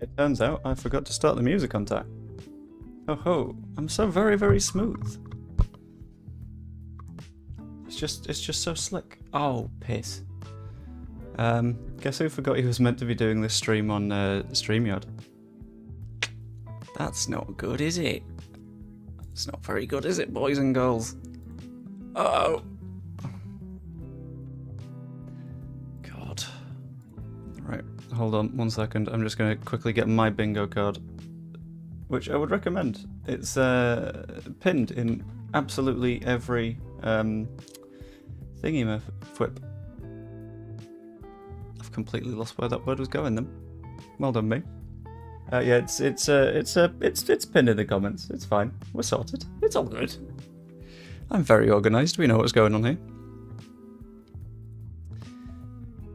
It turns out I forgot to start the music on time. Oh ho, I'm so very, very smooth. It's just so slick. Oh, piss. Guess who forgot he was meant to be doing this stream on StreamYard? That's not good, is it? It's not very good, is it, boys and girls? Uh-oh. God. Right, hold on 1 second. I'm just going to quickly get my bingo card, which I would recommend. It's pinned in absolutely every thingy flip. I've completely lost where that word was going then. Well done, me. Yeah, it's pinned in the comments. It's fine. We're sorted. It's all good. I'm very organised. We know what's going on here.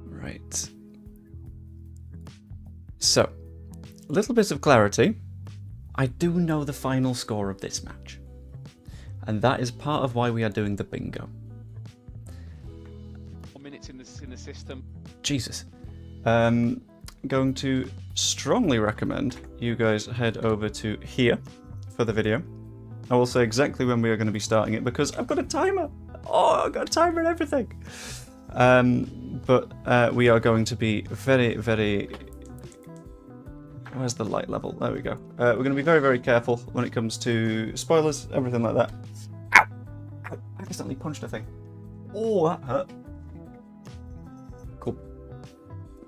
Right. So, a little bit of clarity. I do know the final score of this match, and that is part of why we are doing the bingo. 4 minutes in the system. Jesus. Going to strongly recommend you guys head over to here for the video. I will say exactly when we are going to be starting it because I've got a timer. Oh, I've got a timer and everything. But we are going to be very, very... Where's the light level? There we go. We're going to be very, very careful when it comes to spoilers, everything like that. Ow! I accidentally punched a thing. Oh, that hurt. Cool.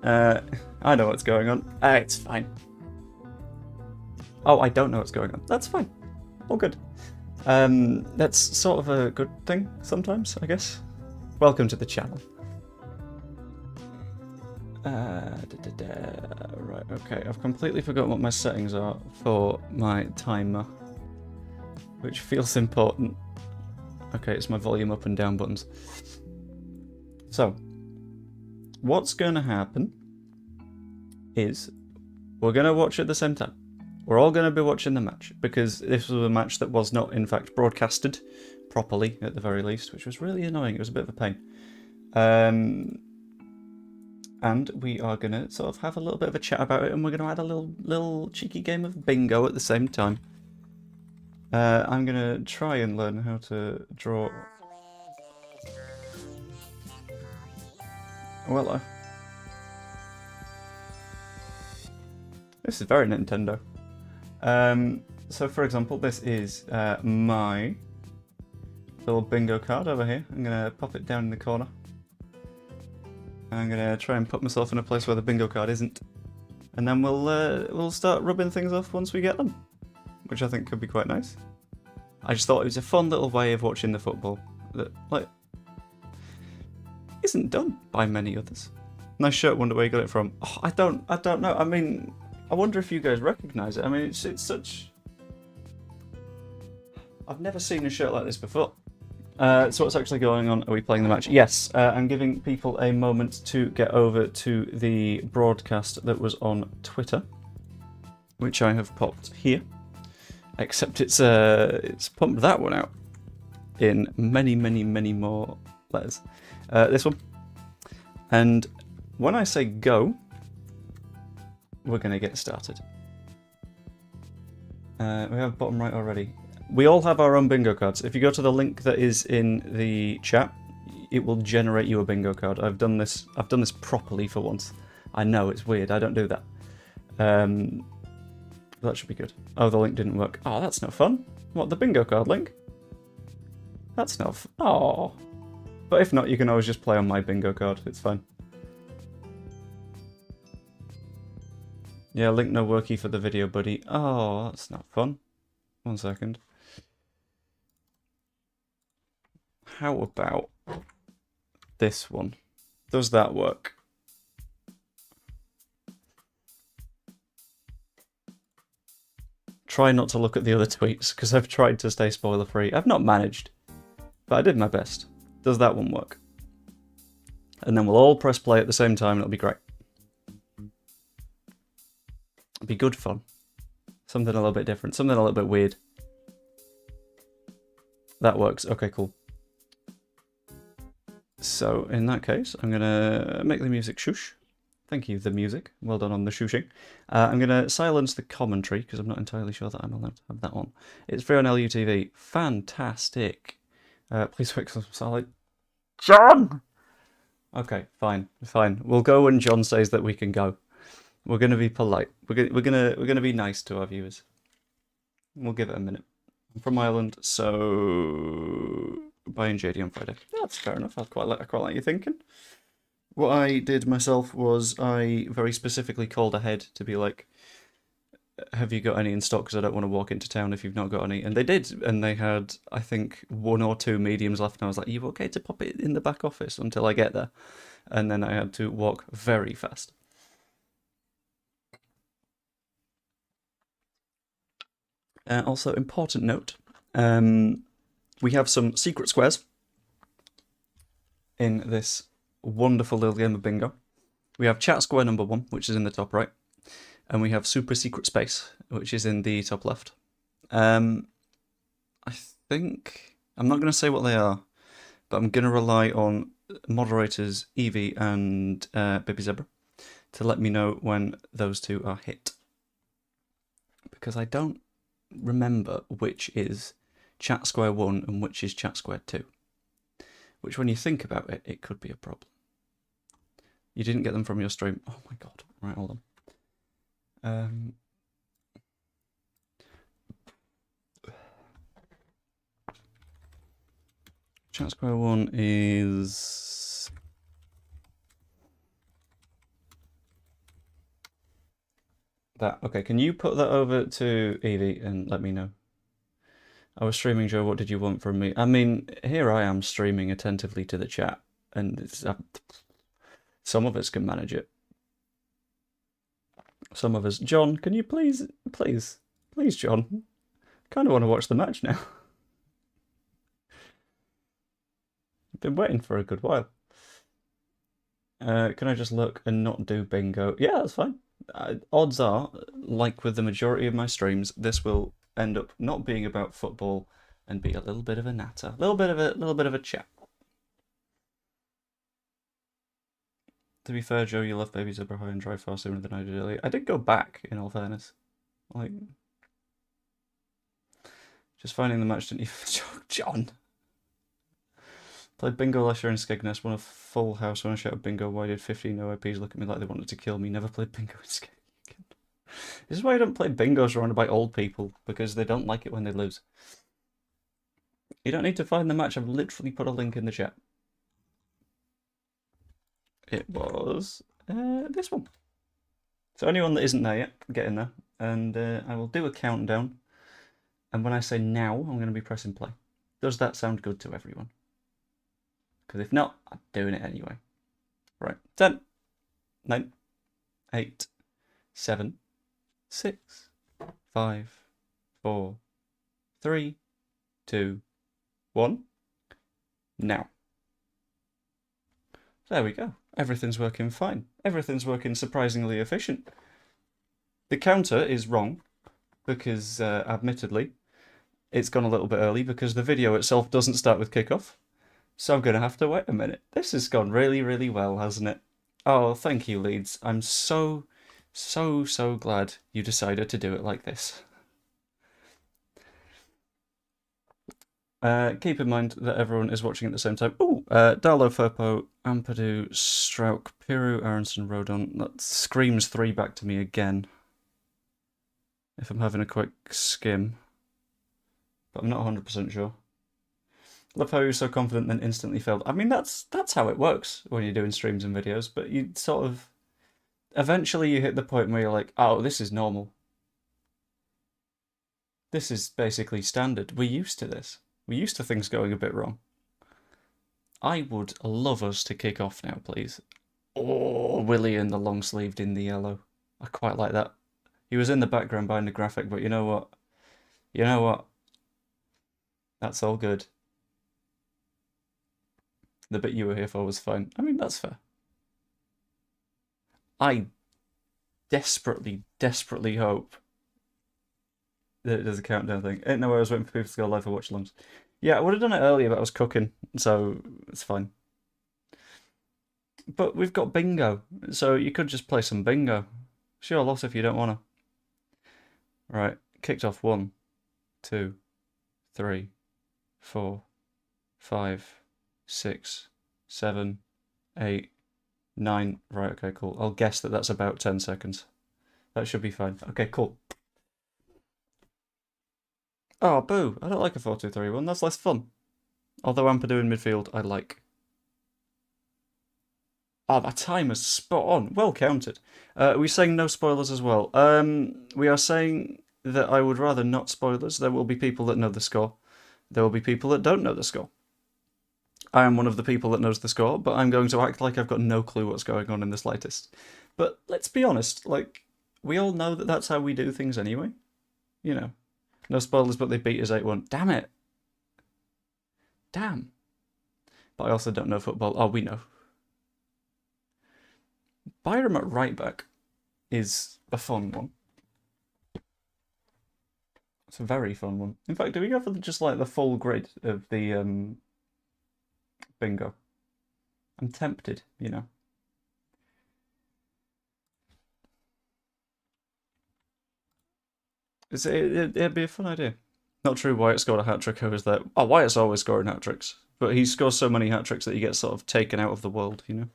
I know what's going on. It's fine. Oh, I don't know what's going on. That's fine. All good. That's sort of a good thing sometimes, I guess. Welcome to the channel. Right, okay. I've completely forgotten what my settings are for my timer, which feels important. Okay, it's my volume up and down buttons. So, what's going to happen is we're going to watch at the same time. We're all going to be watching the match because this was a match that was not, in fact, broadcasted properly at the very least, which was really annoying. It was a bit of a pain. And we are going to sort of have a little bit of a chat about it, and we're going to add a little cheeky game of bingo at the same time. I'm going to try and learn how to draw. Oh, hello. This is very Nintendo. So for example, this is my little bingo card over here. I'm going to pop it down in the corner. I'm going to try and put myself in a place where the bingo card isn't. And then we'll start rubbing things off once we get them, which I think could be quite nice. I just thought it was a fun little way of watching the football that, like, isn't done by many others. Nice shirt, wonder where you got it from. Oh, I don't know. I mean, I wonder if you guys recognise it. I mean, it's such... I've never seen a shirt like this before. So what's actually going on? Are we playing the match? Yes, I'm giving people a moment to get over to the broadcast that was on Twitter, which I have popped here. Except it's pumped that one out in many, many, many more letters. This one. And when I say go, we're going to get started. We have bottom right already. We all have our own bingo cards. If you go to the link that is in the chat, it will generate you a bingo card. I've done this properly for once. I know it's weird. I don't do that. That should be good. Oh, the link didn't work. Oh, that's no fun. What, the bingo card link? That's not fun. Oh. But if not, you can always just play on my bingo card. It's fine. Yeah, link no worky for the video, buddy. Oh, that's not fun. 1 second. How about this one? Does that work? Try not to look at the other tweets, because I've tried to stay spoiler-free. I've not managed, but I did my best. Does that one work? And then we'll all press play at the same time, and it'll be great. It'll be good fun. Something a little bit different. Something a little bit weird. That works. Okay, cool. So, in that case, I'm going to make the music shush. Thank you, the music. Well done on the shooting. I'm going to silence the commentary because I'm not entirely sure that I'm allowed to have that on. It's free on LUTV. Fantastic. Please wait some solid. John! Okay, fine. We'll go when John says that we can go. We're going to be polite. We're gonna be nice to our viewers. We'll give it a minute. I'm from Ireland, so buying JD on Friday. That's fair enough. I quite like your thinking. What I did myself was I very specifically called ahead to be like, have you got any in stock? Because I don't want to walk into town if you've not got any. And they did. And they had, I think, 1 or 2 mediums left. And I was like, are you okay to pop it in the back office until I get there? And then I had to walk very fast. Also, important note, we have some secret squares in this wonderful little game of bingo. We have chat square number 1, which is in the top right, and we have super secret space, which is in the top left. I think I'm not going to say what they are, but I'm going to rely on moderators Evie and Baby Zebra to let me know when those 2 are hit, because I don't remember which is chat square 1 and which is chat square 2. Which, when you think about it, it could be a problem. You didn't get them from your stream. Oh my god. Right, hold on. Chat square 1 is... that. Okay, can you put that over to Evie and let me know? I was streaming, Joe. What did you want from me? I mean, here I am streaming attentively to the chat, and it's, some of us can manage it. Some of us. John, can you please, John? Kind of want to watch the match now. I've been waiting for a good while. Can I just look and not do bingo? Yeah, that's fine. Odds are, like with the majority of my streams, this will end up not being about football and be a little bit of a natter, a little bit of a chat. To be fair, Joe, you left Baby Zebra High and Dry far sooner than I did earlier. I did go back, in all fairness. Like, just finding the match didn't even... John! Played bingo last year in Skegness, won a full house when I shouted bingo. Why did 15 OIPs look at me like they wanted to kill me? Never played bingo in Skegness. This is why I don't play bingo surrounded by old people, because they don't like it when they lose. You don't need to find the match, I've literally put a link in the chat. It was this one. So anyone that isn't there yet, get in there, and I will do a countdown. And when I say now, I'm going to be pressing play. Does that sound good to everyone? Because if not, I'm doing it anyway. Right, 10, 9, 8, 7, 6, 5, 4, 3, 2, 1. Now. There we go. Everything's working fine. Everything's working surprisingly efficient. The counter is wrong because, admittedly, it's gone a little bit early because the video itself doesn't start with kickoff. So I'm going to have to wait a minute. This has gone really, really well, hasn't it? Oh, thank you, Leeds. I'm so glad you decided to do it like this. Keep in mind that everyone is watching at the same time. Ooh, Darlo, Furpo, Ampadu, Strauk, Piru, Aronson, Rodon. That screams 3 back to me again. If I'm having a quick skim. But I'm not 100% sure. Love how you're so confident then instantly failed. I mean, that's how it works when you're doing streams and videos, but you sort of... eventually you hit the point where you're like, oh, this is normal. This is basically standard. We're used to this. We're used to things going a bit wrong. I would love us to kick off now, please. Oh, Willie in the long-sleeved in the yellow. I quite like that. He was in the background behind the graphic, but you know what? You know what? That's all good. The bit you were here for was fine. I mean, that's fair. I desperately hope that there's a countdown thing. Ain't no way I was waiting for people to go live for watchalongs. Yeah, I would have done it earlier, but I was cooking, so it's fine. But we've got bingo, so you could just play some bingo. Sure, loss if you don't want to. Right, kicked off 1, 2, 3, 4, 5, 6, 7, 8, 9. Right, okay, cool. I'll guess that that's about 10 seconds. That should be fine. Okay, cool. Oh, boo. I don't like a 4-2-3-1. That's less fun. Although Ampadu in midfield, I like. Oh, that timer's spot on. Well counted. We're saying no spoilers as well. We are saying that I would rather not spoilers. There will be people that know the score. There will be people that don't know the score. I am one of the people that knows the score, but I'm going to act like I've got no clue what's going on in the slightest. But let's be honest, like, we all know that that's how we do things anyway. You know. No spoilers, but they beat us 8-1. Damn it. Damn. But I also don't know football. Oh, we know. Byram at right back is a fun one. It's a very fun one. In fact, do we go for just like the full grid of the bingo? I'm tempted, you know. It'd be a fun idea. Not true, Wyatt scored a hat-trick, who was that? Oh, Wyatt's always scoring hat-tricks. But he scores so many hat-tricks that he gets sort of taken out of the world, you know?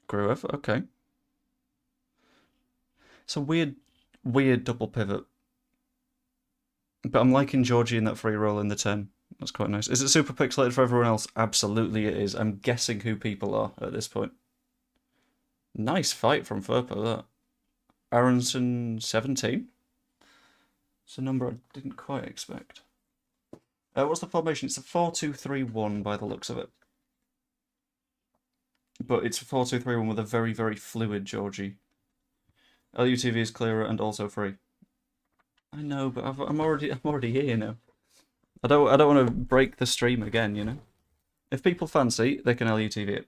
Gruev, okay. It's a weird double pivot. But I'm liking Georgie in that free roll in the 10. That's quite nice. Is it super pixelated for everyone else? Absolutely it is. I'm guessing who people are at this point. Nice fight from Furpo, that. Aronson, 17? It's a number I didn't quite expect. What's the formation? It's a 4-2-3-1 by the looks of it. But it's a 4-2-3-1 with a very, very fluid Georgie. LUTV is clearer and also free. I know, but I'm already here now. I don't want to break the stream again, you know. If people fancy, they can LUTV it.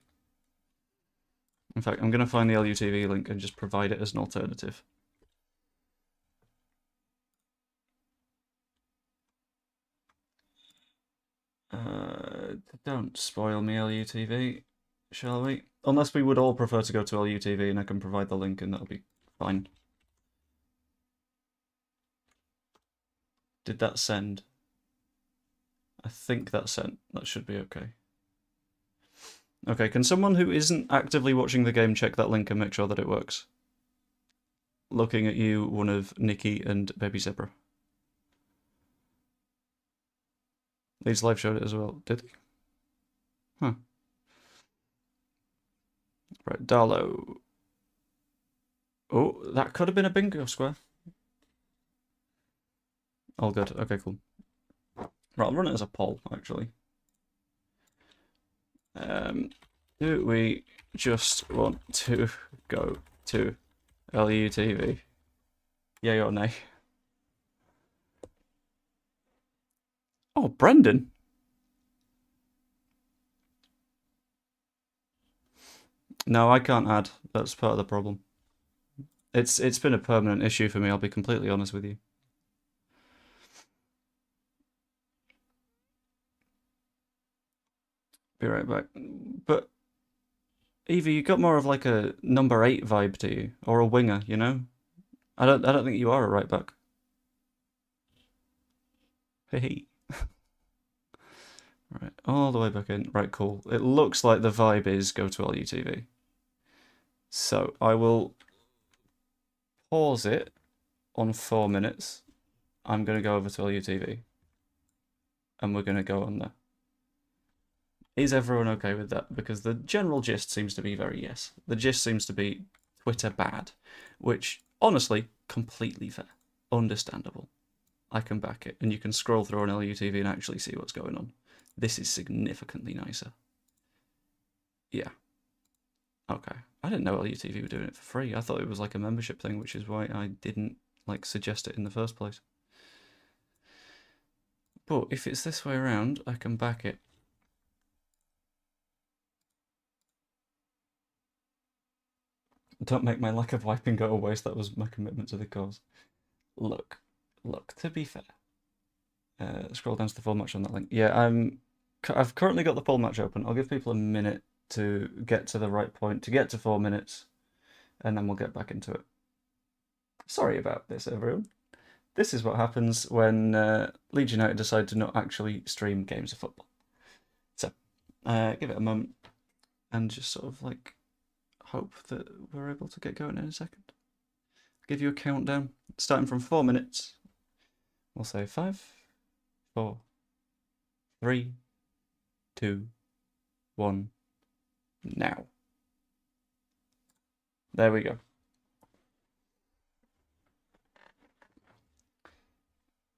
In fact, I'm going to find the LUTV link and just provide it as an alternative. Don't spoil me, LUTV, shall we? Unless we would all prefer to go to LUTV and I can provide the link and that'll be fine. Did that send? I think that sent. That should be okay. Okay, can someone who isn't actively watching the game check that link and make sure that it works? Looking at you, one of Nikki and Baby Zebra. Leeds Live showed it as well, did he? Huh. Right, Darlow. Oh, that could have been a bingo square. All good. Okay, cool. Right, I'll run it as a poll, actually. Do we just want to go to LUTV? Yay or nay? Oh, Brendan. No, I can't add. That's part of the problem. It's been a permanent issue for me, I'll be completely honest with you. Be right back. But Evie, you got more of like a number 8 vibe to you, or a winger, you know? I don't think you are a right back. Hey. Right, all the way back in. Right, cool. It looks like the vibe is go to LUTV. So I will pause it on 4 minutes. I'm going to go over to LUTV. And we're going to go on there. Is everyone okay with that? Because the general gist seems to be very yes. The gist seems to be Twitter bad. Which, honestly, completely fair. Understandable. I can back it. And you can scroll through on LUTV and actually see what's going on. This is significantly nicer. Yeah. Okay. I didn't know LUTV were doing it for free. I thought it was like a membership thing, which is why I didn't like suggest it in the first place. But if it's this way around, I can back it. Don't make my lack of wiping go to waste. That was my commitment to the cause. Look, to be fair. Scroll down to the full match on that link. Yeah, I've currently got the poll match open. I'll give people a minute to get to the right point, to get to 4 minutes, and then we'll get back into it. Sorry about this, everyone. This is what happens when Leeds United decide to not actually stream games of football. So, give it a moment and just sort of like hope that we're able to get going in a second. I'll give you a countdown, starting from 4 minutes. We'll say 5, 4, 3, 2, 1, now. There we go.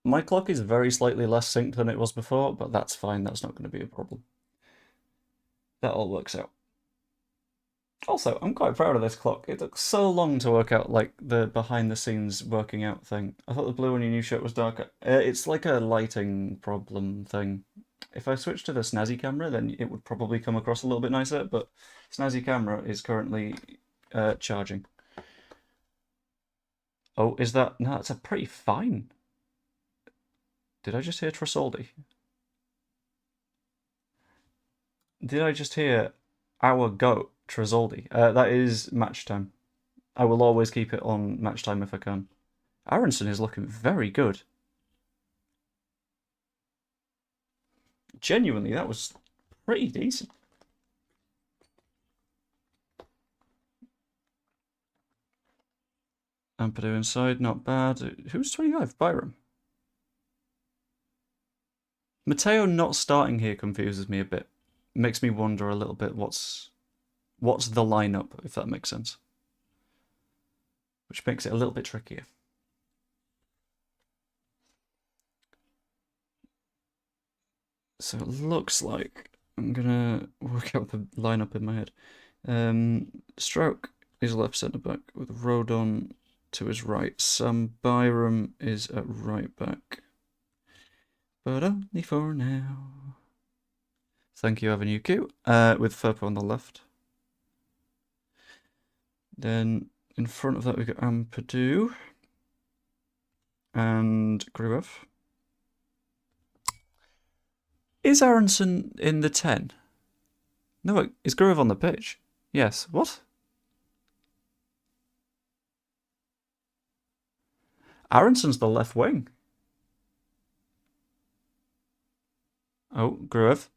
My clock is very slightly less synced than it was before, but that's fine. That's not going to be a problem. That all works out. Also, I'm quite proud of this clock. It took so long to work out like the behind-the-scenes working out thing. I thought the blue on your new shirt was darker. It's like a lighting problem thing. If I switch to the snazzy camera, then it would probably come across a little bit nicer, but snazzy camera is currently charging. Oh, is that... No, it's a pretty fine... Did I just hear Trasoldi? Did I just hear our goat, Trasoldi? That is match time. I will always keep it on match time if I can. Aronson is looking very good. Genuinely, that was pretty decent. Ampadu inside, not bad. Who's 25? Byram. Matteo not starting here confuses me a bit. Makes me wonder a little bit what's the lineup, if that makes sense. Which makes it a little bit trickier. So it looks like I'm gonna work out the lineup in my head. Stroke is left centre back with Rodon to his right. Sam Byram is at right back. But only for now. Thank you, Avenue Q. With Firpo on the left. Then in front of that we've got Ampadu and Gruev. Is Aronson in the 10? No, is Gruev on the pitch? Yes. What? Aronson's the left wing. Oh, Gruev.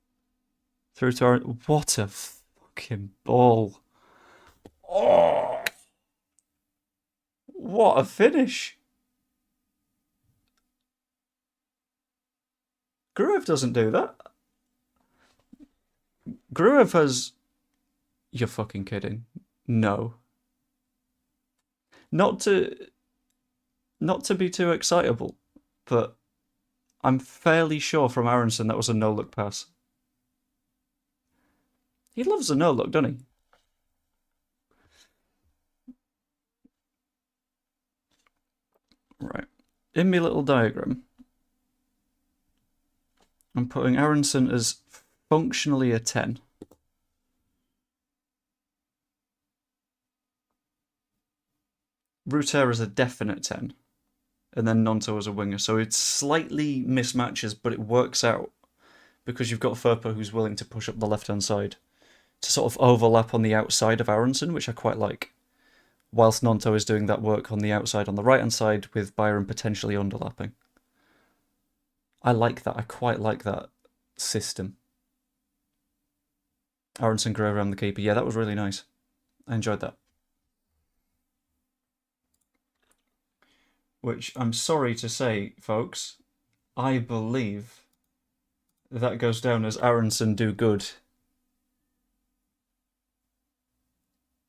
Through to Aronson. What a fucking ball. Oh! What a finish. Gruev doesn't do that. Gruev has... You're fucking kidding. No. Not to be too excitable, but I'm fairly sure from Aronson that was a no-look pass. He loves a no-look, doesn't he? Right. In my little diagram, I'm putting Aronson as functionally a 10. Ruter is a definite 10. And then Nonto as a winger. So it slightly mismatches, but it works out because you've got Firpo who's willing to push up the left-hand side to sort of overlap on the outside of Aronson, which I quite like. Whilst Nonto is doing that work on the outside on the right-hand side with Byron potentially underlapping. I like that. I quite like that system. Aronson grew around the keeper. Yeah, that was really nice. I enjoyed that. Which, I'm sorry to say, folks, I believe that goes down as Aronson do good.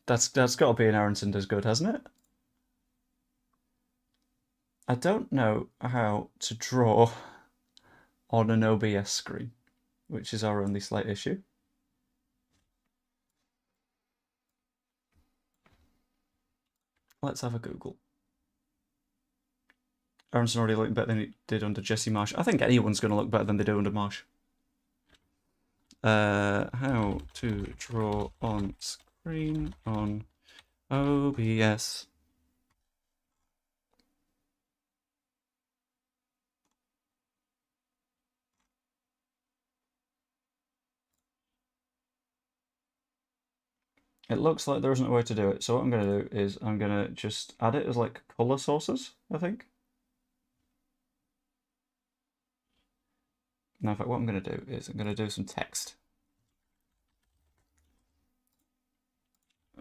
That's got to be an Aronson does good, hasn't it? I don't know how to draw on an OBS screen, which is our only slight issue. Let's have a Google. Aronson already looked better than he did under Jesse Marsh. I think anyone's going to look better than they do under Marsh. How to draw on screen on OBS. It looks like there isn't a way to do it, so what I'm going to do is I'm going to just add it as like color sources, I think. Now, in fact, what I'm going to do is I'm going to do some text,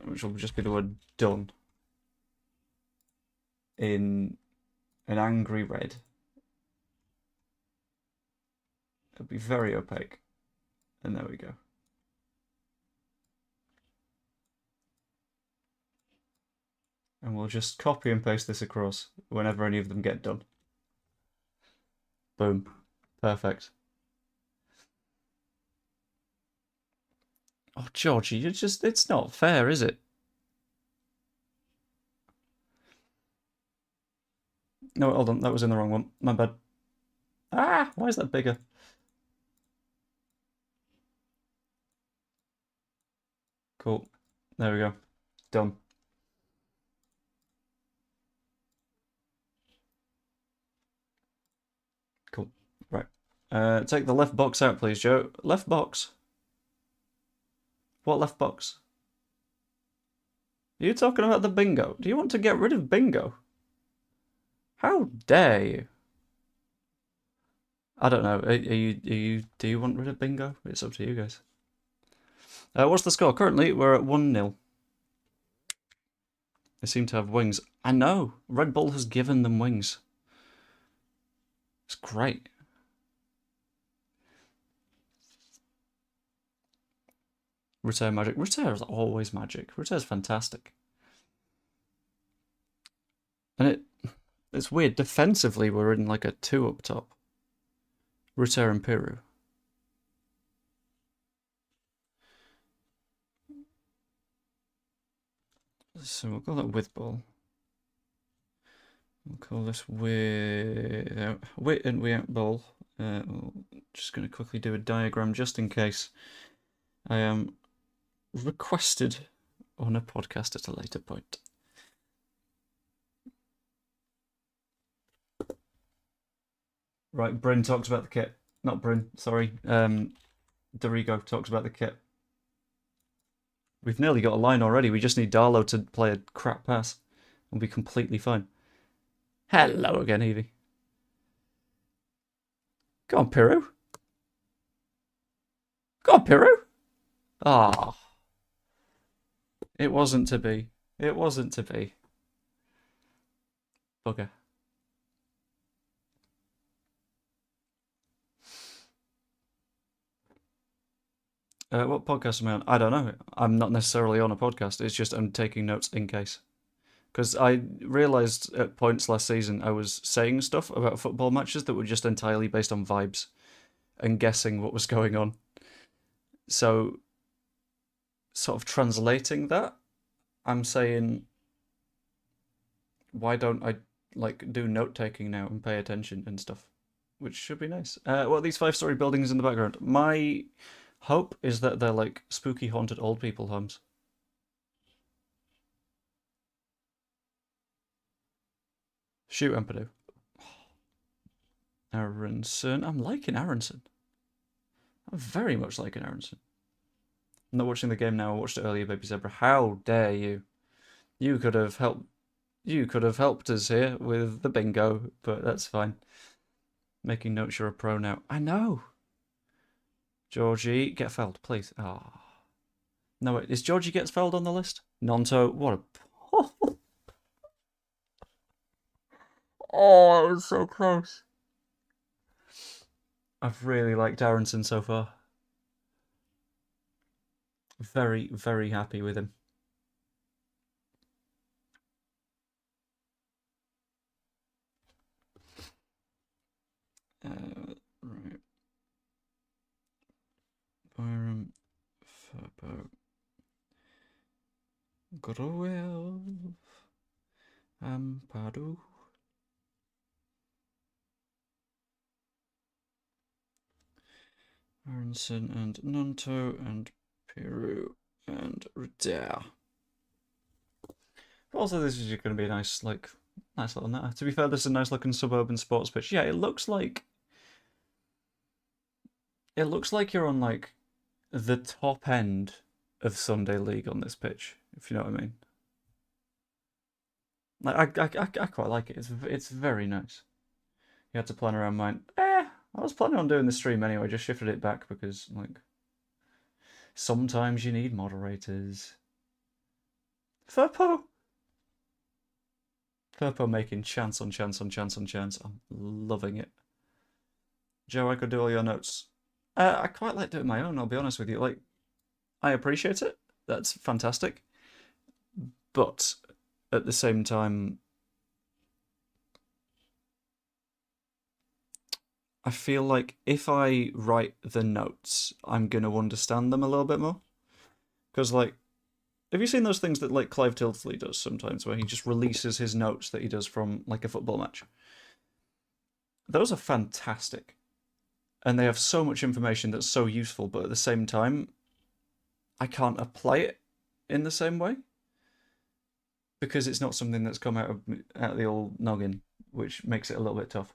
which will just be the word done in an angry red. It'll be very opaque. And there we go. And we'll just copy and paste this across whenever any of them get done. Boom. Perfect. Oh, Georgie, it's not fair, is it? No, hold on, that was in the wrong one. My bad. Ah, why is that bigger? Cool. There we go. Done. Cool. Right. Take the left box out, please, Joe. Left box? What left box? Are you talking about the bingo? Do you want to get rid of bingo? How dare you? I don't know. Do you want rid of bingo? It's up to you guys. What's the score? Currently, we're at 1-0. They seem to have wings. I know. Red Bull has given them wings. It's great. Return magic. Return is always magic. Return is fantastic. And it's weird. Defensively, we're in like a 2 up top. Return and Peru. So we'll call that with ball. We'll call this wit and we out ball. Just going to quickly do a diagram just in case I am requested on a podcast at a later point. Right, Bryn talks about the kit. Not Bryn, sorry. Dorigo talks about the kit. We've nearly got a line already. We just need Darlow to play a crap pass. We'll be completely fine. Hello again, Evie. Go on, Piru. Go on, Piru. Ah. It wasn't to be. It wasn't to be. Bugger. What podcast am I on? I don't know. I'm not necessarily on a podcast. It's just I'm taking notes in case. Because I realised at points last season I was saying stuff about football matches that were just entirely based on vibes and guessing what was going on. So, sort of translating that, I'm saying, why don't I like do note taking now and pay attention and stuff, which should be nice. What are these 5-story buildings in the background? My hope is that they're like spooky haunted old people homes. Shoot, Empadu. Aronson. I'm liking Aronson. I'm very much liking Aronson. I'm not watching the game now. I watched it earlier, Baby Zebra. How dare you? You could have helped. You could have helped us here with the bingo, but that's fine. Making notes, you're a pro now. I know. Georgie, get fouled, please. Ah. Oh. No, wait, is Georgie gets fouled on the list? Nonto, what a... Oh, it was so close. I've really liked Aronson so far. Very, very happy with him. Right. Byram, Furbo, Groel, Ampadu. Aronson and Nonto and Peru and Rudea. Also, this is going to be a nice, nice little net. To be fair, this is a nice looking suburban sports pitch. Yeah, it looks like you're on the top end of Sunday League on this pitch, if you know what I mean. Like I quite like it. It's very nice. You had to plan around mine. I was planning on doing the stream anyway. Just shifted it back because like sometimes you need moderators. Furpo making chance on chance on chance on chance. I'm loving it. Joe, I could do all your notes. I quite like doing my own, I'll be honest with you. Like, I appreciate it. That's fantastic. But at the same time, I feel like if I write the notes, I'm going to understand them a little bit more. Because, like, have you seen those things that, like, Clive Tilsley does sometimes, where he just releases his notes that he does from, like, a football match? Those are fantastic. And they have so much information that's so useful, but at the same time, I can't apply it in the same way. Because it's not something that's come out of the old noggin, which makes it a little bit tough.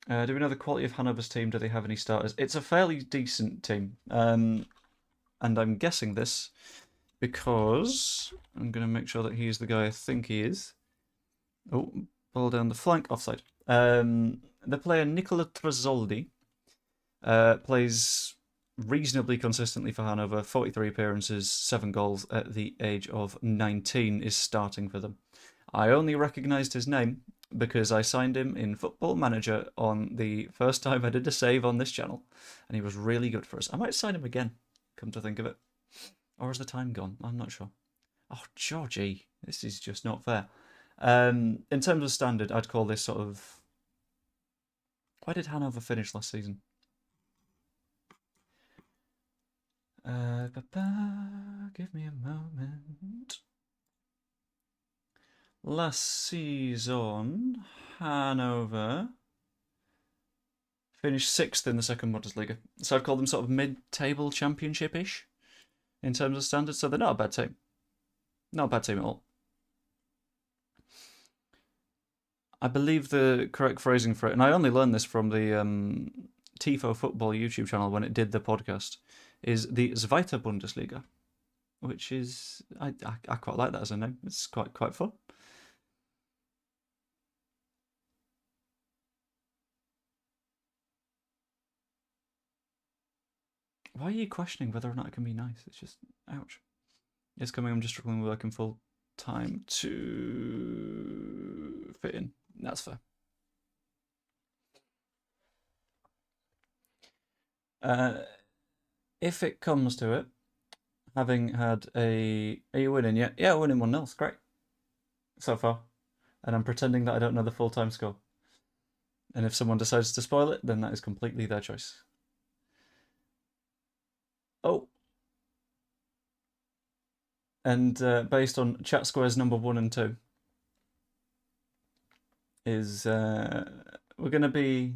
Do we know the quality of Hannover's team? Do they have any starters? It's a fairly decent team. And I'm guessing this because I'm going to make sure that he is the guy I think he is. Oh, ball down the flank, offside. The player Nicola Trasoldi plays reasonably consistently for Hannover. 43 appearances, 7 goals at the age of 19 is starting for them. I only recognised his name because I signed him in Football Manager on the first time I did a save on this channel, and he was really good for us. I might sign him again, come to think of it. Or has the time gone? I'm not sure. Oh, Georgie, this is just not fair. In terms of standard, I'd call this sort of... Why did Hannover finish last season? Give me a moment. Last season, Hannover finished 6th in the second Bundesliga. So I'd call them sort of mid-table championship-ish in terms of standards. So they're not a bad team. Not a bad team at all. I believe the correct phrasing for it, and I only learned this from the Tifo Football YouTube channel when it did the podcast, is the Zweite Bundesliga, which is... I quite like that as a name. It's quite fun. Why are you questioning whether or not it can be nice? It's just... ouch. It's coming, I'm just struggling with working full time to fit in. That's fair. If it comes to it, having had a... Are you winning yet? Yeah, winning 1-0. It's great. So far. And I'm pretending that I don't know the full-time score. And if someone decides to spoil it, then that is completely their choice. Oh. And based on chat squares number 1 and 2, is we're going to be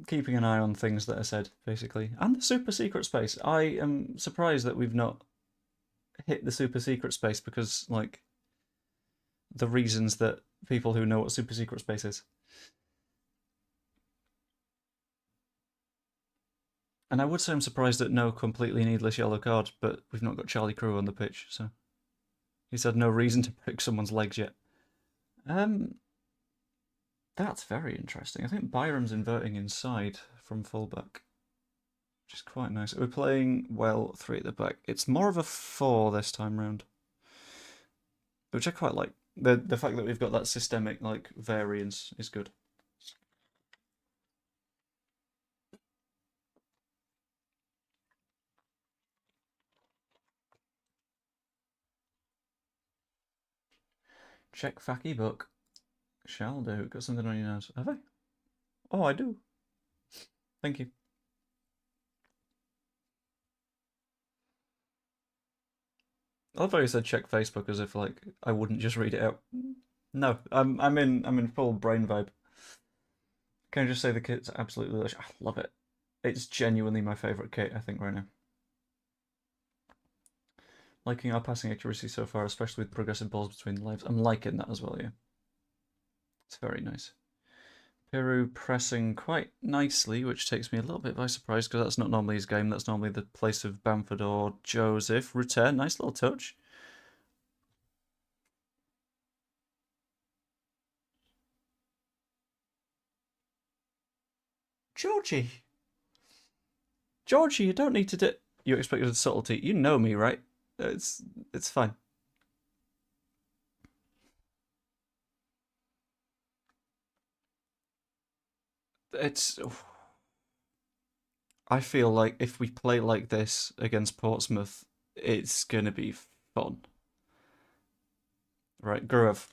keeping an eye on things that are said, basically. And the super secret space. I am surprised that we've not hit the super secret space because, like, the reasons that people who know what super secret space is. And I would say I'm surprised at no completely needless yellow card, but we've not got Charlie Crew on the pitch, so he's had no reason to break someone's legs yet. That's very interesting. I think Byram's inverting inside from fullback, which is quite nice. We're playing well 3 at the back. It's more of a 4 this time round, which I quite like. The fact that we've got that systemic like variance is good. Check Facky book. Shall do. Got something on your nose. Have I? Oh, I do. Thank you. I love how you said check Facebook as if like I wouldn't just read it out. No, I'm in full brain vibe. Can I just say the kit's absolutely delicious? I love it. It's genuinely my favourite kit, I think, right now. Liking our passing accuracy so far, especially with progressive balls between the legs. I'm liking that as well, yeah. It's very nice. Peru pressing quite nicely, which takes me a little bit by surprise because that's not normally his game. That's normally the place of Bamford or Joseph. Return, nice little touch. Georgie, you don't need to do. You expected a subtlety. You know me, right? It's fine. It's. I feel like if we play like this against Portsmouth, it's gonna be fun. Right, Gruev,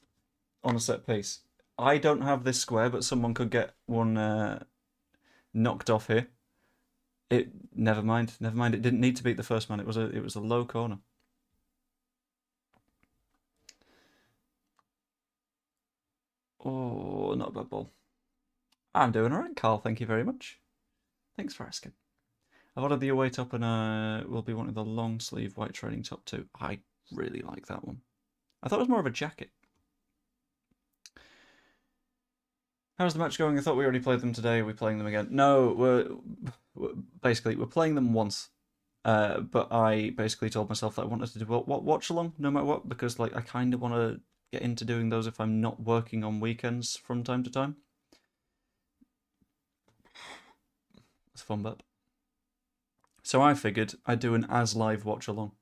on a set piece. I don't have this square, but someone could get one knocked off here. Never mind. It didn't need to beat the first man. It was a low corner. Oh, not a bad ball. I'm doing alright, Carl. Thank you very much. Thanks for asking. I've ordered the away top and will be wanting the long sleeve white training top too. I really like that one. I thought it was more of a jacket. How's the match going? I thought we already played them today. Are we playing them again? No, we're playing them once. But I basically told myself that I wanted to do watch along no matter what, because like I kind of want to get into doing those if I'm not working on weekends from time to time. It's a fun bet. So I figured I'd do an as live watch along.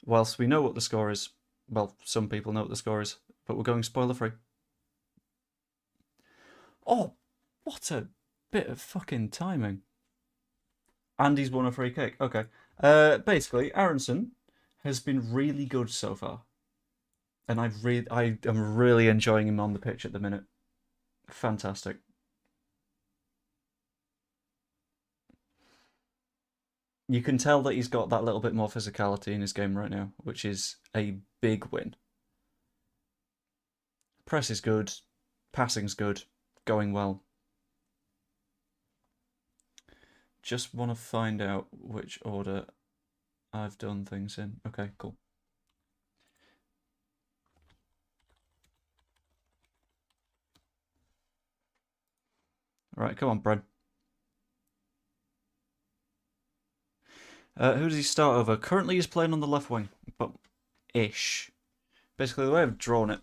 Whilst we know what the score is, well, some people know what the score is, but we're going spoiler free. Oh, what a bit of fucking timing. And he's won a free kick. Okay. Basically, Aronson has been really good so far. And I am really enjoying him on the pitch at the minute. Fantastic. You can tell that he's got that little bit more physicality in his game right now, which is a big win. Press is good, passing's good, going well. Just want to find out which order I've done things in. Okay, cool. Right, come on, Brent. Who does he start over? Currently he's playing on the left wing, but ish. Basically, the way I've drawn it,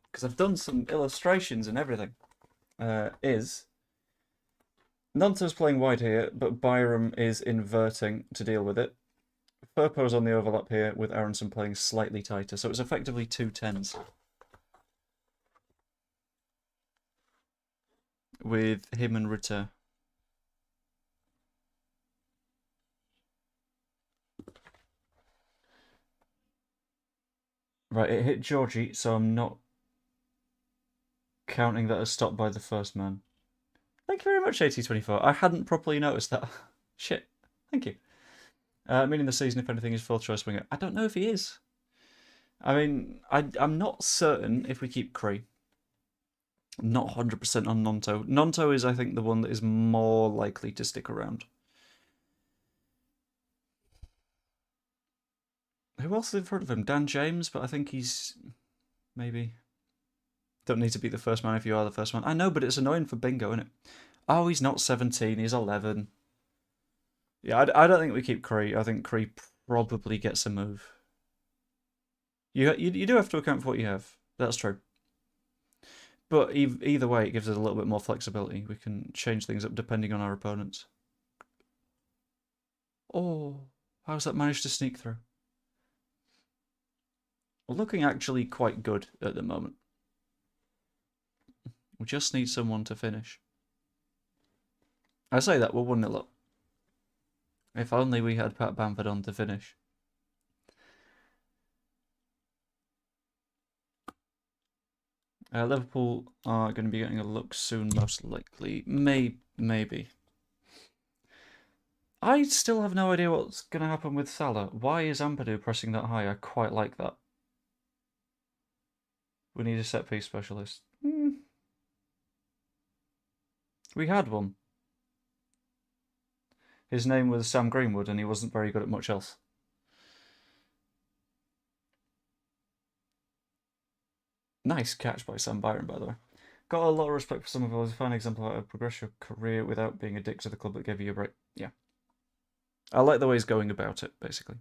because I've done some illustrations and everything, is Nonto's playing wide here, but Byram is inverting to deal with it. Firpo's on the overlap here, with Aronson playing slightly tighter, so it's effectively 2 10s. With him and Ritter. Right, it hit Georgie, so I'm not counting that as stopped by the first man. Thank you very much, AT24. I hadn't properly noticed that. Shit. Thank you. Meaning the season, if anything, is full choice winger. I don't know if he is. I mean, I'm not certain if we keep Cree. Not 100% on Nonto. Nonto is, I think, the one that is more likely to stick around. Who else is in front of him? Dan James, but I think he's maybe... Don't need to be the first man if you are the first man. I know, but it's annoying for Bingo, isn't it? Oh, he's not 17, he's 11. Yeah, I don't think we keep Cree. I think Cree probably gets a move. You do have to account for what you have. That's true. But either way, it gives us a little bit more flexibility. We can change things up depending on our opponents. Oh, how's that managed to sneak through? We're looking actually quite good at the moment. We just need someone to finish. I say that, we're 1-0 up. If only we had Pat Bamford on to finish. Liverpool are going to be getting a look soon, most likely. Maybe. I still have no idea what's going to happen with Salah. Why is Ampadu pressing that high? I quite like that. We need a set-piece specialist. We had one. His name was Sam Greenwood, and he wasn't very good at much else. Nice catch by Sam Byron, by the way. got a lot of respect for some of those. A fine example of how to progress your career without being a dick to the club that gave you a break. Yeah. I like the way he's going about it, basically.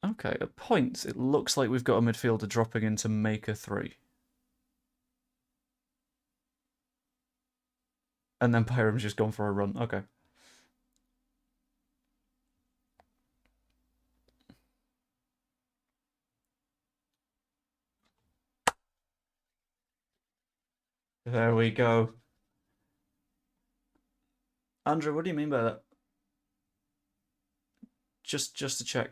Okay, at points, it looks like we've got a midfielder dropping in to make a 3. And then Pyram's just gone for a run. Okay. There we go. Andrew, what do you mean by that? Just to check.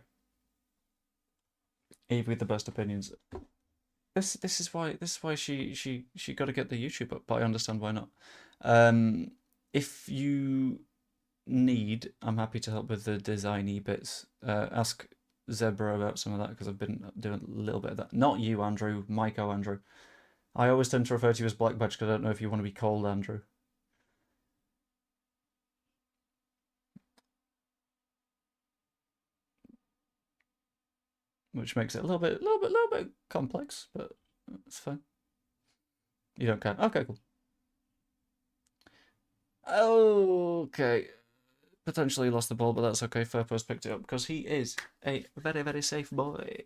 Eve with the best opinions. This is why she got to get the YouTube up, but I understand why not. If you need, I'm happy to help with the designy bits. Ask Zebra about some of that because I've been doing a little bit of that. Not you, Andrew. Myco, Andrew. I always tend to refer to you as Black Badge because I don't know if you want to be called Andrew. Which makes it a little bit complex, but it's fine. You don't care. Okay, cool. Okay. Potentially lost the ball, but that's okay. Furpo's picked it up because he is a very, very safe boy.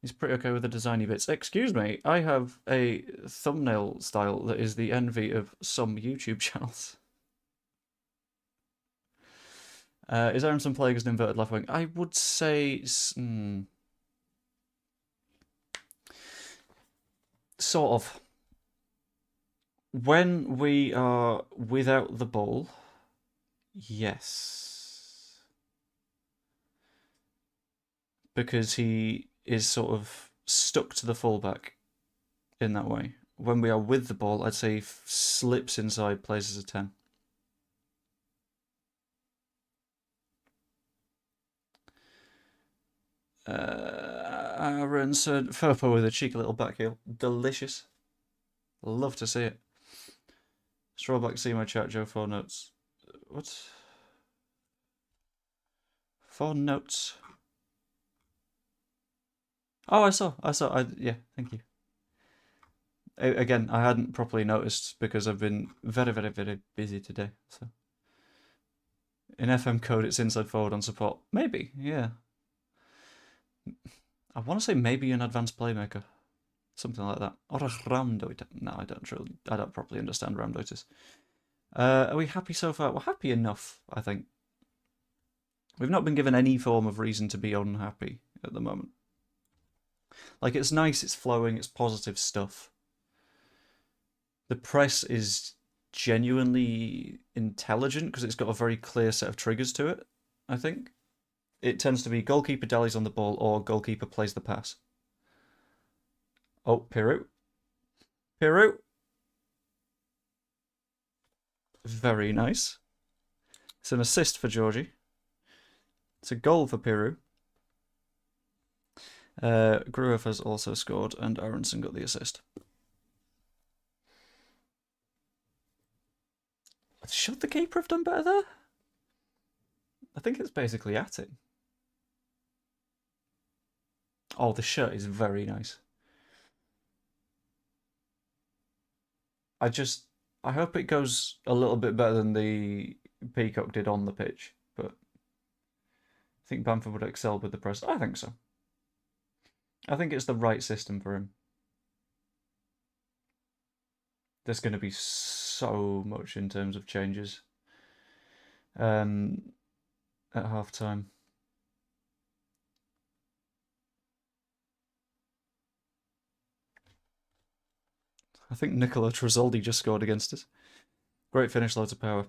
He's pretty okay with the designy bits. Excuse me, I have a thumbnail style that is the envy of some YouTube channels. Is Aronson playing as an inverted left wing? I would say... Sort of. When we are without the ball, yes. Because he is sort of stuck to the fullback in that way. When we are with the ball, I'd say he slips inside, plays as a 10. Aaron said, Furpo with a cheeky little back heel. Delicious. Love to see it. Strawback, see my chat, Joe. 4 notes. What? 4 notes. Oh, I saw. Yeah, thank you. Again, I hadn't properly noticed because I've been very, very, very busy today. So, in FM code, it's inside forward on support. Maybe, yeah. I want to say maybe an advanced playmaker, something like that, or a Ramdoit. No, I don't properly understand Ramdoites. Are we happy so far? We're happy enough, I think. We've not been given any form of reason to be unhappy at the moment. Like, it's nice, it's flowing, it's positive stuff. The press is genuinely intelligent because it's got a very clear set of triggers to it, I think. It tends to be goalkeeper dallies on the ball or goalkeeper plays the pass. Oh, Piru. Very nice. It's an assist for Georgie. It's a goal for Piru. Gruev has also scored and Aronson got the assist. Should the keeper have done better there? I think it's basically at it. Oh, the shirt is very nice. I hope it goes a little bit better than the Peacock did on the pitch, but I think Bamford would excel with the press. I think so. I think it's the right system for him. There's going to be so much in terms of changes at half time. I think Nicola Tresoldi just scored against us. Great finish, loads of power.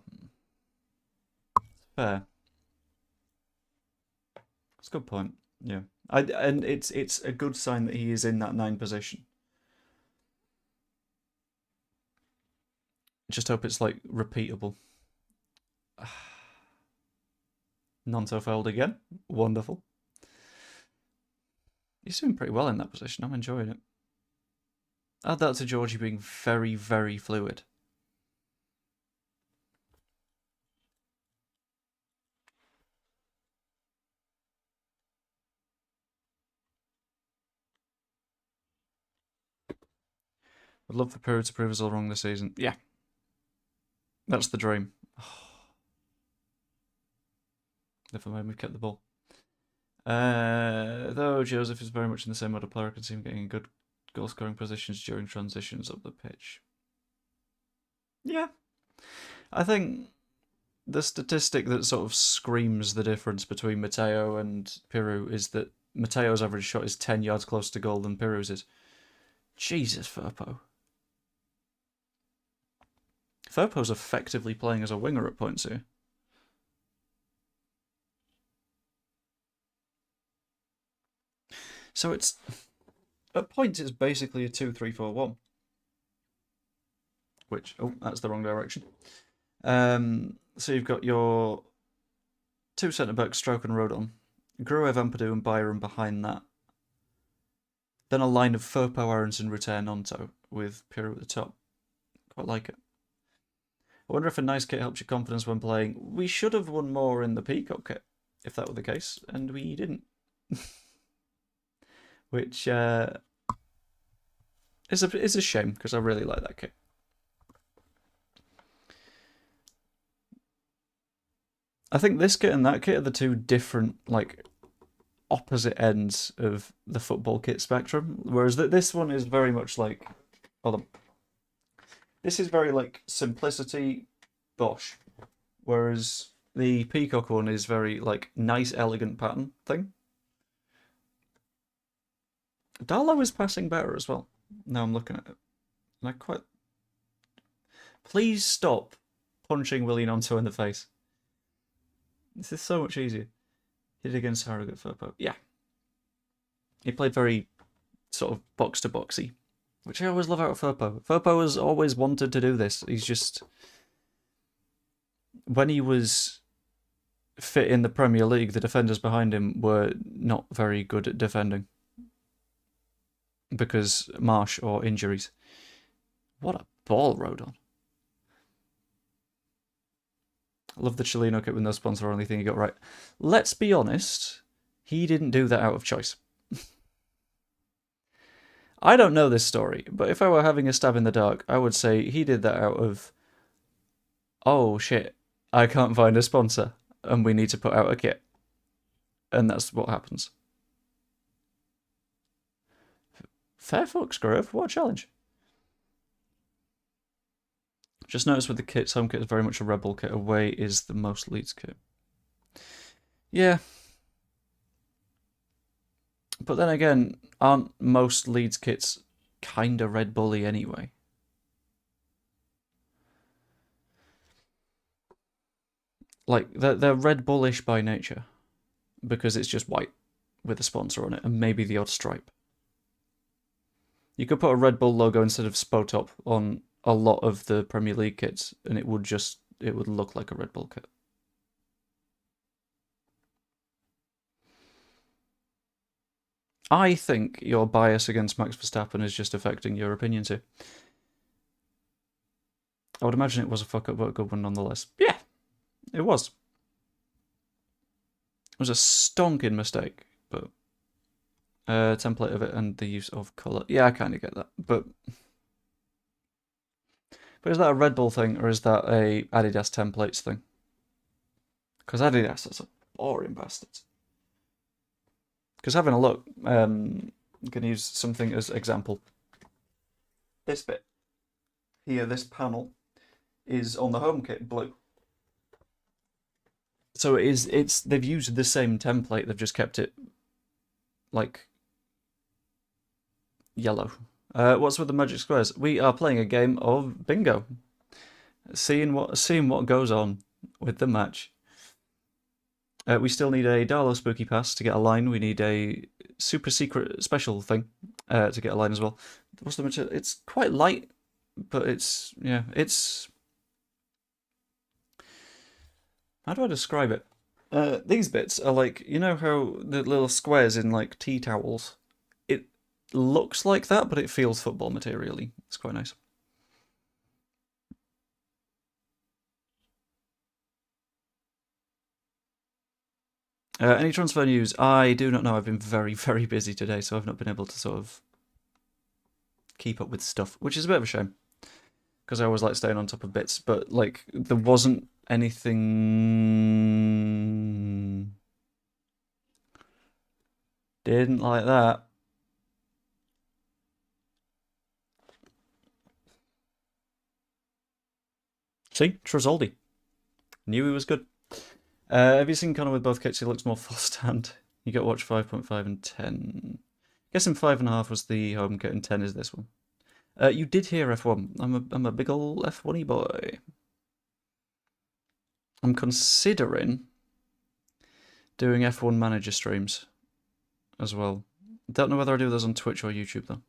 Fair. That's a good point. Yeah, and it's a good sign that he is in that 9 position. Just hope it's like repeatable. Nonto failed again. Wonderful. He's doing pretty well in that position. I'm enjoying it. Add that to Georgie being very, very fluid. Would love for Piru to prove us all wrong this season. Yeah. That's the dream. Never mind, we've kept the ball. Though Joseph is very much in the same mode of player, I can see him getting in good goal-scoring positions during transitions up the pitch. Yeah. I think the statistic that sort of screams the difference between Matteo and Piru is that Matteo's average shot is 10 yards closer to goal than Piru's is. Jesus, Firpo. Firpo's effectively playing as a winger at points here. So it's... At points, it's basically a 2-3-4-1. Which... Oh, that's the wrong direction. So you've got your two centre-backs, Stroke and Rodon. Gruev, Ampadu and Byron behind that. Then a line of Firpo, Aronson, Rutter, Nonto with Piru at the top. Quite like it. I wonder if a nice kit helps your confidence when playing. We should have won more in the Peacock kit, if that were the case, and we didn't. Which is a shame, because I really like that kit. I think this kit and that kit are the two different, like, opposite ends of the football kit spectrum. Whereas this one is very much like... Hold on. This is very, like, simplicity, bosh. Whereas the Peacock one is very, like, nice, elegant pattern thing. Darlow is passing better as well. Now I'm looking at it. And I quite... Please stop punching Willie Nonto in the face. This is so much easier. Hit against Harrogate Firpo. Yeah. He played very sort of box-to-boxy, which I always love out of Firpo. Firpo has always wanted to do this. He's just... When he was fit in the Premier League, the defenders behind him were not very good at defending. Because Marsh or injuries. What a ball, Rodon. I love the Chileno kit with no sponsor or only thing he got right. Let's be honest, he didn't do that out of choice. I don't know this story, but if I were having a stab in the dark, I would say he did that out of, oh shit, I can't find a sponsor, and we need to put out a kit. And that's what happens. Fair fucks, Grove. What a challenge. Just notice with the kits, home kit is very much a Rebel kit. Away is the most Leeds kit. Yeah. But then again, aren't most Leeds kits kinda Red Bully anyway? Like, they're Red Bullish by nature. Because it's just white with a sponsor on it, and maybe the odd stripe. You could put a Red Bull logo instead of Spotop on a lot of the Premier League kits, and it would look like a Red Bull kit. I think your bias against Max Verstappen is just affecting your opinion too. I would imagine it was a fuck-up, but a good one nonetheless. Yeah, it was. It was a stonking mistake, but... template of it and the use of colour. Yeah, I kind of get that, but is that a Red Bull thing, or is that a Adidas templates thing? Because Adidas is a boring bastards. Because having a look, I'm going to use something as example. This bit here, this panel, is on the home kit blue. So they've used the same template, they've just kept it, like, yellow. What's with the magic squares? We are playing a game of bingo. Seeing what goes on with the match. We still need a Darlow Spooky Pass to get a line. We need a super secret special thing to get a line as well. What's the material? It's quite light, but it's... How do I describe it? These bits are like, you know how the little squares in like tea towels? It looks like that, but it feels football materially. It's quite nice. Any transfer news? I do not know. I've been very, very busy today, so I've not been able to sort of keep up with stuff, which is a bit of a shame because I always like staying on top of bits. But like, there wasn't anything. Didn't like that. See, Tresoldi. Knew he was good. Have you seen Connor with both kits? He looks more full stand. You got to watch 5.5 and 10. Guessing 5.5 was the home kit and 10 is this one. You did hear F1. I'm a big ol' F1y boy. I'm considering doing F1 manager streams as well. Don't know whether I do those on Twitch or YouTube though.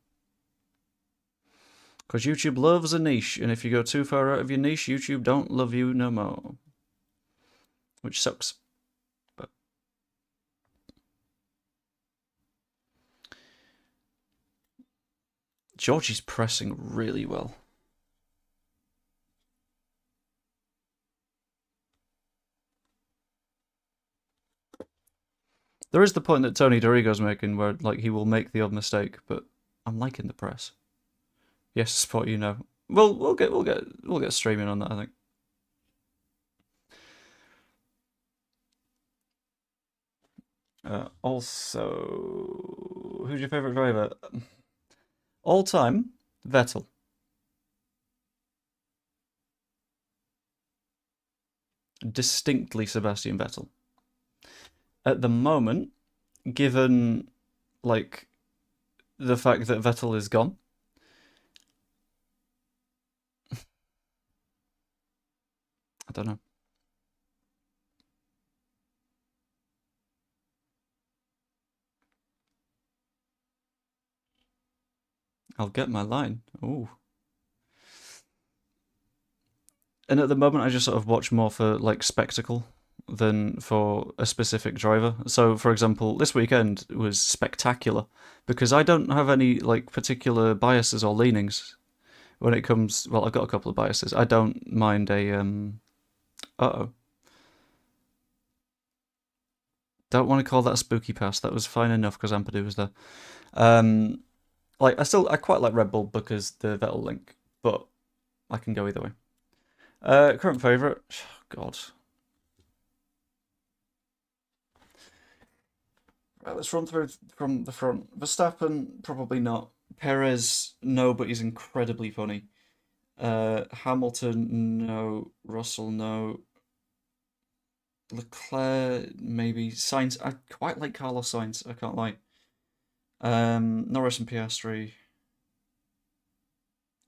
Because YouTube loves a niche, and if you go too far out of your niche, YouTube don't love you no more. Which sucks. But Georgie's pressing really well. There is the point that Tony Dorigo's making where like he will make the odd mistake, but I'm liking the press. Yes, spot you know. Well, we'll get streaming on that, I think. Also, who's your favorite driver? All time, Vettel. Distinctly Sebastian Vettel. At the moment, given like the fact that Vettel is gone, I don't know. I'll get my line. Ooh. And at the moment, I just sort of watch more for like spectacle than for a specific driver. So, for example, this weekend was spectacular because I don't have any like particular biases or leanings when it comes. Well, I've got a couple of biases. I don't mind a uh-oh. Don't want to call that a spooky pass. That was fine enough because Ampadu was there. Like I quite like Red Bull because the Vettel link, but I can go either way. Current favourite? God. Right, let's run through from the front. Verstappen, probably not. Perez, no, but he's incredibly funny. Hamilton, no. Russell, no. Leclerc, maybe. Sainz, I quite like Carlos Sainz, I can't lie. Norris and Piastri.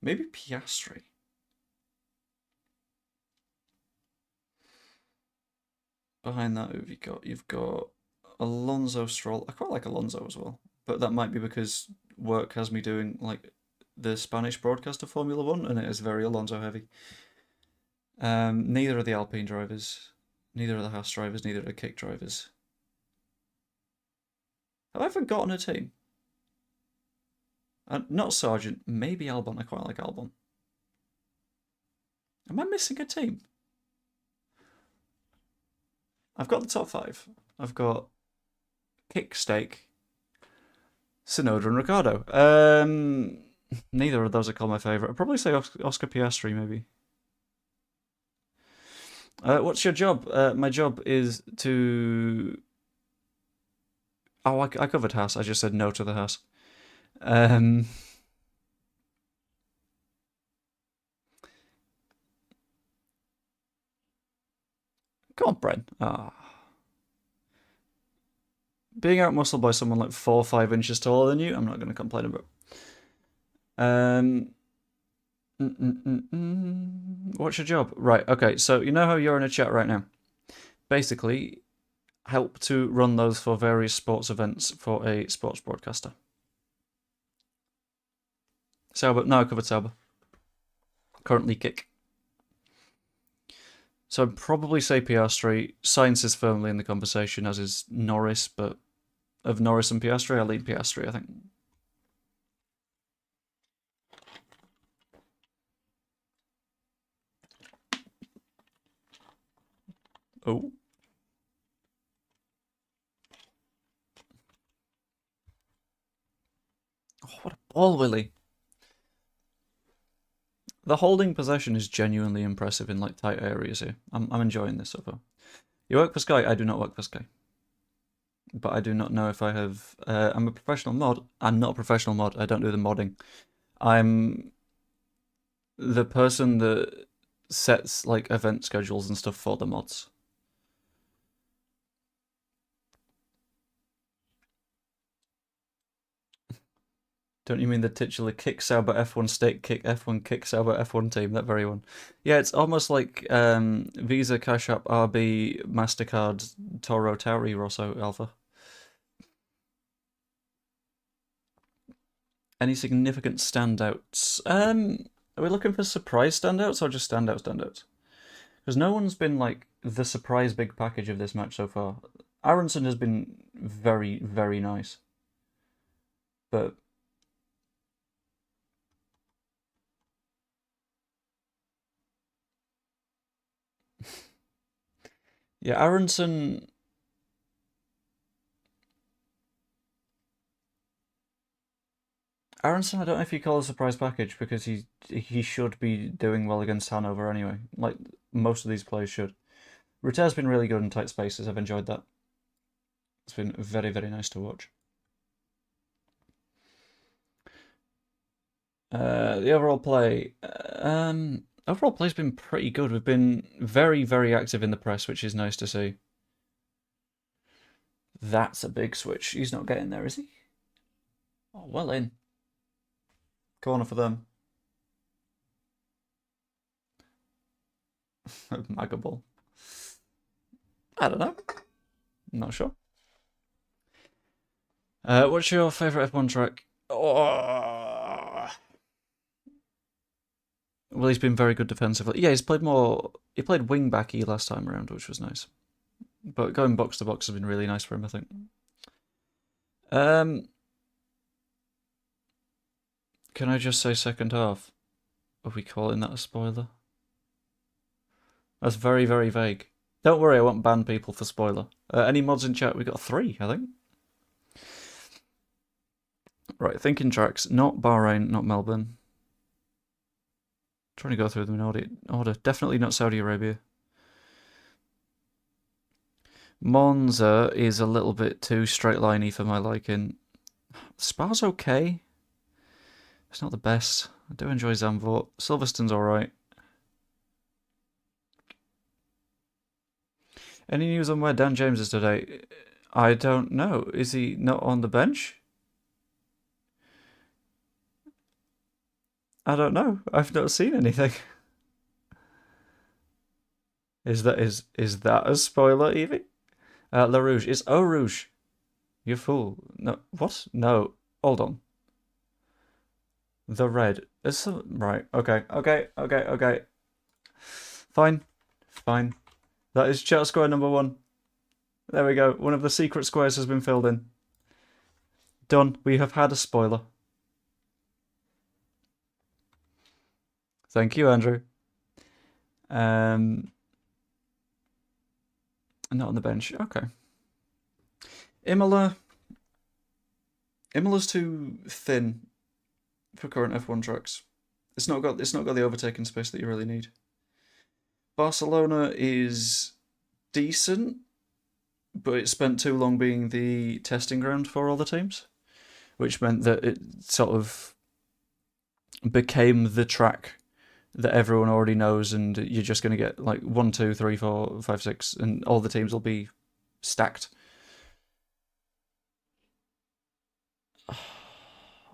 Maybe Piastri. Behind that, you've got Alonso, Stroll. I quite like Alonso as well, but that might be because work has me doing like the Spanish broadcast of Formula One, and it is very Alonso heavy. Neither are the Alpine drivers, neither are the Haas drivers, neither are the Kick drivers. Have I forgotten a team? Not Sargent, maybe Albon. I quite like Albon. Am I missing a team? I've got the top 5. I've got Kick, Steak, Tsunoda and Ricardo. Neither of those I call my favourite. I'd probably say Oscar Piastri, maybe. What's your job? My job is to... Oh, I covered Haas. I just said no to the Haas. Come on, Brent. Ah. Being outmuscled by someone like 4 or 5 inches taller than you, I'm not going to complain about. What's your job? Right, okay, so you know how you're in a chat right now? Basically, help to run those for various sports events for a sports broadcaster. Sauber, no, I covered Sauber. Currently Kick. So I'd probably say Piastri. Sainz is firmly in the conversation, as is Norris, but of Norris and Piastri, I lean Piastri, I think. Oh. Oh, what a ball, Willie. The holding possession is genuinely impressive in like tight areas here. I'm enjoying this so far. You work for Sky? I do not work for Sky. But I do not know if I have... I'm a professional mod. I'm not a professional mod. I don't do the modding. I'm the person that sets like event schedules and stuff for the mods. Don't you mean the titular kick Sauber F1 stake kick F1 kick Sauber F1 team? That very one. Yeah, it's almost like Visa, Cash App, RB, MasterCard, Toro, Tauri, Rosso, Alpha. Any significant standouts? Are we looking for surprise standouts or just standouts? Because no one's been like the surprise big package of this match so far. Aronson has been very, very nice. But yeah, Aronson... Aronson, I don't know if you call it a surprise package because he should be doing well against Hannover anyway. Like most of these players should. Ruter's been really good in tight spaces. I've enjoyed that. It's been very, very nice to watch. The overall play. Overall play's been pretty good. We've been very, very active in the press, which is nice to see. That's a big switch. He's not getting there, is he? Oh, well in. Corner for them. Maga ball. I don't know. Not sure. What's your favourite F1 track? Oh. Well, he's been very good defensively. Yeah, he's played more... He played wing-backy last time around, which was nice. But going box to box has been really nice for him, I think. Can I just say second half? Are we calling that a spoiler? That's very, very vague. Don't worry, I won't ban people for spoiler. Any mods in chat? We got 3, I think. Right, thinking tracks. Not Bahrain, not Melbourne. Trying to go through them in order. Definitely not Saudi Arabia. Monza is a little bit too straight-liney for my liking. Spa's okay. It's not the best. I do enjoy Zandvoort. Silverstone's alright. Any news on where Dan James is today? I don't know. Is he not on the bench? I don't know. I've not seen anything. Is that a spoiler, Evie? La Rouge. It's Eau Rouge. You fool. No. What? No. Hold on. The red. Right. Okay. Fine. That is chat square number 1. There we go. One of the secret squares has been filled in. Done. We have had a spoiler. Thank you, Andrew. Not on the bench. Okay. Imola's too thin for current F1 tracks. It's not got the overtaking space that you really need. Barcelona is decent, but it spent too long being the testing ground for all the teams, which meant that it sort of became the track that everyone already knows, and you're just going to get like 1, 2, 3, 4, 5, 6, and all the teams will be stacked.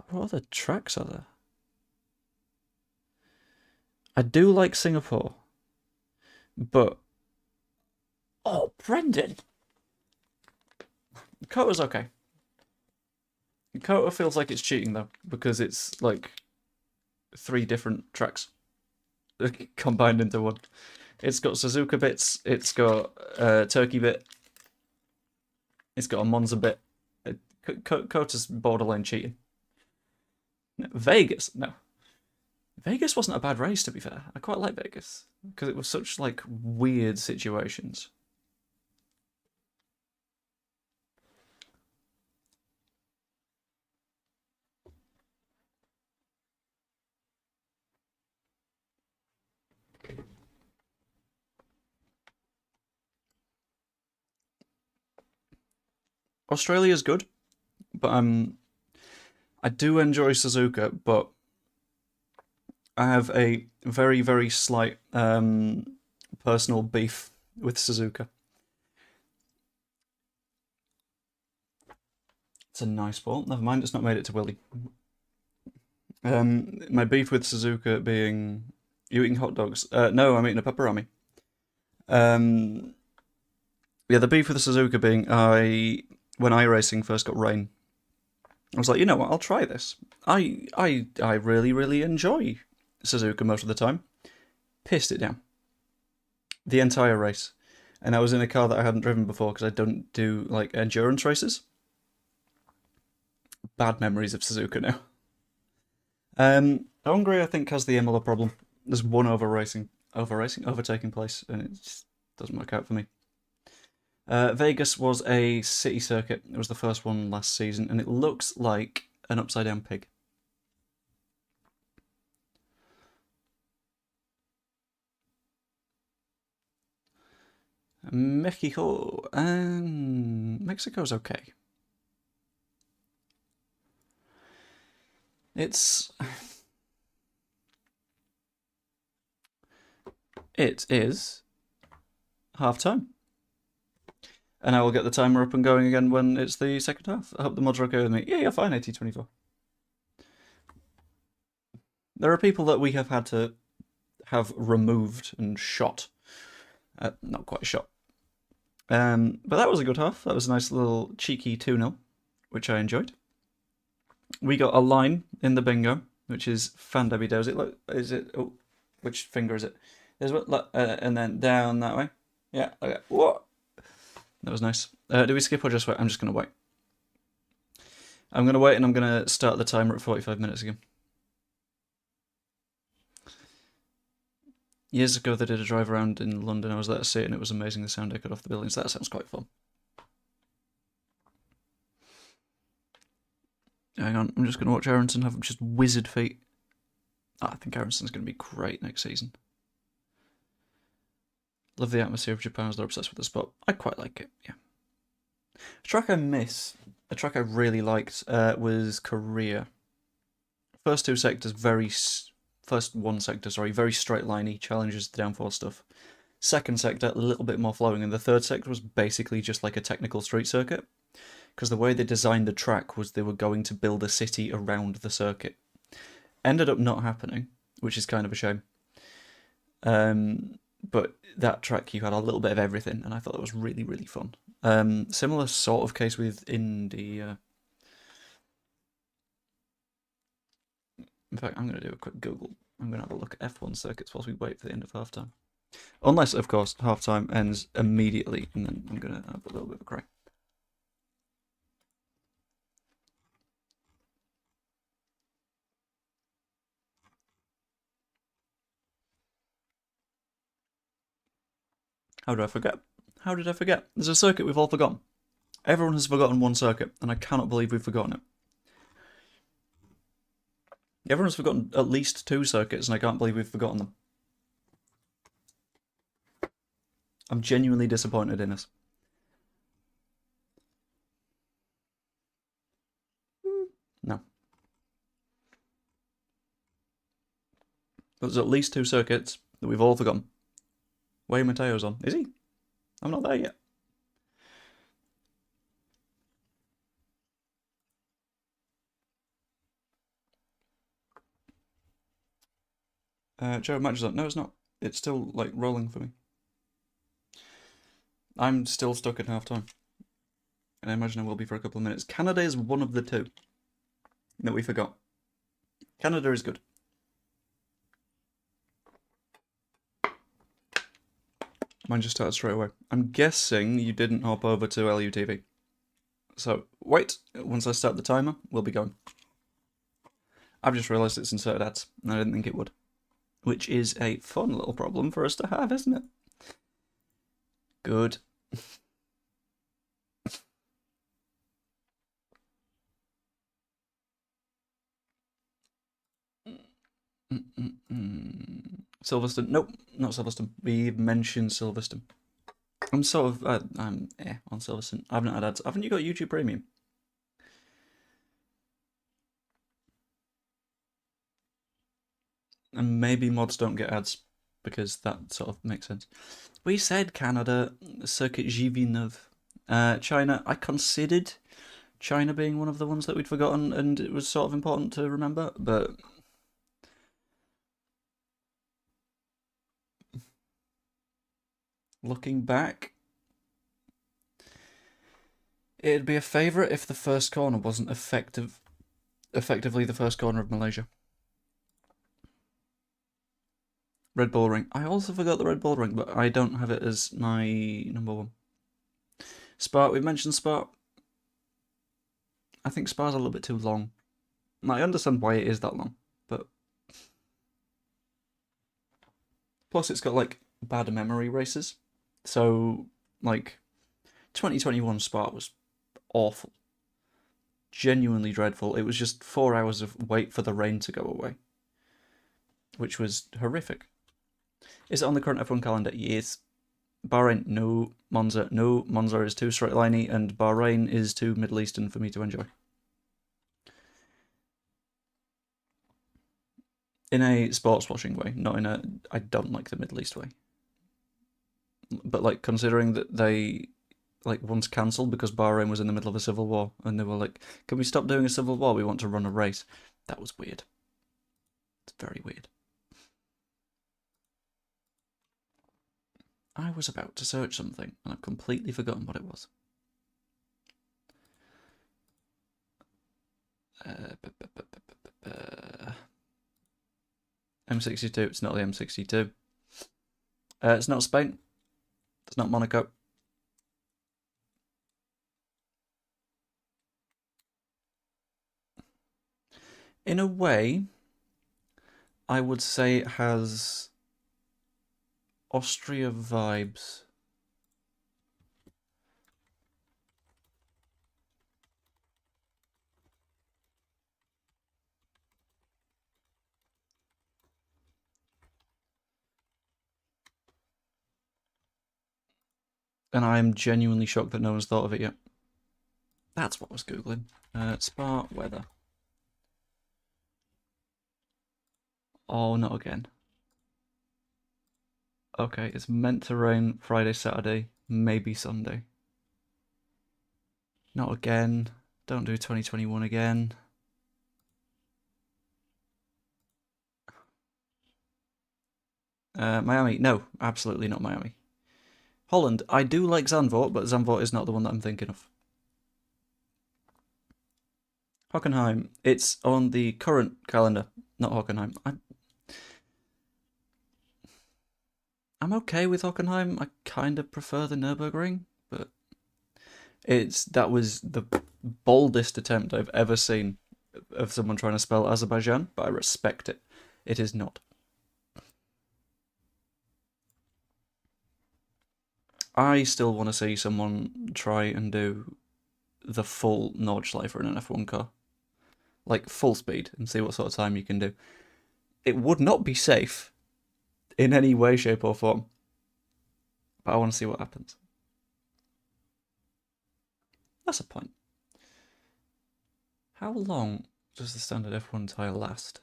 What other tracks are there? I do like Singapore, but oh, Brendan, Kota's okay. Kota feels like it's cheating though, because it's like 3 different tracks combined into one. It's got Suzuka bits, it's got Turkey bit, it's got a Monza bit. Kota's borderline cheating. Vegas, no. Vegas wasn't a bad race, to be fair. I quite like Vegas because it was such like weird situations. Australia's good, but I do enjoy Suzuka, but I have a very, very slight personal beef with Suzuka. It's a nice ball. Never mind, it's not made it to Willie. My beef with Suzuka being... You eating hot dogs? No, I'm eating a pepperoni. Yeah, the beef with the Suzuka being when iRacing first got rain, I was like, you know what, I'll try this. I really, really enjoy Suzuka most of the time. Pissed it down. The entire race. And I was in a car that I hadn't driven before because I don't do like endurance races. Bad memories of Suzuka now. Hungary, I think, has the Imola problem. There's one overtaking place, and it just doesn't work out for me. Vegas was a city circuit. It was the first one last season, and it looks like an upside-down pig. Mexico. Mexico's okay. It is half-time. And I will get the timer up and going again when it's the second half. I hope the mods are okay with me. Yeah, you're fine, 8024. There are people that we have had to have removed and shot. Not quite shot. But that was a good half. That was a nice little cheeky 2-0, which I enjoyed. We got a line in the bingo, which is Fan Debbie Does It. Look, is it? Oh, which finger is it? There's what, and then down that way. Yeah, okay. What? That was nice. Do we skip or just wait? I'm just going to wait. I'm going to wait and I'm going to start the timer at 45 minutes again. Years ago they did a drive around in London. I was there to see it and it was amazing, the sound they got off the buildings. That sounds quite fun. Hang on, I'm just going to watch Aronson have just wizard feet. I think Aronson's going to be great next season. Love the atmosphere of Japan as they're obsessed with the sport. I quite like it, yeah. A track I miss, a track I really liked, was Korea. First one sector, very straight liney, challenges the downforce stuff. Second sector, a little bit more flowing, and the third sector was basically just like a technical street circuit. Because the way they designed the track was they were going to build a city around the circuit. Ended up not happening, which is kind of a shame. But that track, you had a little bit of everything, and I thought that was really, really fun. Similar sort of case with India. In fact, I'm going to do a quick Google. I'm going to have a look at F1 circuits whilst we wait for the end of halftime. Unless, of course, halftime ends immediately, and then I'm going to have a little bit of a cry. How did I forget? How did I forget? There's a circuit we've all forgotten. Everyone has forgotten one circuit, and I cannot believe we've forgotten it. Everyone's forgotten at least 2 circuits, and I can't believe we've forgotten them. I'm genuinely disappointed in us. No. There's at least 2 circuits that we've all forgotten. Where Mateo's on. Is he? I'm not there yet. Joe matches on. No, it's not. It's still like rolling for me. I'm still stuck at halftime. And I imagine I will be for a couple of minutes. Canada is one of the 2 that we forgot. Canada is good. Mine just started straight away. I'm guessing you didn't hop over to Lutv. So, wait. Once I start the timer, we'll be going. I've just realised it's inserted ads, and I didn't think it would. Which is a fun little problem for us to have, isn't it? Good. Silverstone. Nope, not Silverstone. We mentioned Silverstone. I'm sort of I'm on Silverstone. I haven't had ads. Haven't you got YouTube Premium? And maybe mods don't get ads because that sort of makes sense. We said Canada, Circuit Givineuve. China, I considered China being one of the ones that we'd forgotten and it was sort of important to remember, but looking back, it'd be a favourite if the first corner wasn't effectively the first corner of Malaysia. Red Bull Ring. I also forgot the Red Bull Ring, but I don't have it as my number one. Spa, we've mentioned Spa. I think Spa's a little bit too long. I understand why it is that long, but plus it's got like bad memory races. So like 2021 Spa was awful. Genuinely dreadful. It was just 4 hours of wait for the rain to go away, which was horrific. Is it on the current F1 calendar? Yes. Bahrain, no. Monza, no. Monza is too straight liney, and Bahrain is too Middle Eastern for me to enjoy. In a sports washing way, not in a I don't like the Middle East way. But like considering that they like once cancelled because Bahrain was in the middle of a civil war, and they were like, "Can we stop doing a civil war? We want to run a race." That was weird. It's very weird. I was about to search something, and I've completely forgotten what it was. M62, it's not the M62. It's not Spain. It's not Monaco. In a way, I would say it has Austria vibes. And I am genuinely shocked that no one's thought of it yet. That's what I was Googling. Spa weather. Oh, not again. Okay, it's meant to rain Friday, Saturday, maybe Sunday. Not again. Don't do 2021 again. Miami. No, absolutely not Miami. Holland. I do like Zandvoort, but Zandvoort is not the one that I'm thinking of. Hockenheim. It's on the current calendar, not Hockenheim. I'm okay with Hockenheim. I kind of prefer the Nürburgring, but that was the boldest attempt I've ever seen of someone trying to spell Azerbaijan, but I respect it. It is not. I still want to see someone try and do the full Nordschleife in an F1 car. Like, full speed, and see what sort of time you can do. It would not be safe in any way, shape, or form. But I want to see what happens. That's a point. How long does the standard F1 tyre last?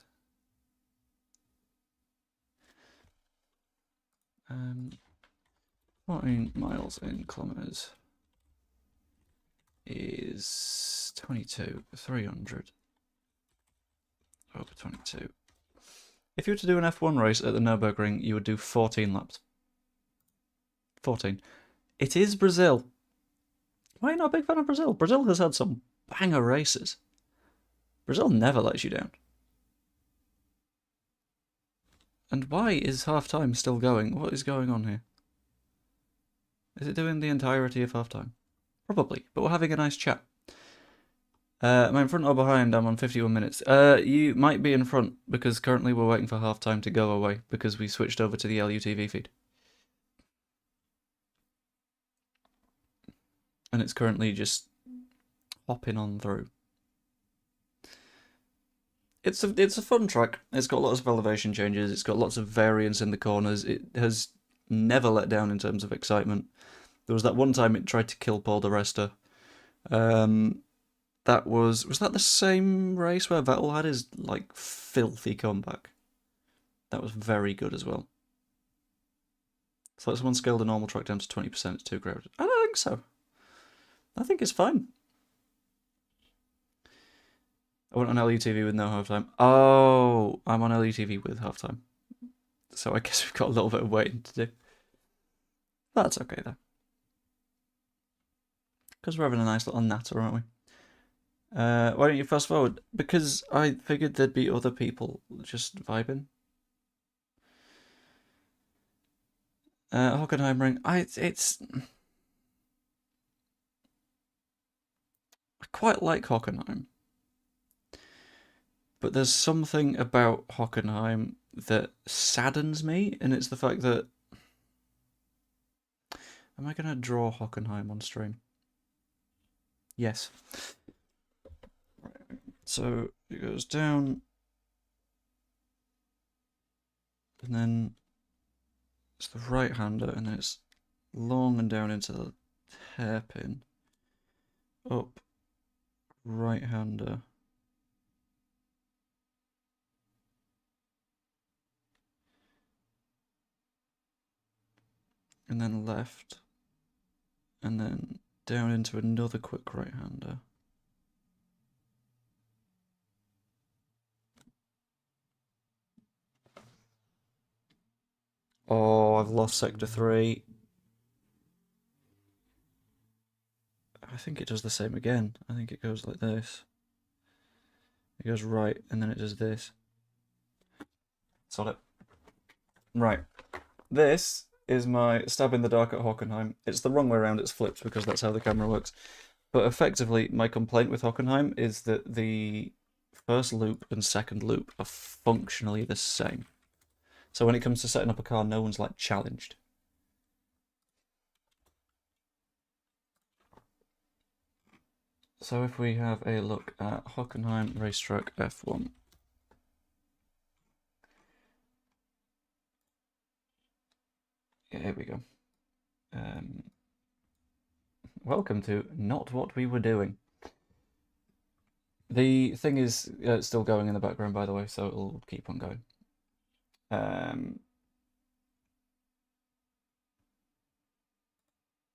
14 miles in kilometers is 22,300 over 22. If you were to do an F1 race at the Nürburgring, you would do 14 laps. 14. It is Brazil. Why are you not a big fan of Brazil? Brazil has had some banger races. Brazil never lets you down. And why is half-time still going? What is going on here? Is it doing the entirety of half-time? Probably, but we're having a nice chat. Am I in front or behind? I'm on 51 minutes. You might be in front, because currently we're waiting for half-time to go away, because we switched over to the Lutv feed. And it's currently just hopping on through. It's a fun track. It's got lots of elevation changes. It's got lots of variance in the corners. It has never let down in terms of excitement. There was that one time it tried to kill Paul de Resta. That was that the same race where Vettel had his like filthy comeback? That was very good as well. So let's one scale the normal track down to 20%. It's too crowded. I don't think so. I think it's fine. I went on LUTV with no halftime. Oh, I'm on LUTV with halftime. So I guess we've got a little bit of waiting to do. That's okay though. Because we're having a nice little natter, aren't we? Why don't you fast forward? Because I figured there'd be other people just vibing. Hockenheim ring. I quite like Hockenheim. But there's something about Hockenheim that saddens me, and it's the fact that... Am I going to draw Hockenheim on stream? Yes. So it goes down, and then it's the right-hander, and then it's long and down into the hairpin. Up, right-hander. And then left, and then down into another quick right-hander. Oh, I've lost sector 3. I think it does the same again. I think it goes like this. It goes right, and then it does this. Sod it. Right. This is my stab in the dark at Hockenheim. It's the wrong way around, it's flipped because that's how the camera works. But effectively, my complaint with Hockenheim is that the first loop and second loop are functionally the same. So when it comes to setting up a car, no one's like challenged. So if we have a look at Hockenheim Racetrack F1. Yeah, here we go. Welcome to Not What We Were Doing. The thing is, it's still going in the background, by the way, so it'll keep on going.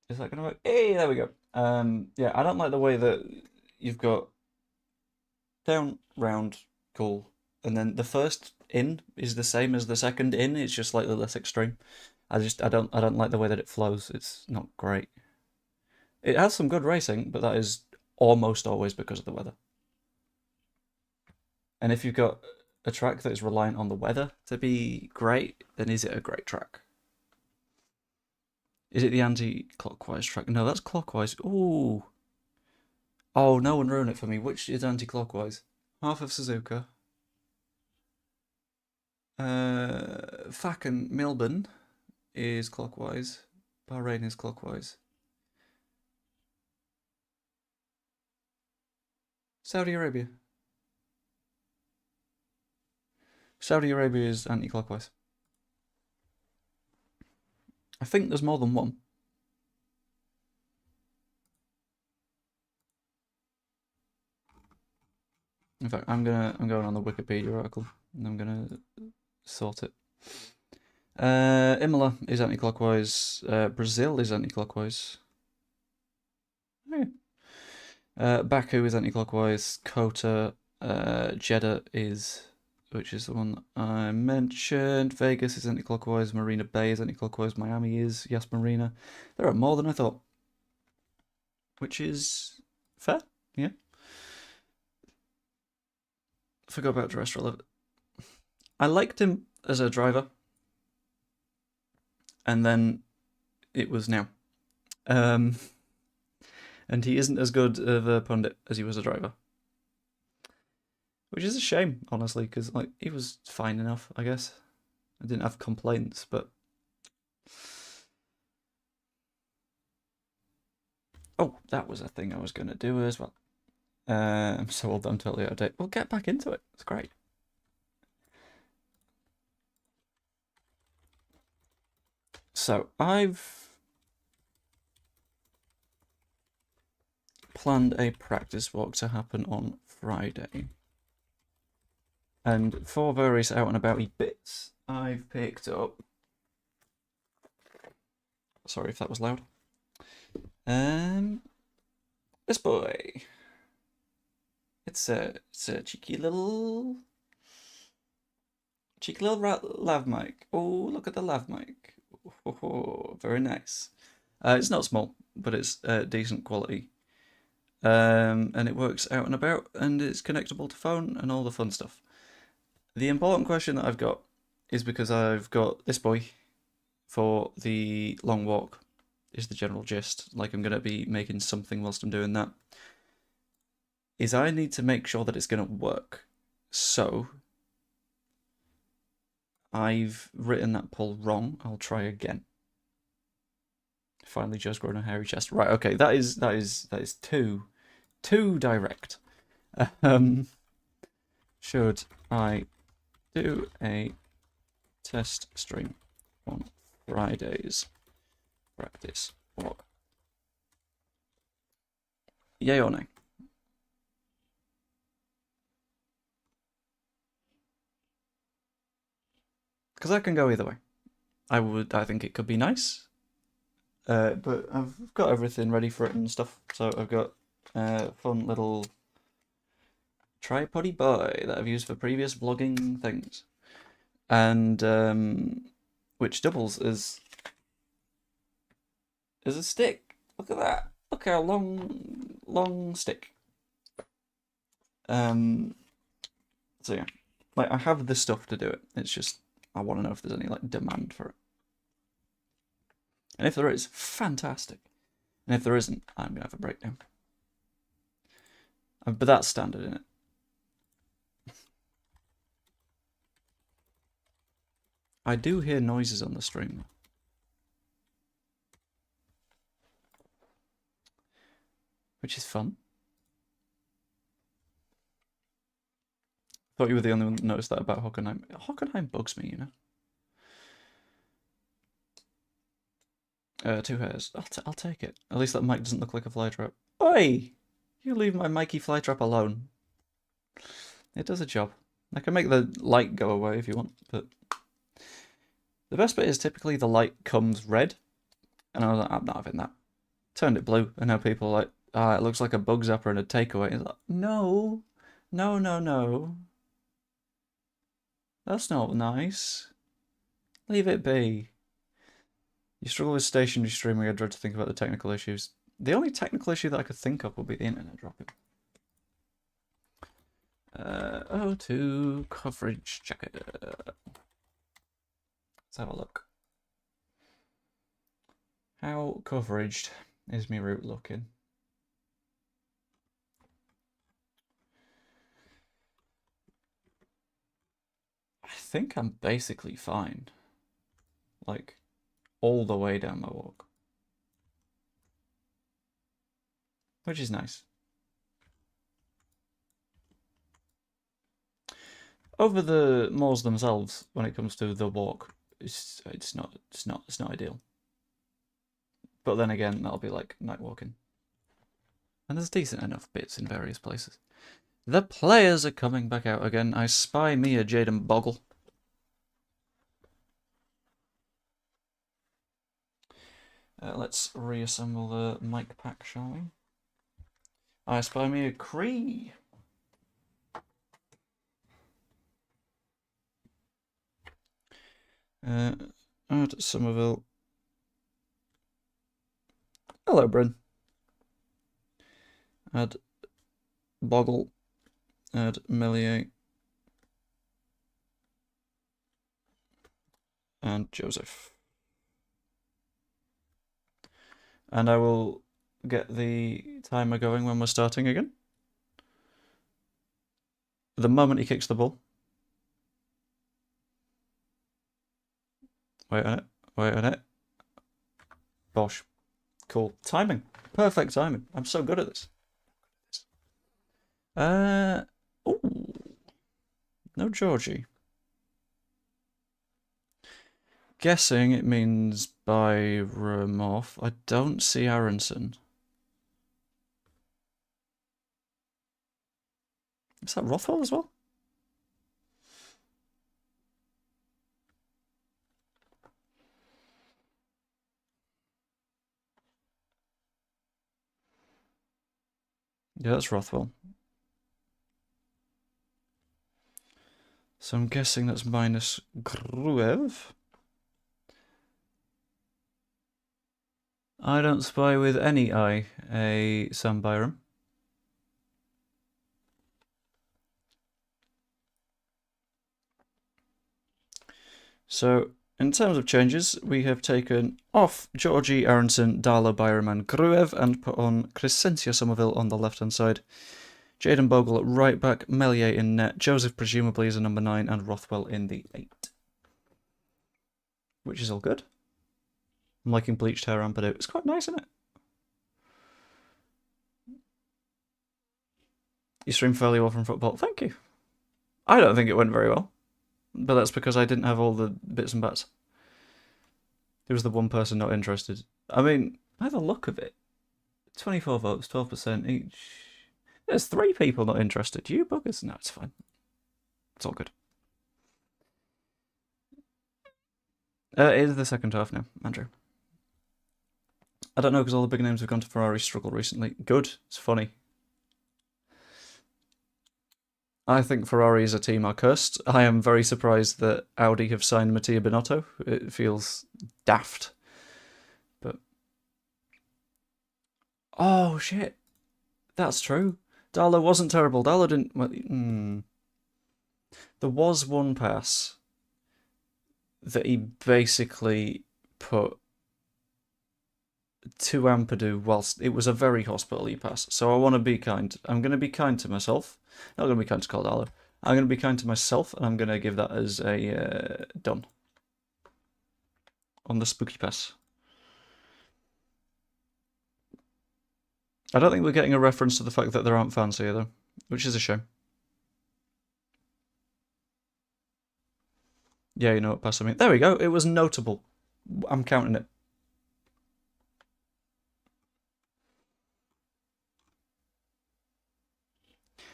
Is that going to work? Hey, there we go. Yeah, I don't like the way that you've got down, round, cool, and then the first in is the same as the second in. It's just slightly less extreme. I don't like the way that it flows. It's not great. It has some good racing, but that is almost always because of the weather. And if you've got a track that is reliant on the weather to be great, then is it a great track? Is it the anti-clockwise track? No, that's clockwise. Ooh. Oh, no one ruined it for me. Which is anti-clockwise? Half of Suzuka. Fucking Melbourne is clockwise. Bahrain is clockwise. Saudi Arabia. Saudi Arabia is anti-clockwise. I think there's more than one. In fact, I'm going on the Wikipedia article and I'm gonna sort it. Imola is anti-clockwise. Brazil is anti-clockwise. Yeah. Baku is anti-clockwise. Kota, Jeddah is, which is the one I mentioned. Vegas is anti-clockwise. Marina Bay is anti-clockwise. Miami is. Yas Marina. There are more than I thought, which is fair. Yeah. Forgot about Terrestrial. I liked him as a driver, and then it was now. And he isn't as good of a pundit as he was a driver. Which is a shame, honestly, because like he was fine enough, I guess. I didn't have complaints, but... Oh, that was a thing I was going to do as well. I'm so old that I'm totally out of date. We'll get back into it. It's great. So, I've planned a practice walk to happen on Friday. And for various out and abouty bits, I've picked up. Sorry if that was loud. This boy. It's a cheeky little lav mic. Oh, look at the lav mic. Oh, very nice. It's not small, but it's decent quality. And it works out and about, and it's connectable to phone and all the fun stuff. The important question that I've got is because I've got this boy for the long walk, is the general gist. Like, I'm going to be making something whilst I'm doing that. Is I need to make sure that it's going to work. So, I've written that pull wrong. I'll try again. Finally, Joe's grown a hairy chest. Right, okay, that is too direct. Should I do a test stream on Friday's practice walk? Yay or nay? Because that can go either way. I think it could be nice. But I've got everything ready for it and stuff. So I've got a fun little tripod boy that I've used for previous vlogging things. And which doubles as a stick. Look at that. Look how long stick. So yeah. Like, I have the stuff to do it. It's just I want to know if there's any like demand for it. And if there is, fantastic. And if there isn't, I'm going to have a breakdown. But that's standard, isn't it? I do hear noises on the stream. Which is fun. Thought you were the only one that noticed that about Hockenheim. Hockenheim bugs me, you know. 2 hairs. I'll take it. At least that mic doesn't look like a fly trap. Oi! You leave my Mikey fly trap alone. It does a job. I can make the light go away if you want, but the best bit is typically the light comes red, and I was like, I'm not having that. Turned it blue, and now people are like, it looks like a bug zapper and a takeaway. It's like, no. That's not nice. Leave it be. You struggle with stationary streaming. I dread to think about the technical issues. The only technical issue that I could think of would be the internet dropping. O2 coverage checker. Let's have a look. How coveraged is my route looking? I think I'm basically fine. Like, all the way down my walk. Which is nice. Over the moors themselves, when it comes to the walk, it's not ideal. But then again, that'll be like night walking. And there's decent enough bits in various places. The players are coming back out again. I spy me a Jaden Boggle. Let's reassemble the mic pack, shall we? I spy me a Cree. Add Somerville. Hello, Bryn. Add Boggle. Add Melier. And Joseph. And I will get the timer going when we're starting again. The moment he kicks the ball. Wait on it. Bosh. Cool. Timing. Perfect timing. I'm so good at this. Ooh. No Georgie. Guessing it means by Ramoff. I don't see Aronson. Is that Rothwell as well? Yeah, that's Rothwell. So I'm guessing that's minus Gruev. I don't spy with any eye a Sam Byram. So, in terms of changes, we have taken off Georgie, Aronson, Darlow, Byram and Gruev and put on Crescentia Somerville on the left-hand side. Jaden Bogle at right back, Melier in net, Joseph presumably is a number 9 and Rothwell in the 8. Which is all good. I'm liking bleached hair Ampadu. It's quite nice, isn't it? You stream fairly well from football. Thank you. I don't think it went very well. But that's because I didn't have all the bits and bats. There was the one person not interested. I mean, by the look of it, 24 votes, 12% each. There's 3 people not interested. You buggers? No, it's fine. It's all good. It is the second half now, Andrew. I don't know, because all the big names have gone to Ferrari struggle recently. Good. It's funny. I think Ferrari as a team are cursed. I am very surprised that Audi have signed Mattia Binotto. It feels daft. But... oh, shit. That's true. Darlow wasn't terrible. Darlow didn't... well, There was one pass that he basically put to Ampadu whilst it was a very hospital-y pass. So I want to be kind. I'm going to be kind to myself. Not going to be kind to Caldalo. I'm going to be kind to myself, and I'm going to give that as a done. On the spooky pass. I don't think we're getting a reference to the fact that there aren't fans here, though. Which is a shame. Yeah, you know what pass I mean. There we go. It was notable. I'm counting it.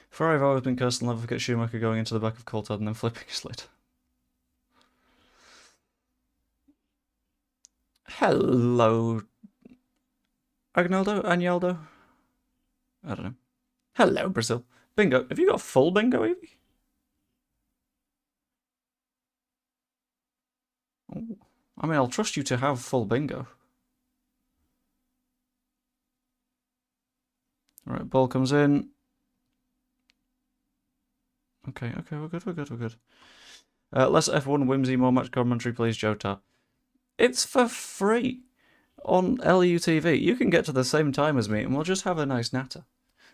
Ferrari have always been cursed and never forget Schumacher going into the back of Coulthard and then flipping his lid. Hello, Agnaldo? I don't know. Hello, Brazil. Bingo. Have you got full bingo, Evie? Oh. I mean, I'll trust you to have full bingo. Alright, ball comes in. Okay, we're good. Less F1 whimsy, more match commentary, please, Jota. It's for free on LUTV. You can get to the same time as me, and we'll just have a nice natter.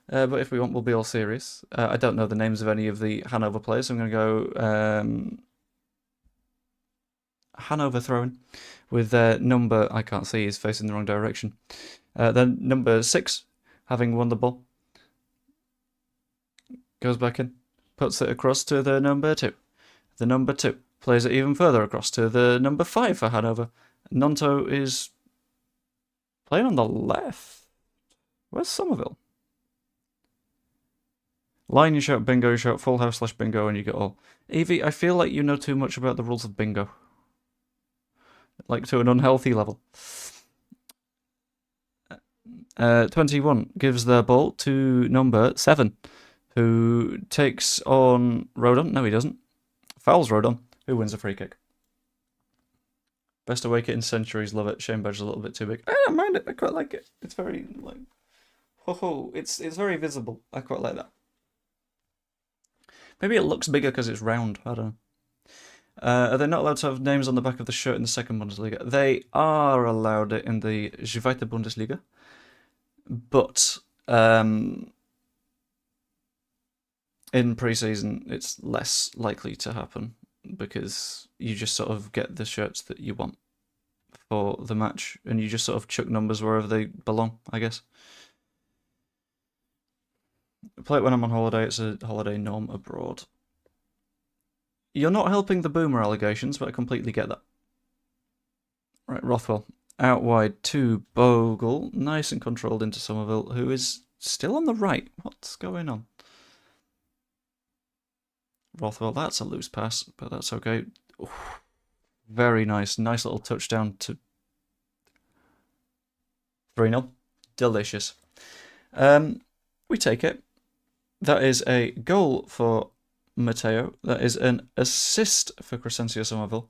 But if we want, we'll be all serious. I don't know the names of any of the Hannover players, so I'm going to go Hannover throwing with number, I can't see, he's facing the wrong direction. Then number 6, having won the ball, goes back in. Puts it across to the number 2. The number 2 plays it even further across to the number 5 for Hannover. Nonto is playing on the left. Where's Somerville? Line, you shout bingo, you shout full house / bingo, and you get all. Evie, I feel like you know too much about the rules of bingo. Like to an unhealthy level. 21 gives the ball to number 7. Who takes on Rodon? No, he doesn't. Fouls Rodon, who wins a free kick. Best away kit in centuries, love it. Shane Badger's a little bit too big. I don't mind it, I quite like it. It's very, like, it's very visible. I quite like that. Maybe it looks bigger because it's round, I don't know. Are they not allowed to have names on the back of the shirt in the second Bundesliga? They are allowed it in the Zweite Bundesliga. But, in pre-season, it's less likely to happen because you just sort of get the shirts that you want for the match and you just sort of chuck numbers wherever they belong, I guess. I play it when I'm on holiday. It's a holiday norm abroad. You're not helping the boomer allegations, but I completely get that. Right, Rothwell. Out wide to Bogle. Nice and controlled into Somerville, who is still on the right. What's going on? Rothwell. That's a loose pass, but that's okay. Oof. Very nice. Nice little touchdown to 3-0. Delicious. We take it. That is a goal for Matteo. That is an assist for Crescencio Somerville.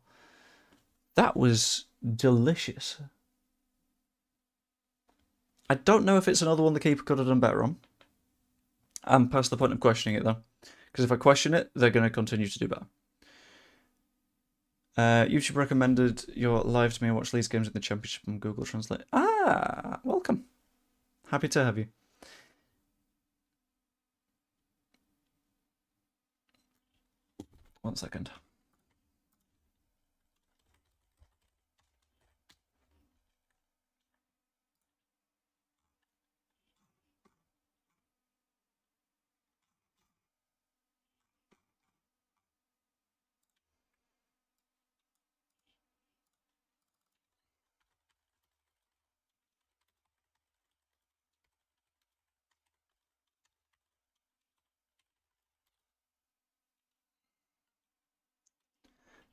That was delicious. I don't know if it's another one the keeper could have done better on. I'm past the point of questioning it, though. Because if I question it, they're going to continue to do better. YouTube recommended your live to me and watch Leeds games in the Championship on Google Translate. Ah, welcome. Happy to have you. One second.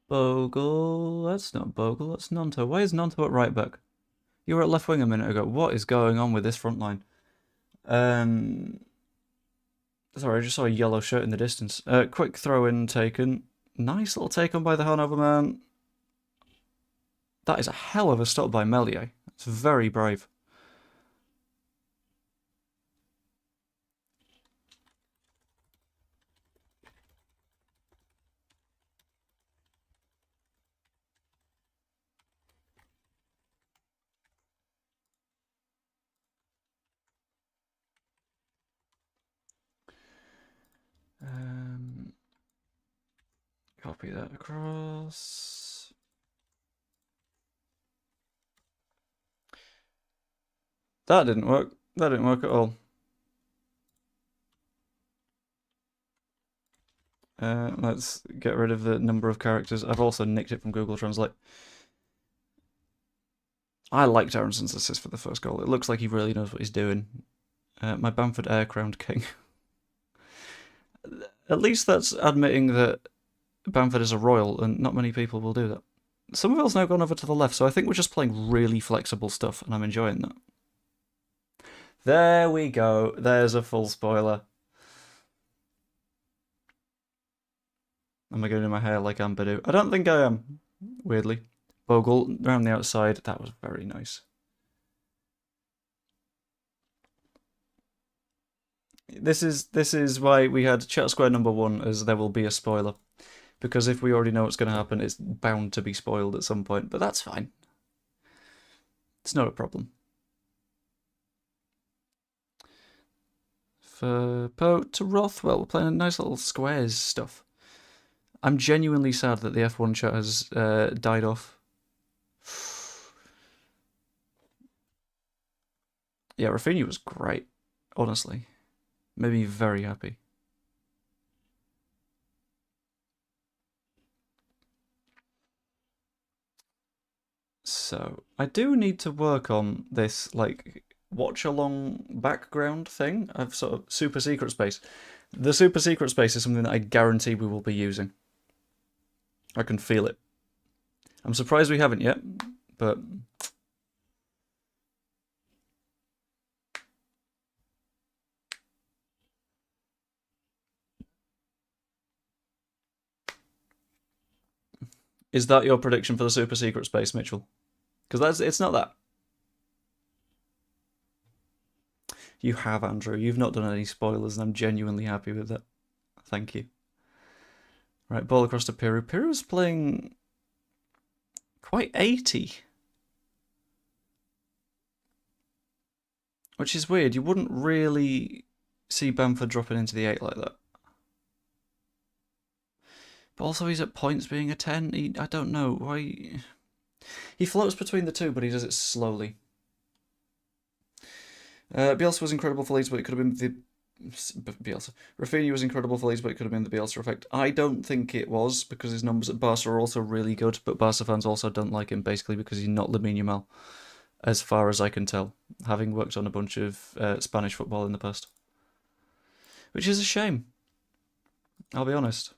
Bogle. That's not Bogle, that's Nonto. Why is Nonto at right back? You were at left wing a minute ago. What is going on with this front line? Sorry, I just saw a yellow shirt in the distance. Quick throw in taken. Nice little take on by the Hannover man. That is a hell of a stop by Melier. It's very brave. Copy that across. That didn't work. That didn't work at all. Let's get rid of the number of characters. I've also nicked it from Google Translate. I liked Aronson's assist for the first goal. It looks like he really knows what he's doing. My Bamford Air Crowned King. At least that's admitting that Bamford is a royal, and not many people will do that. Somerville's now gone over to the left, so I think we're just playing really flexible stuff, and I'm enjoying that. There we go. There's a full spoiler. Am I getting in my hair like Ambadoo? I don't think I am, weirdly. Bogle around the outside. That was very nice. This is why we had chat square number 1 as there will be a spoiler. Because if we already know what's going to happen, it's bound to be spoiled at some point. But that's fine. It's not a problem. For Poe to Rothwell, we're playing a nice little squares stuff. I'm genuinely sad that the F1 chat has died off. Yeah, Rafinha was great, honestly. Made me very happy. So, I do need to work on this, like, watch-along background thing. I've sort of super secret space. The super secret space is something that I guarantee we will be using. I can feel it. I'm surprised we haven't yet, but... Is that your prediction for the super secret space, Mitchell? Because it's not that. You have, Andrew. You've not done any spoilers, and I'm genuinely happy with that. Thank you. Right, ball across to Piru. Piru's playing quite 80. Which is weird. You wouldn't really see Bamford dropping into the 8 like that. But also he's at points being a 10. I don't know why. He floats between the two, but he does it slowly. Bielsa was incredible for Leeds, but it could have been Bielsa. Rafinha was incredible for Leeds, but it could have been the Bielsa effect. I don't think it was, because his numbers at Barca are also really good, but Barca fans also don't like him, basically because he's not Lamine Yamal, as far as I can tell, having worked on a bunch of Spanish football in the past. Which is a shame. I'll be honest.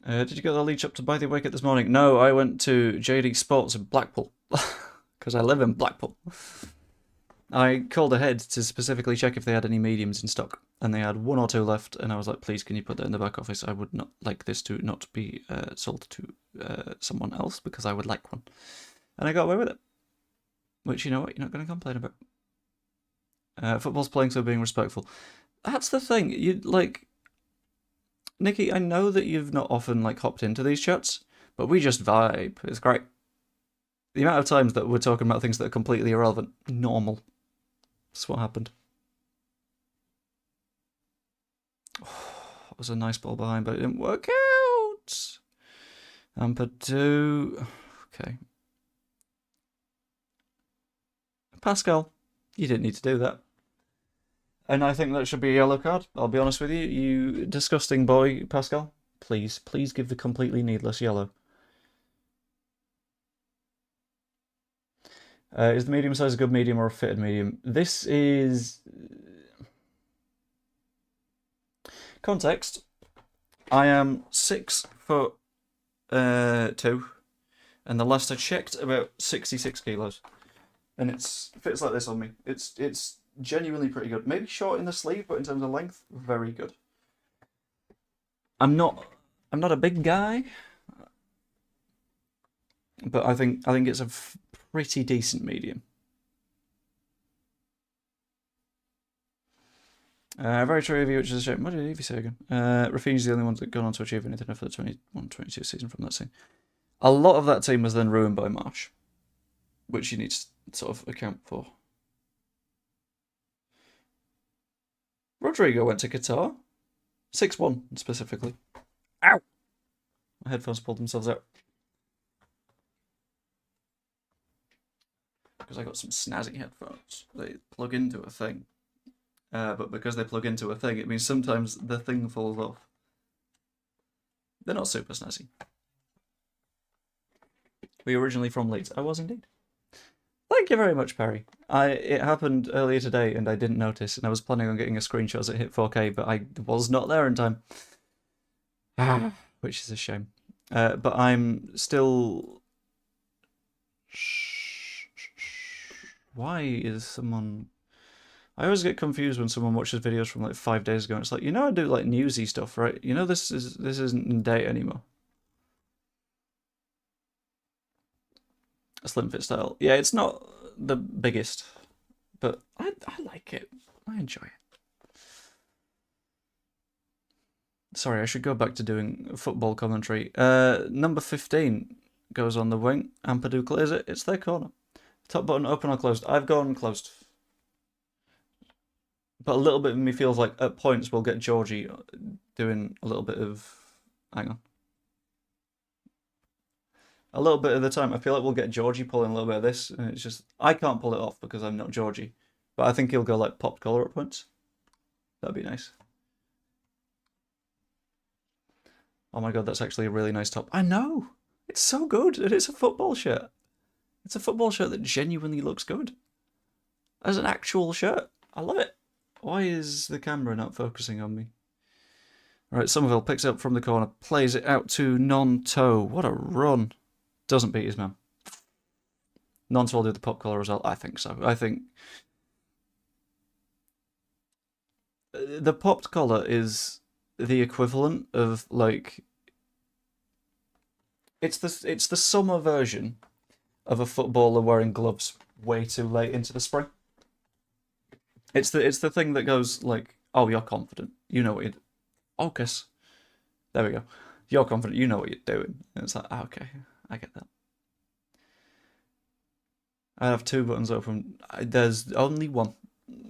Did you go to the Leeds shop to buy the away kit this morning? No, I went to JD Sports in Blackpool because I live in Blackpool. I called ahead to specifically check if they had any mediums in stock, and they had 1 or 2 left, and I was like, please, can you put that in the back office? I would not like this to not be sold to someone else, because I would like one. And I got away with it. Which, you know what, you're not going to complain about. Football's playing, so being respectful. That's the thing, you, like... Nikki, I know that you've not often, like, hopped into these chats, but we just vibe. It's great. The amount of times that we're talking about things that are completely irrelevant, normal. That's what happened. Oh, it was a nice ball behind, but it didn't work out. Ampadu. Okay. Pascal, you didn't need to do that. And I think that should be a yellow card. I'll be honest with you. You disgusting boy, Pascal. Please give the completely needless yellow. Is the medium size a good medium or a fitted medium? This is... Context. I am 6'2", and the last I checked, about 66 kilos. And it fits like this on me. It's genuinely pretty good. Maybe short in the sleeve, but in terms of length, very good. I'm not a big guy, but I think it's a pretty decent medium. Very true of you, which is a shame. What did Evie say again? Rafinha's the only one that gone on to achieve anything for the 21-22 season from that team. A lot of that team was then ruined by Marsh, which you need to sort of account for. Rodrigo went to Qatar. 6-1 specifically. Ow! My headphones pulled themselves out. Because I got some snazzy headphones. They plug into a thing. But because they plug into a thing, it means sometimes the thing falls off. They're not super snazzy. Were you originally from Leeds? I was indeed. Thank you very much, Perry. It happened earlier today and I didn't notice, and I was planning on getting a screenshot as it hit 4K, but I was not there in time. Which is a shame. But I'm still... Why is someone... I always get confused when someone watches videos from like 5 days ago and it's like, you know, I do like newsy stuff, right? You know, this isn't in date anymore. A slim fit style. Yeah, it's not the biggest, but I like it. I enjoy it. Sorry, I should go back to doing football commentary. Number 15 goes on the wing. Ampadu clears it. It's their corner. Top button open or closed? I've gone closed. But a little bit of me feels like at points we'll get Georgie doing a little bit of... Hang on. A little bit of the time, I feel like we'll get Georgie pulling a little bit of this, and it's just... I can't pull it off because I'm not Georgie. But I think he'll go like popped collar at points. That'd be nice. Oh my god, that's actually a really nice top. I know! It's so good, and it's a football shirt. It's a football shirt that genuinely looks good. As an actual shirt. I love it. Why is the camera not focusing on me? Right, Somerville picks it up from the corner, plays it out to Non-Toe. What a run. Doesn't beat his man. Non-Toe will do the pop collar as well. I think so. I think... The popped collar is the equivalent of, like... It's the summer version of a footballer wearing gloves way too late into the spring. It's the thing that goes like, oh, you're confident. You know what you're... Focus. There we go. You're confident. You know what you're doing. And it's like, oh, okay, I get that. I have 2 buttons open. There's only one.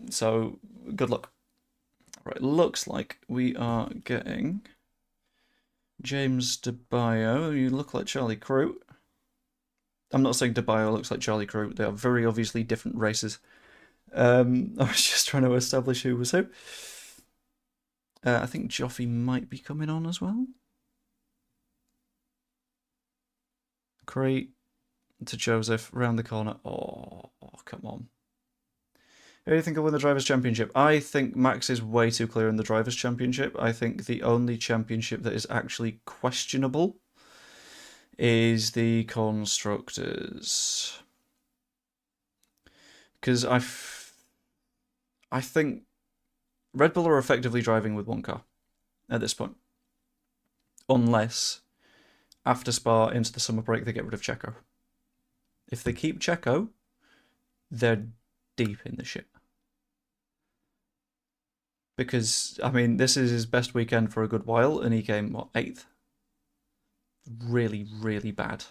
So, good luck. Right, looks like we are getting James DeBio. You look like Charlie Crew. I'm not saying DeBio looks like Charlie Crew. They are very obviously different races. I was just trying to establish who was who. I think Joffy might be coming on as well. Crate to Joseph, round the corner. Oh, come on. Who do you think will win the Drivers' Championship? I think Max is way too clear in the Drivers' Championship. I think the only championship that is actually questionable is the Constructors. Because I think Red Bull are effectively driving with one car at this point. Unless, after Spa into the summer break, they get rid of Checo. If they keep Checo, they're deep in the shit. Because, I mean, this is his best weekend for a good while, and he came, what, 8th? Really, really bad.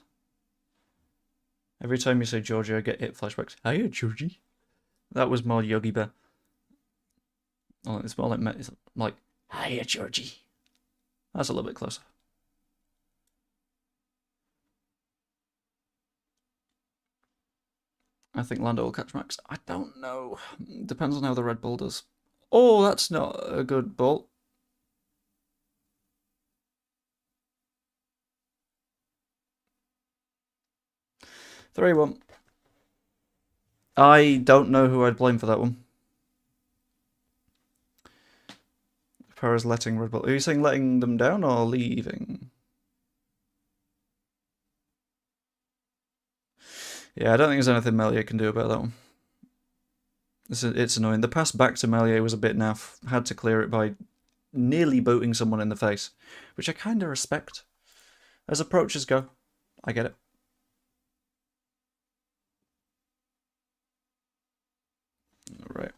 Every time you say Georgie, I get hit flashbacks. Hiya, Georgie. That was more Yogi Bear. Oh, it's more like, hiya, Georgie. That's a little bit closer. I think Lando will catch Max. I don't know. Depends on how the Red Bull does. Oh, that's not a good ball. Three 1. I don't know who I'd blame for that one. Perez letting Red Bull. Are you saying letting them down or leaving? Yeah, I don't think there's anything Melier can do about that one. It's annoying. The pass back to Melier was a bit naff. Had to clear it by nearly booting someone in the face, which I kind of respect. As approaches go, I get it. Right.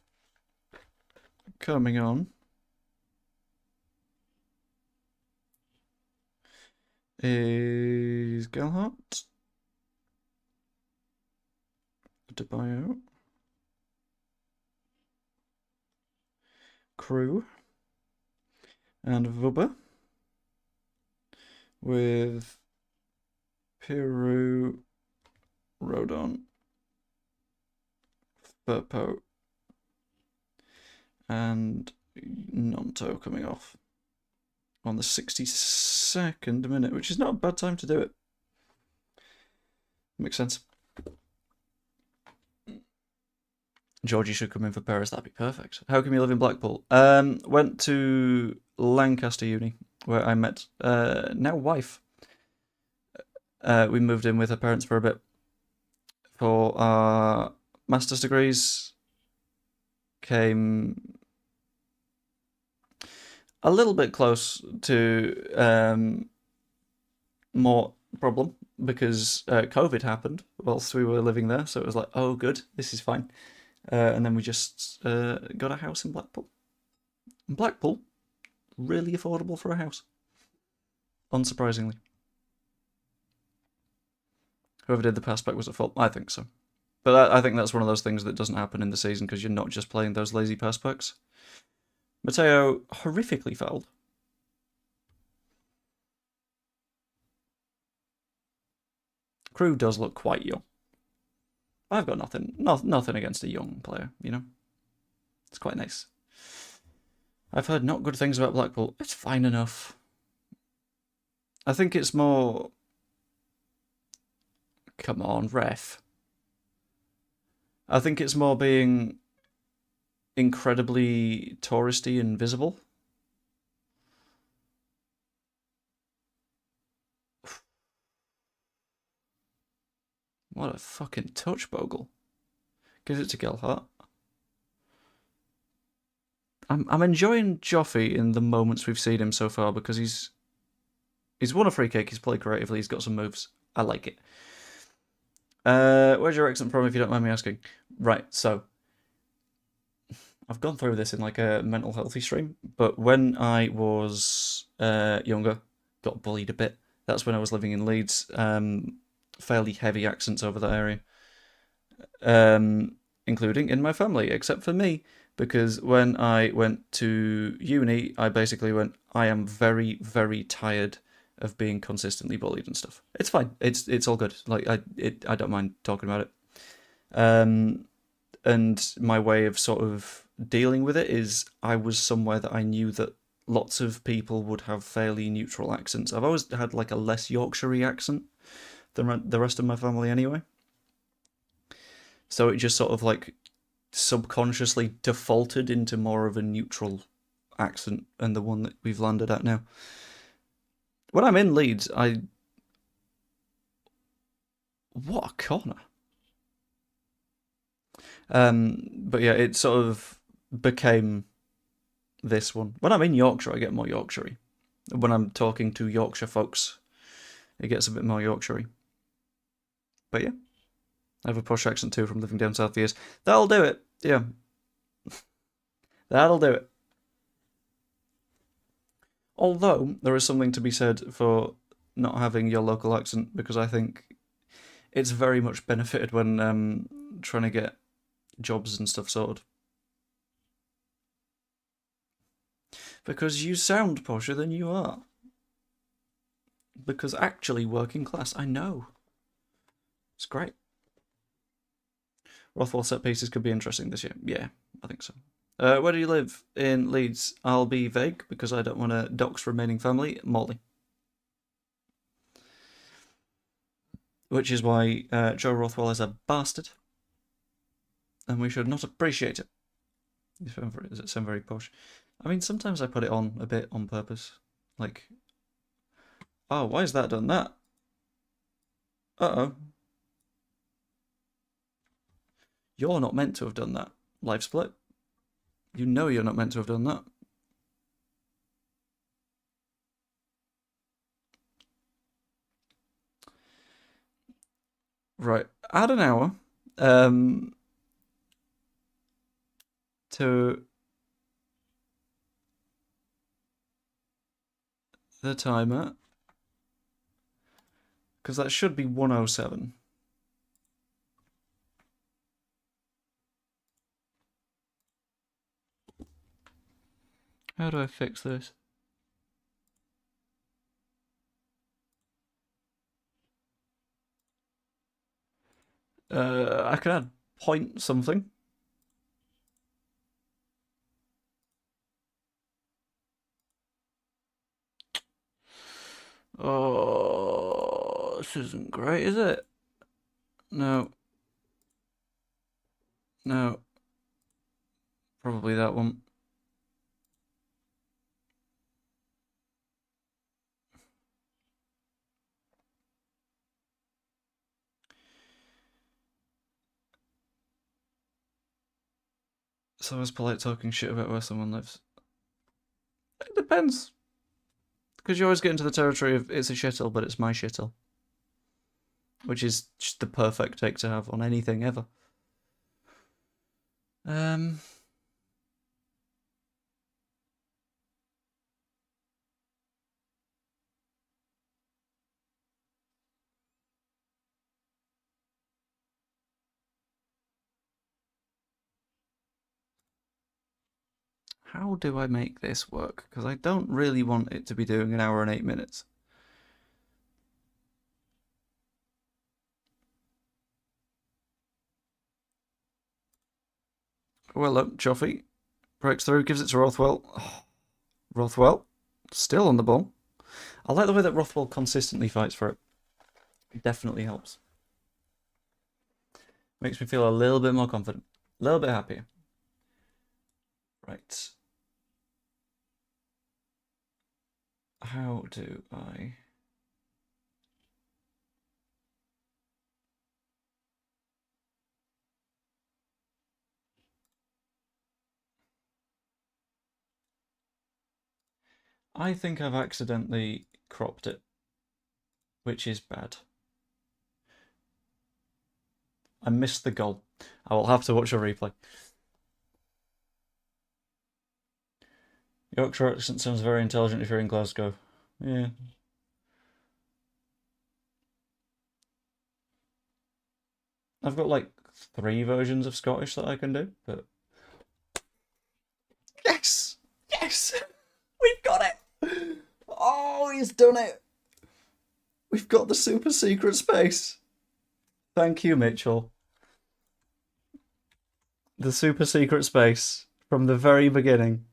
Coming on is Gelhardt, DeBio, Crew, and Vubba, with Piru, Rodon, Burpo, and Nonto coming off on the 62nd minute, which is not a bad time to do it. Makes sense. Georgie should come in for Perez, that'd be perfect. How can you live in Blackpool? Went to Lancaster Uni, where I met now wife. We moved in with her parents for a bit for our master's degrees. Came a little bit close to more problem because COVID happened whilst we were living there, so it was like, oh good, this is fine. And then we just got a house in Blackpool. Blackpool, really affordable for a house, unsurprisingly. Whoever did the pass back was at fault. I think so. But I think that's one of those things that doesn't happen in the season because you're not just playing those lazy pass backs. Matteo horrifically fouled. Crew does look quite young. I've got nothing against a young player, you know? It's quite nice. I've heard not good things about Blackpool. It's fine enough. I think it's more... Come on, ref. I think it's more being incredibly touristy and visible. What a fucking touch, Bogle. Gives it to Gelhardt. I'm enjoying Joffy in the moments we've seen him so far because he's won a free kick, he's played creatively, he's got some moves. I like it. Where's your accent from, if you don't mind me asking? Right, so I've gone through this in like a mental healthy stream, but when I was younger, got bullied a bit. That's when I was living in Leeds. Fairly heavy accents over that area, including in my family, except for me, because when I went to uni, I basically went, I am very, very tired of being consistently bullied and stuff. It's fine. It's all good. Like I don't mind talking about it. And my way of sort of dealing with it is I was somewhere that I knew that lots of people would have fairly neutral accents. I've always had like a less Yorkshire accent than the rest of my family anyway. So it just sort of like subconsciously defaulted into more of a neutral accent and the one that we've landed at now. When I'm in Leeds, what a corner. But yeah, it sort of became this one. When I'm in Yorkshire, I get more Yorkshire-y. When I'm talking to Yorkshire folks, it gets a bit more Yorkshire-y. But yeah, I have a posh accent too from living down south for years. That'll do it. Yeah. That'll do it. Although, there is something to be said for not having your local accent, because I think it's very much benefited when trying to get jobs and stuff sorted. Because you sound posher than you are. Because actually working class, I know. It's great. Rothwell set pieces could be interesting this year. Yeah, I think so. Where do you live in Leeds? I'll be vague because I don't want to dox remaining family. Morley. Which is why Joe Rothwell is a bastard. And we should not appreciate it. Does it sound very posh? I mean, sometimes I put it on a bit on purpose. Like, oh, why has that done that? Uh-oh. You're not meant to have done that. Live split. You know you're not meant to have done that. Right. Add an hour to the timer. Because that should be 107. How do I fix this? I can add point something. Oh, this isn't great, is it? No. No. Probably that one. So is polite talking shit about where someone lives? It depends. Because you always get into the territory of it's a shithole, but it's my shithole. Which is just the perfect take to have on anything ever. How do I make this work? Because I don't really want it to be doing an hour and 8 minutes. Well, look, Joffy breaks through, gives it to Rothwell. Oh, Rothwell, still on the ball. I like the way that Rothwell consistently fights for it. It definitely helps. Makes me feel a little bit more confident. A little bit happier. Right. How do I... I think I've accidentally cropped it, which is bad. I missed the goal. I will have to watch a replay. Yorkshire accent sounds very intelligent if you're in Glasgow. Yeah. I've got like 3 versions of Scottish that I can do, but... Yes! Yes! We've got it! Oh, he's done it! We've got the super secret space. Thank you, Mitchell. The super secret space, from the very beginning,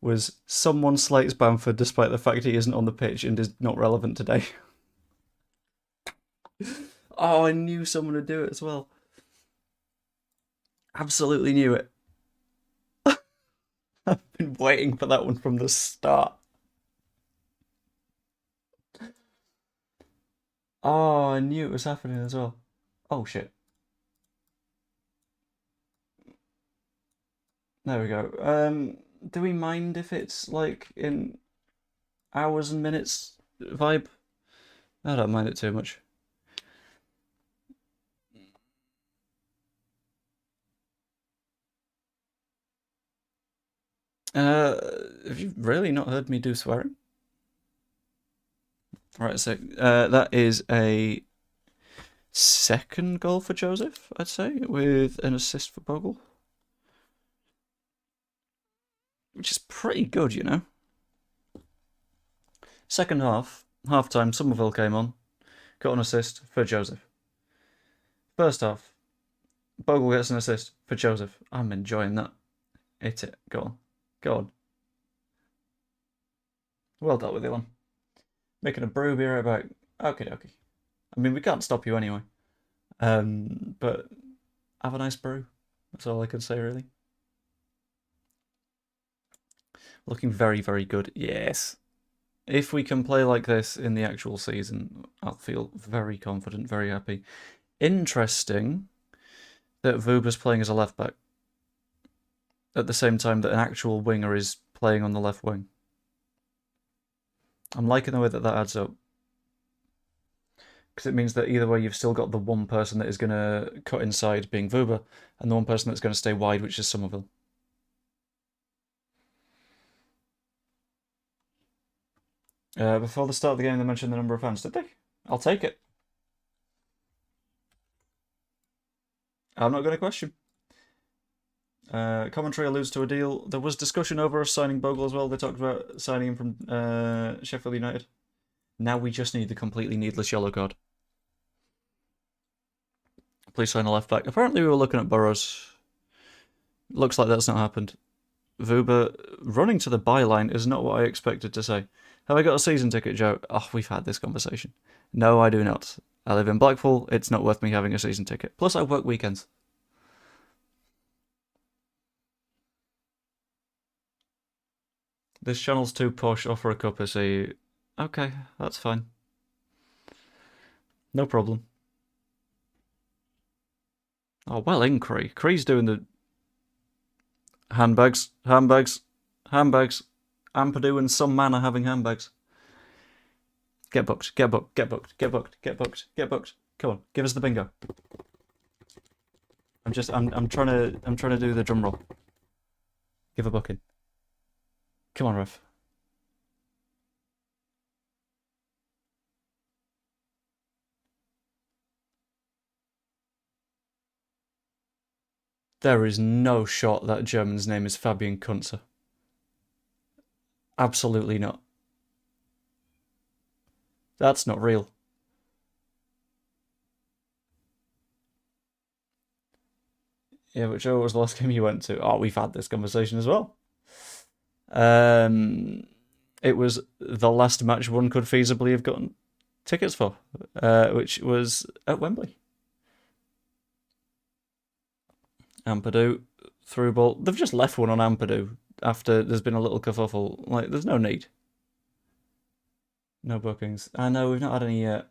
was someone slates Bamford despite the fact he isn't on the pitch and is not relevant today. Oh, I knew someone would do it as well. Absolutely knew it. I've been waiting for that one from the start. Oh, I knew it was happening as well. Oh shit. There we go. Do we mind if it's like in hours and minutes vibe? I don't mind it too much. Have you really not heard me do swearing? Right, so that is a second goal for Joseph, I'd say, with an assist for Bogle. Which is pretty good, you know. Second half time, Somerville came on, got an assist for Joseph. First half, Bogle gets an assist for Joseph. I'm enjoying that. Hit it. Go on. Go on. Well dealt with Elon. Making a brew, be right back. Okay, okay. I mean, we can't stop you anyway. But have a nice brew. That's all I can say, really. Looking very, very good. Yes. If we can play like this in the actual season, I'll feel very confident, very happy. Interesting that Vuba's playing as a left back at the same time that an actual winger is playing on the left wing. I'm liking the way that adds up. Because it means that either way you've still got the one person that is going to cut inside, being Vuba, and the one person that's going to stay wide, which is Somerville. Before the start of the game, they mentioned the number of fans, did they? I'll take it. I'm not going to question. Commentary alludes to a deal. There was discussion over us signing Bogle as well. They talked about signing him from Sheffield United. Now we just need the completely needless yellow card. Please sign a left back. Apparently we were looking at Burrows. Looks like that's not happened. Vuba running to the byline is not what I expected to say. Have I got a season ticket, Joe? Oh, we've had this conversation. No, I do not. I live in Blackpool. It's not worth me having a season ticket. Plus, I work weekends. This channel's too posh. Offer a cup of tea. Okay, that's fine. No problem. Oh, well in, Cree. Cree's doing the handbags, handbags, handbags. Ampadu and some man are having handbags. Get booked, get booked, get booked, get booked, get booked, get booked. Come on, give us the bingo. I'm trying to do the drum roll. Give a booking. Come on, ref. There is no shot that German's name is Fabian Kunze. Absolutely not. That's not real. Yeah, which was the last game you went to? Oh, we've had this conversation as well. It was the last match one could feasibly have gotten tickets for, which was at Wembley. Ampadu, through ball. They've just left one on Ampadu after there's been a little kerfuffle. Like, there's no need. No bookings. I know, we've not had any yet.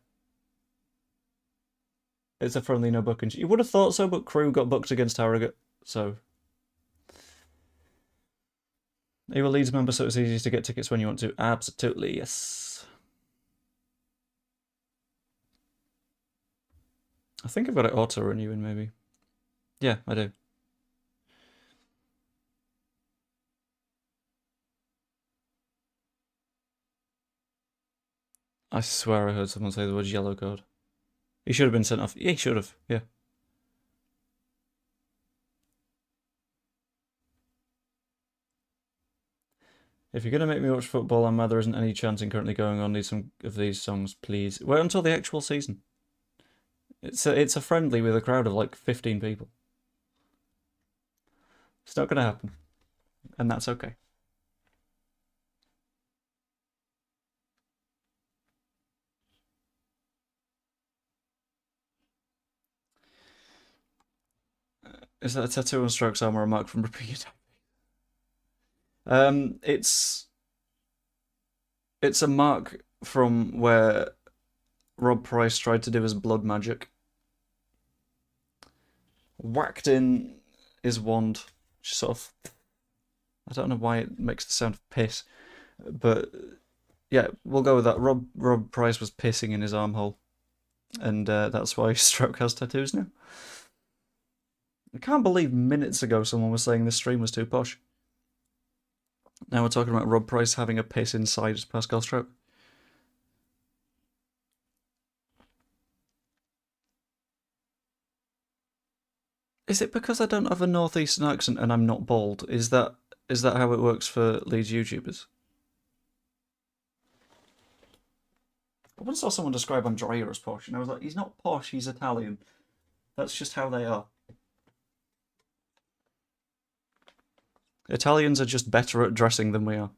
It's a friendly no bookings. You would have thought so, but Crew got booked against Harrogate, so. Are you a Leeds member, so it's easy to get tickets when you want to? Absolutely, yes. I think I've got it auto-renewing, maybe. Yeah, I do. I swear I heard someone say the word yellow card. He should have been sent off. Yeah, he should have. Yeah. If you're going to make me watch football and there isn't any chanting currently going on, need some of these songs, please. Wait until the actual season. It's a friendly with a crowd of like 15 people. It's not going to happen. And that's okay. Is that a tattoo on Strokes arm or a mark from repeated? It's a mark from where Rob Price tried to do his blood magic. Whacked in his wand, just sort of. I don't know why it makes the sound of piss, but yeah, we'll go with that. Rob Price was pissing in his armhole, and that's why Stroke has tattoos now. I can't believe minutes ago someone was saying this stream was too posh. Now we're talking about Rob Price having a piss inside Pascal Stroke. Is it because I don't have a northeastern accent and I'm not bald? Is that how it works for Leeds YouTubers? I once saw someone describe Andrea as posh, and I was like, he's not posh, he's Italian. That's just how they are. Italians are just better at dressing than we are.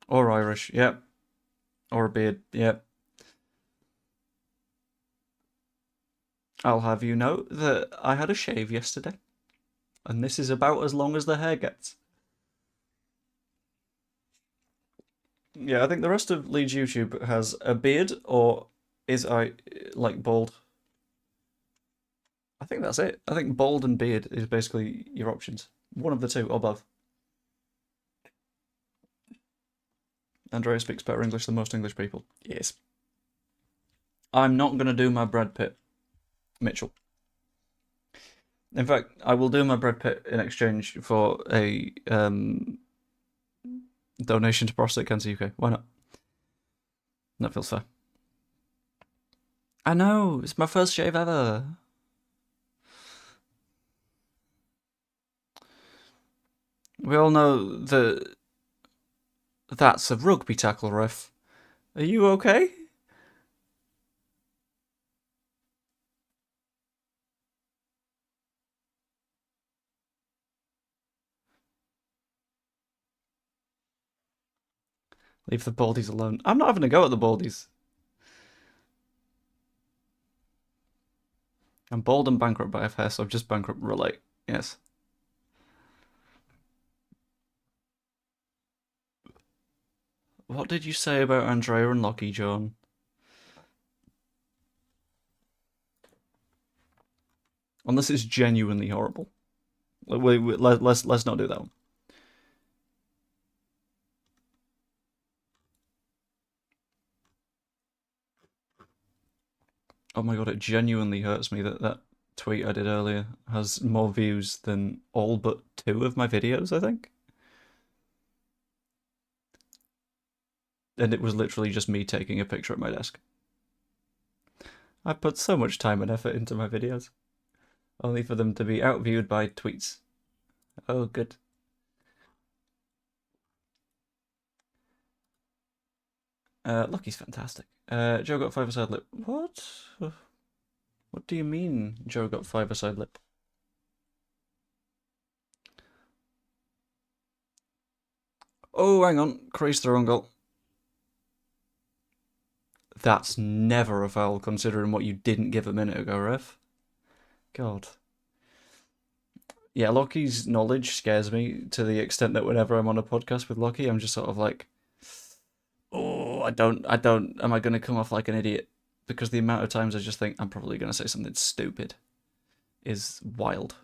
Or Irish, yep. Or a beard, yep. I'll have you know that I had a shave yesterday. And this is about as long as the hair gets. Yeah, I think the rest of Leeds YouTube has a beard or is like bald. I think that's it. I think bald and beard is basically your options. One of the two or both. Andrea speaks better English than most English people. Yes. I'm not going to do my Brad Pitt, Mitchell. In fact, I will do my Brad Pitt in exchange for a donation to Prostate Cancer UK. Why not? That feels fair. I know, it's my first shave ever. We all know that that's a rugby tackle, ref. Are you okay? Leave the baldies alone. I'm not having a go at the baldies. I'm bald and bankrupt by FS, so I'm just bankrupt relate. Yes. What did you say about Andrea and Lockie, John? Unless it's genuinely horrible. Let's not do that one. Oh my god, it genuinely hurts me that that tweet I did earlier has more views than all but 2 of my videos, I think. And it was literally just me taking a picture at my desk. I put so much time and effort into my videos, only for them to be outviewed by tweets. Oh, good. Lucky's fantastic. Joe got 5-a-side lip. What? What do you mean Joe got 5-a-side lip? Oh, hang on. Crease the wrong goal. That's never a foul, considering what you didn't give a minute ago, ref. God. Yeah, Lockie's knowledge scares me to the extent that whenever I'm on a podcast with Lockie, I'm just sort of like, oh, I don't, am I going to come off like an idiot? Because the amount of times I just think I'm probably going to say something stupid is wild.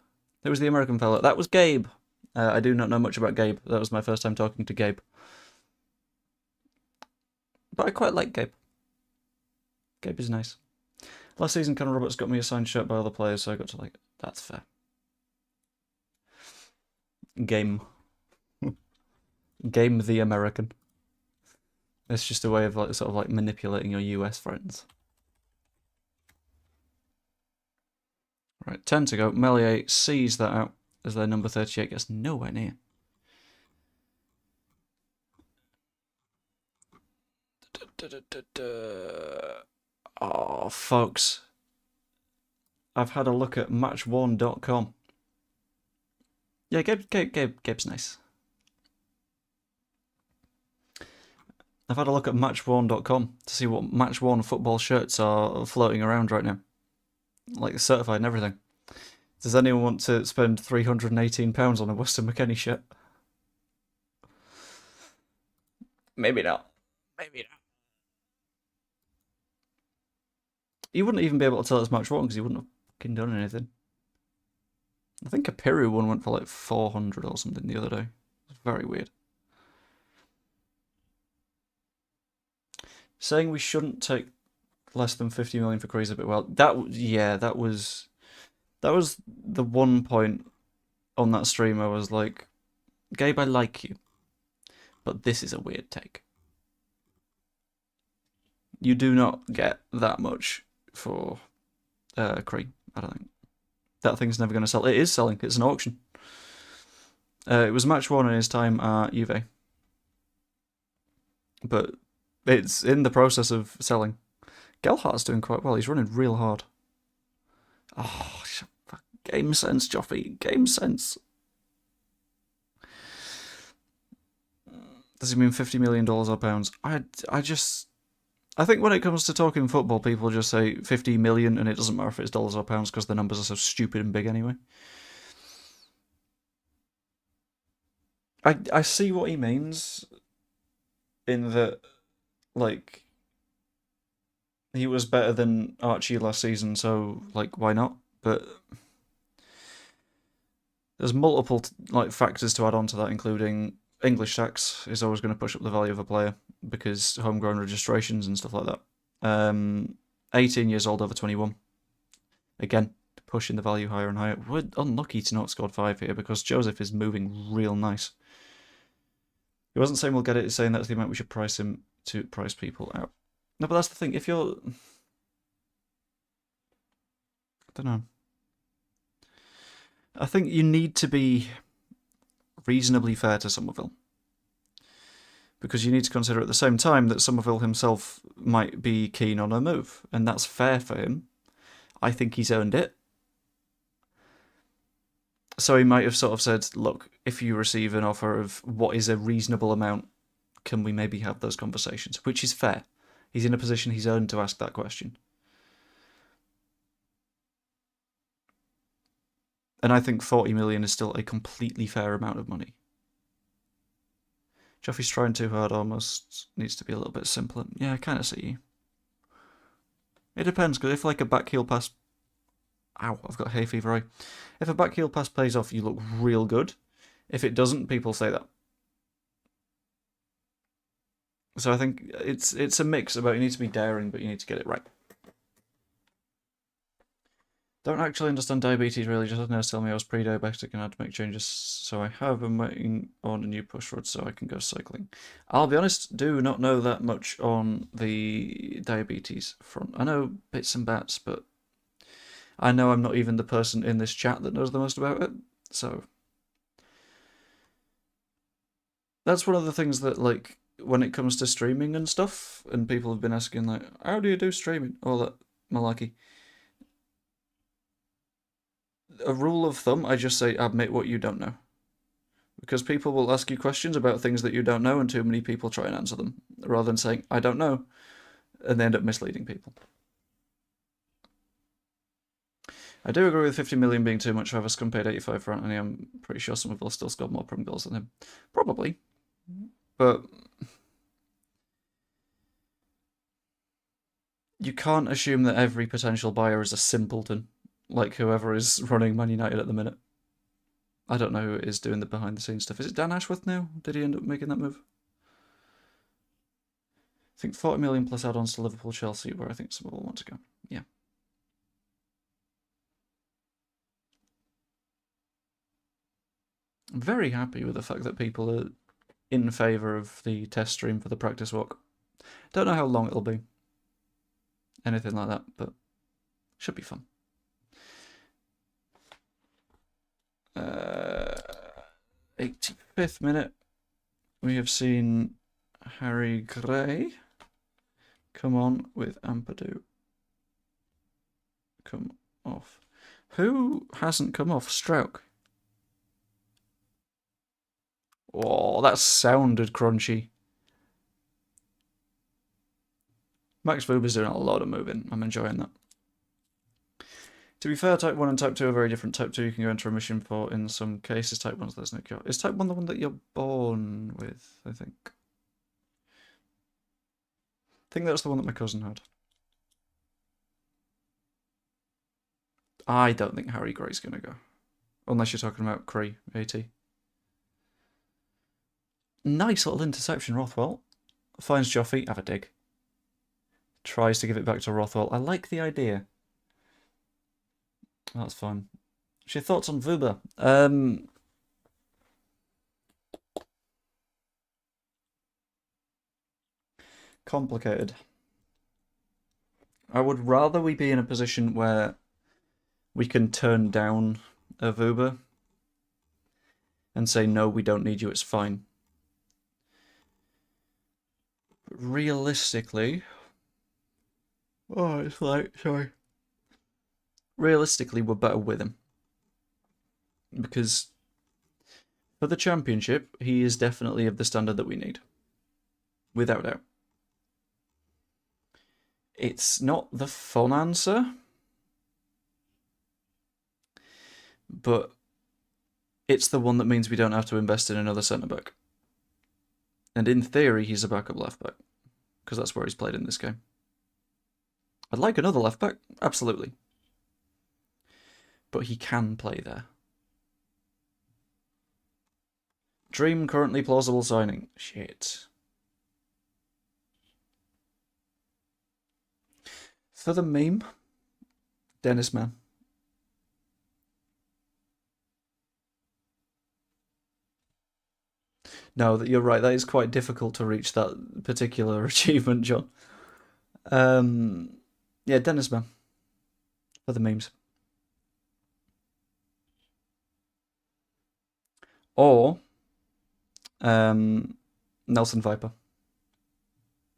Who was the American fella? That was Gabe. I do not know much about Gabe. That was my first time talking to Gabe. But I quite like Gabe. Gabe is nice. Last season, Conor Roberts got me a signed shirt by other players, so I got to like, that's fair. Game. Game the American. It's just a way of like sort of like manipulating your US friends. Right, 10 to go. Melier sees that out as their number 38 gets nowhere near. Oh, folks. I've had a look at matchworn.com. Yeah, Gabe's nice. I've had a look at matchworn.com to see what matchworn football shirts are floating around right now. Like certified and everything. Does anyone want to spend £318 on a Weston McKennie shirt? Maybe not. Maybe not. You wouldn't even be able to tell it's matchworn because you wouldn't have fucking done anything. I think a Piru one went for like 400 or something the other day. It's very weird. Saying we shouldn't take less than 50 million for Crazy Bit Well. That was the one point on that stream I was like, Gabe, I like you, but this is a weird take. You do not get that much for Cree, I don't think. That thing's never going to sell. It is selling. It's an auction. It was match one in his time at Juve. But it's in the process of selling. Gelhardt's doing quite well. He's running real hard. Oh, game sense, Joffy. Game sense. Does he mean $50 million or pounds? I think when it comes to talking football, people just say 50 million and it doesn't matter if it's dollars or pounds because the numbers are so stupid and big anyway. I see what he means in that, like, he was better than Archie last season, so, like, why not? But there's multiple factors to add on to that, including English tax is always going to push up the value of a player because homegrown registrations and stuff like that. 18 years old over 21. Again, pushing the value higher and higher. We're unlucky to not scored 5 here because Joseph is moving real nice. He wasn't saying we'll get it, he's saying that's the amount we should price him to price people out. No, but that's the thing. If you're... I don't know. I think you need to be reasonably fair to Somerville. Because you need to consider at the same time that Somerville himself might be keen on a move. And that's fair for him. I think he's earned it. So he might have sort of said, look, if you receive an offer of what is a reasonable amount, can we maybe have those conversations? Which is fair. He's in a position he's earned to ask that question. And I think 40 million is still a completely fair amount of money. Joffy's trying too hard almost. Needs to be a little bit simpler. Yeah, I kind of see you. It depends, because if like a back heel pass... Ow, I've got hay fever eye. If a back heel pass pays off, you look real good. If it doesn't, people say that. So I think it's a mix about you need to be daring, but you need to get it right. Don't actually understand diabetes really, just had a nurse tell me I was pre-diabetic and had to make changes, so I have been waiting on a new push rod so I can go cycling. I'll be honest, do not know that much on the diabetes front. I know bits and bats, but I know I'm not even the person in this chat that knows the most about it, so... That's one of the things that, like, when it comes to streaming and stuff, and people have been asking, like, how do you do streaming? All that malarkey. A rule of thumb, I just say admit what you don't know. Because people will ask you questions about things that you don't know, and too many people try and answer them, rather than saying, I don't know, and they end up misleading people. I do agree with 50 million being too much. However, Scum paid 85 for Anthony. I'm pretty sure some of us still scored more Prem goals than him. Probably. But you can't assume that every potential buyer is a simpleton, like whoever is running Man United at the minute. I don't know who it is doing the behind-the-scenes stuff. Is it Dan Ashworth now? Did he end up making that move? I think 40 million plus add-ons to Liverpool, Chelsea, where I think some will want to go. Yeah. I'm very happy with the fact that people are in favour of the test stream for the practice walk. Don't know how long it'll be. Anything like that, but should be fun. 85th minute. We have seen Harry Gray come on with Ampadu. Come off. Who hasn't come off? Stroke. Oh, that sounded crunchy. Max Vuber's doing a lot of moving. I'm enjoying that. To be fair, Type 1 and Type 2 are very different. Type 2 you can go into remission for in some cases. Type 1's there's no cure. Is Type 1 the one that you're born with, I think? I think that's the one that my cousin had. I don't think Harry Gray's going to go. Unless you're talking about Cree, AT. Nice little interception, Rothwell. Finds Joffy, have a dig. Tries to give it back to Rothwell. I like the idea. That's fun. What's your thoughts on Vuber? Complicated. I would rather we be in a position where we can turn down a Vuber and say, no, we don't need you, it's fine. But realistically... Oh, it's like, sorry. Realistically, we're better with him. Because for the championship, he is definitely of the standard that we need. Without doubt. It's not the fun answer, but it's the one that means we don't have to invest in another centre-back. And in theory, he's a backup left-back, because that's where he's played in this game. I'd like another left-back, absolutely. But he can play there. Dream currently plausible signing. Shit. For the meme, Dennis Man. No, you're right. That is quite difficult to reach that particular achievement, John. Yeah, Dennis Man. For the memes. Or Nelson Viper.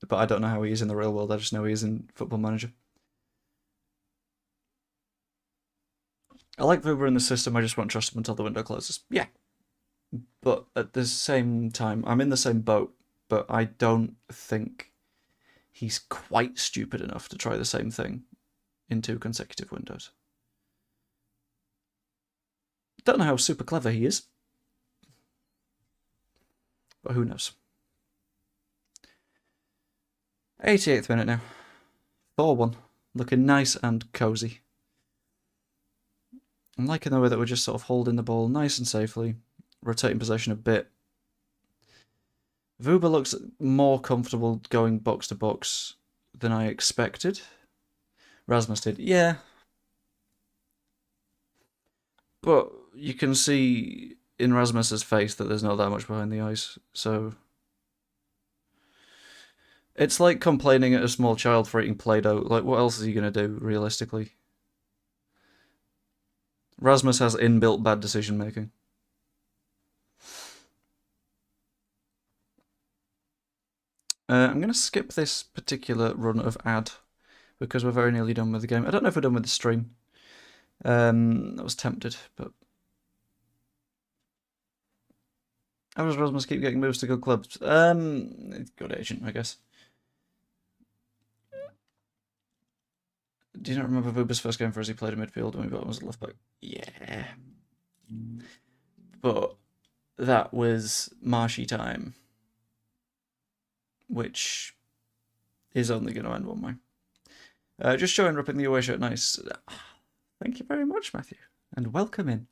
But I don't know how he is in the real world. I just know he is in Football Manager. I like Vuber in the system. I just won't trust him until the window closes. Yeah. But at the same time, I'm in the same boat, but I don't think he's quite stupid enough to try the same thing in 2 consecutive windows. Don't know how super clever he is. But who knows? 88th minute now. 4-1. Looking nice and cosy. I'm liking the way that we're just sort of holding the ball nice and safely. Rotating possession a bit. Vuber looks more comfortable going box to box than I expected. Rasmus did, yeah. But you can see in Rasmus's face that there's not that much behind the eyes, so... It's like complaining at a small child for eating Play-Doh. Like, what else is he going to do, realistically? Rasmus has inbuilt bad decision-making. I'm going to skip this particular run of ad, because we're very nearly done with the game. I don't know if we're done with the stream. I was tempted, but... How does Rasmus keep getting moves to good clubs? Good agent, I guess. Do you not remember Vuber's first game for us? He played in midfield and we got him as a left back. Yeah. But that was Marshy time, which is only going to end one way. Just showing up in the away shirt, nice. Thank you very much, Matthew, and welcome in.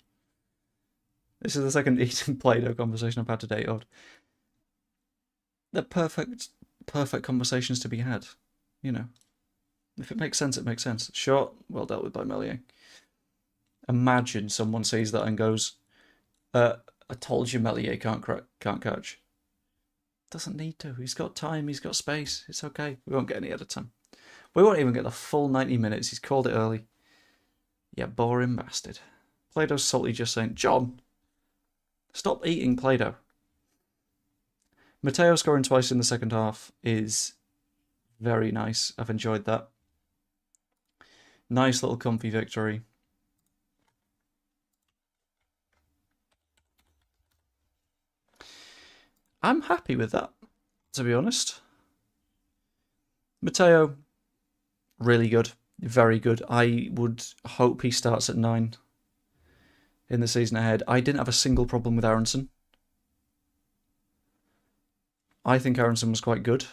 This is the second eating Play-Doh conversation I've had today. Odd. They're perfect conversations to be had, you know. If it makes sense, it makes sense. Short, well dealt with by Melier. Imagine someone sees that and goes, I told you Melier can't catch. Doesn't need to. He's got time, he's got space. It's okay. We won't get any edit time. We won't even get the full 90 minutes. He's called it early. Yeah, boring bastard. Play-Doh's salty just saying, John, stop eating Play-Doh. Matteo scoring twice in the second half is very nice. I've enjoyed that. Nice little comfy victory. I'm happy with that, to be honest. Matteo, really good. Very good. I would hope he starts at 9 in the season ahead. I didn't have a single problem with Aronson. I think Aronson was quite good.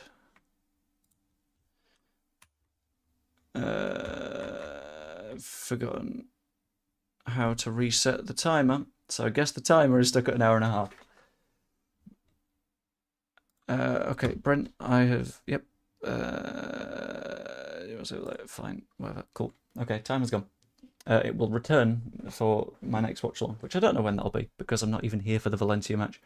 Forgotten how to reset the timer, so I guess the timer is stuck at 1.5 hours. Okay, Brent, I have, yep. Fine, whatever, cool. Okay, timer's gone. It will return for my next watch along, which I don't know when that'll be because I'm not even here for the Valencia match.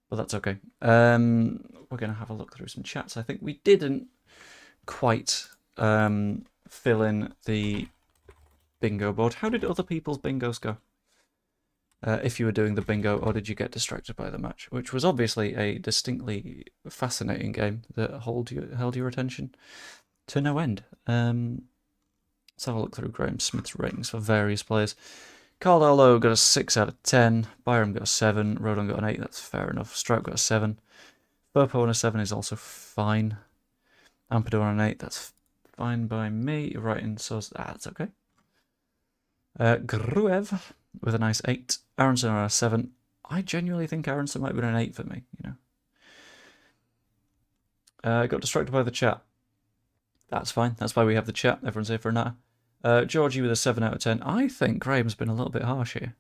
But that's okay. We're going to have a look through some chats. I think we didn't quite fill in the bingo board. How did other people's bingos go? If you were doing the bingo, or did you get distracted by the match? Which was obviously a distinctly fascinating game that held your attention to no end. Let's have a look through Graham Smith's ratings for various players. Carl Elo got a 6 out of 10. Byram got a 7. Rodon got an 8. That's fair enough. Strout got a 7. Burpo on a 7 is also fine. Ampadu on an 8. That's fine by me. Writing so that's okay. Gruev with a nice 8. Aronson on a 7. I genuinely think Aronson might have been an 8 for me, you know. Got distracted by the chat. That's fine. That's why we have the chat. Everyone's here for an hour. Georgie with a 7 out of 10. I think Graham's been a little bit harsh here.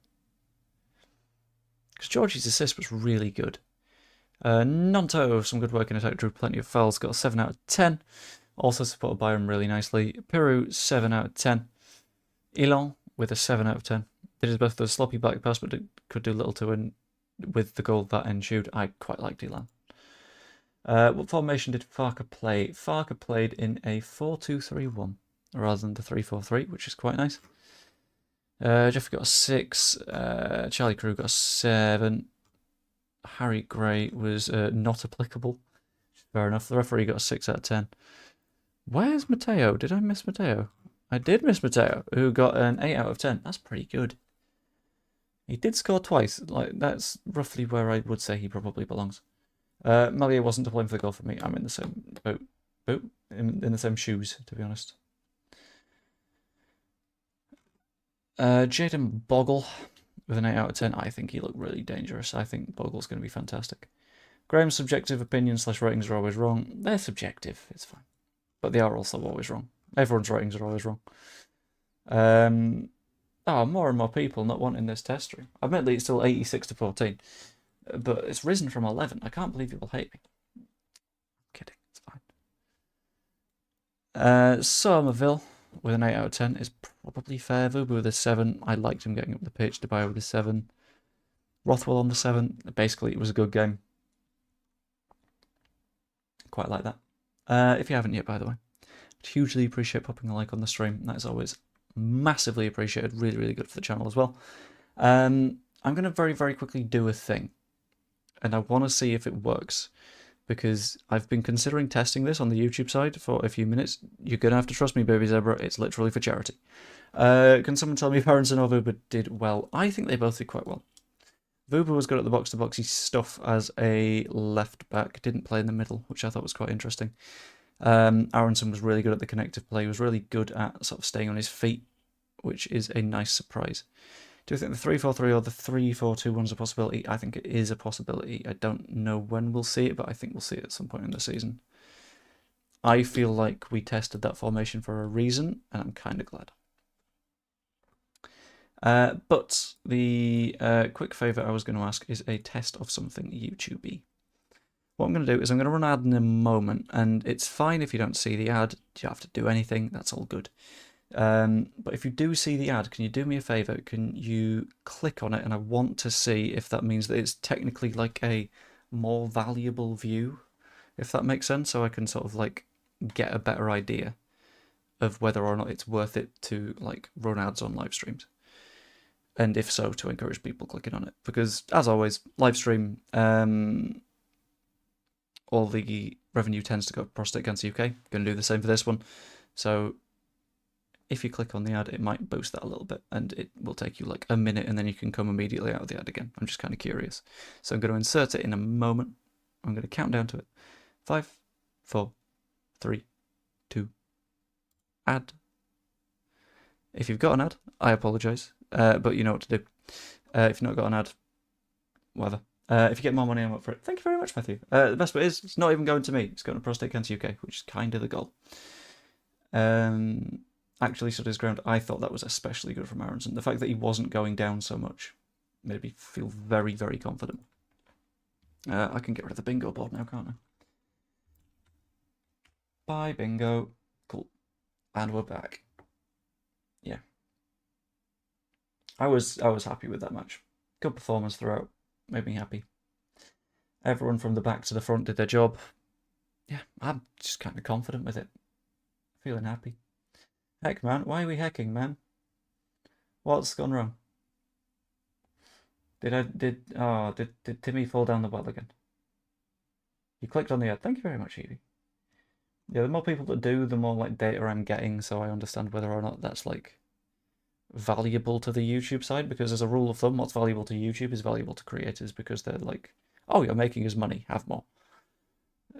Because Georgie's assist was really good. Nonto, some good work in attack, drew plenty of fouls, got a 7 out of 10. Also supported Byron really nicely. Piru, 7 out of 10. Elon with a 7 out of 10. Did his best with a sloppy back pass, but could do little to win with the goal that ensued. I quite liked Elon. What formation did Farker play? Farker played in a 4-2-3-1 rather than the 3-4-3, which is quite nice. Jeff got a 6. Charlie Crew got a 7. Harry Gray was not applicable. Fair enough. The referee got a 6 out of 10. Where's Matteo? Did I miss Matteo? I did miss Matteo, who got an 8 out of 10. That's pretty good. He did score twice. Like, that's roughly where I would say he probably belongs. Malier wasn't to blame for the goal for me. I'm in the same boat. In the same shoes, to be honest. Jaden Bogle with an 8 out of 10. I think he looked really dangerous. I think Bogle's going to be fantastic. Graham's subjective opinions / ratings are always wrong. They're subjective. It's fine. But they are also always wrong. Everyone's ratings are always wrong. More and more people not wanting this test stream. Admittedly, it's still 86 to 14. But it's risen from 11. I can't believe people hate me. I'm kidding. It's fine. Somerville with an 8 out of 10 is probably fair. Vubu with a 7. I liked him getting up the pitch. Debye with a 7. Rothwell on the 7. Basically, it was a good game. Quite like that. If you haven't yet, by the way, I'd hugely appreciate popping a like on the stream. That is always massively appreciated. Really, really good for the channel as well. I'm going to very, very quickly do a thing. And I want to see if it works. Because I've been considering testing this on the YouTube side for a few minutes. You're going to have to trust me, Baby Zebra. It's literally for charity. Can someone tell me if Aronson or Vubu did well? I think they both did quite well. Vubu was good at the box-to-boxy stuff as a left-back. Didn't play in the middle, which I thought was quite interesting. Aronson was really good at the connective play. He was really good at sort of staying on his feet, which is a nice surprise. Do you think the 3-4-3 or the 3-4-2 one's a possibility? I think it is a possibility. I don't know when we'll see it, but I think we'll see it at some point in the season. I feel like we tested that formation for a reason, and I'm kind of glad. But the quick favour I was going to ask is a test of something YouTube-y. What I'm going to do is I'm going to run an ad in a moment, and it's fine if you don't see the ad. You don't have to do anything. That's all good. But if you do see the ad, can you do me a favour? Can you click on it? And I want to see if that means that it's technically like a more valuable view, if that makes sense. So I can sort of like get a better idea of whether or not it's worth it to like run ads on live streams. And if so, to encourage people clicking on it. Because as always, live stream, all the revenue tends to go prostate cancer UK. Going to do the same for this one. So if you click on the ad, it might boost that a little bit, and it will take you like a minute, and then you can come immediately out of the ad again. I'm just kind of curious. So I'm going to insert it in a moment. I'm going to count down to it. 5, 4, 3, ad. If you've got an ad, I apologise, but you know what to do. If you've not got an ad, whatever. If you get more money, I'm up for it. Thank you very much, Matthew. The best bit is, it's not even going to me. It's going to Prostate Cancer UK, which is kind of the goal. Actually stood his ground. I thought that was especially good from Aronson. The fact that he wasn't going down so much made me feel very, very confident. I can get rid of the bingo board now, can't I? Bye, bingo. Cool. And we're back. Yeah. I was happy with that match. Good performance throughout. Made me happy. Everyone from the back to the front did their job. Yeah, I'm just kind of confident with it. Feeling happy. Heck, man. Why are we hecking, man? What's gone wrong? Did Timmy fall down the well again? You clicked on the ad. Thank you very much, Evie. Yeah, the more people that do, the more like data I'm getting, so I understand whether or not that's like valuable to the YouTube side, because as a rule of thumb, what's valuable to YouTube is valuable to creators, because they're like, oh, you're making us money, have more.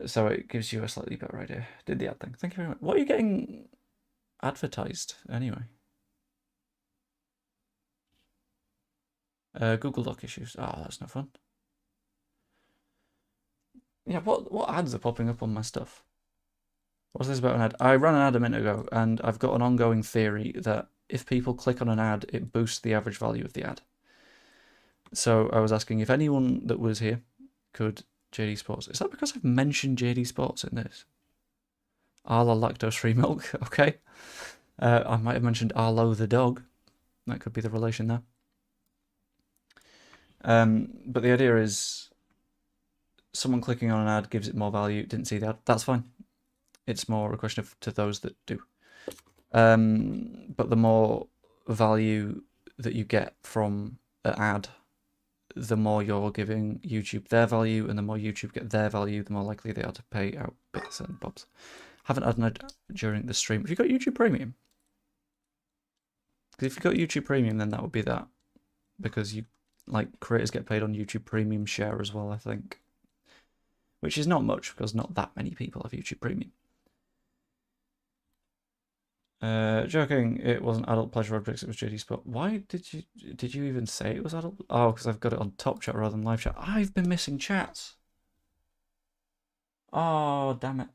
So it gives you a slightly better idea. Did the ad thing. Thank you very much. What are you getting advertised anyway? Google Doc issues. Oh, that's no fun. Yeah, what ads are popping up on my stuff? What's this about an ad? I ran an ad a minute ago, and I've got an ongoing theory that if people click on an ad, it boosts the average value of the ad. So I was asking if anyone that was here could JD Sports. Is that because I've mentioned JD Sports in this? Arlo lactose-free milk. Okay. I might have mentioned Arlo the dog. That could be the relation there. But the idea is someone clicking on an ad gives it more value. Didn't see that. That's fine. It's more a question of to those that do. But the more value that you get from an ad, the more you're giving YouTube their value, and the more YouTube get their value, the more likely they are to pay out bits and bobs. Haven't had an ad during the stream. Have you got YouTube Premium? Because if you've got YouTube Premium, then that would be that. Because you, like, creators get paid on YouTube Premium share as well, I think. Which is not much, because not that many people have YouTube Premium. Joking, it wasn't Adult Pleasure Objects, it was JD Sport. Why did you even say it was adult? Oh, because I've got it on top chat rather than live chat. I've been missing chats. Oh, damn it.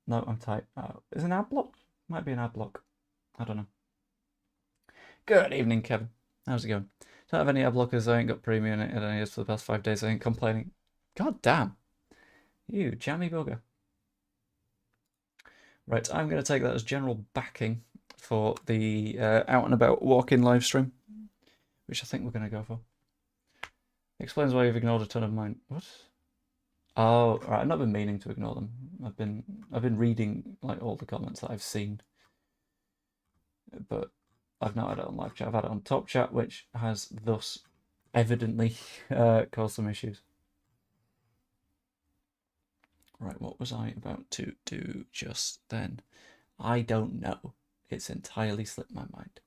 No, I'm tight. Oh, is it an ad block? Might be an ad block. I don't know. Good evening, Kevin. How's it going? Don't have any ad blockers. I ain't got premium in it. It only is for the past 5 days. I ain't complaining. God damn. You jammy bugger. Right, I'm going to take that as general backing for the out and about walk-in live stream, which I think we're going to go for. Explains why you've ignored a ton of mine. What? Oh, right. I've not been meaning to ignore them. I've been reading like all the comments that I've seen, but I've not had it on live chat. I've had it on top chat, which has thus evidently caused some issues. Right, what was I about to do just then? I don't know. It's entirely slipped my mind.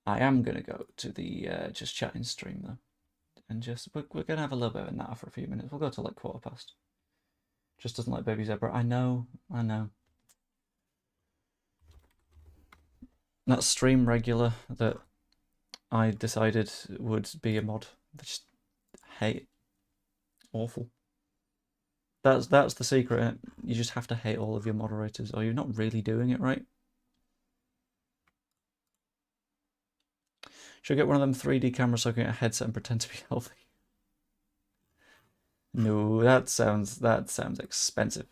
I am going to go to the just chatting stream, though. And just, we're going to have a little bit of a natter for a few minutes. We'll go to like 1:15. Just doesn't like Baby Zebra. I know. That stream regular that I decided would be a mod. I just hate it. Awful. That's the secret. You just have to hate all of your moderators, or you're not really doing it right. Should I get one of them 3D cameras so I can get a headset and pretend to be healthy? No, that sounds expensive.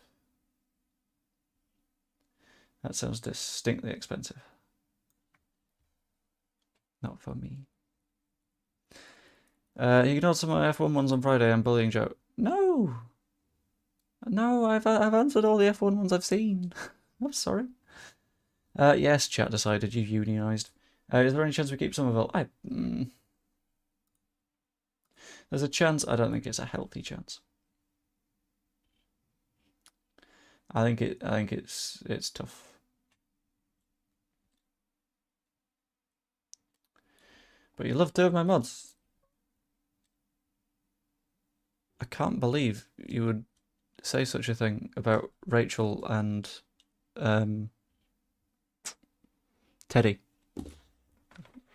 That sounds distinctly expensive. Not for me. You ignored some of my F1 ones on Friday. I'm bullying Joe. No, I've answered all the F1 ones I've seen. I'm sorry. Yes, chat decided you unionised. Is there any chance we keep Somerville? There's a chance. I don't think it's a healthy chance. I think it's tough. But you love 2 of my mods. I can't believe you would say such a thing about Rachel and Teddy.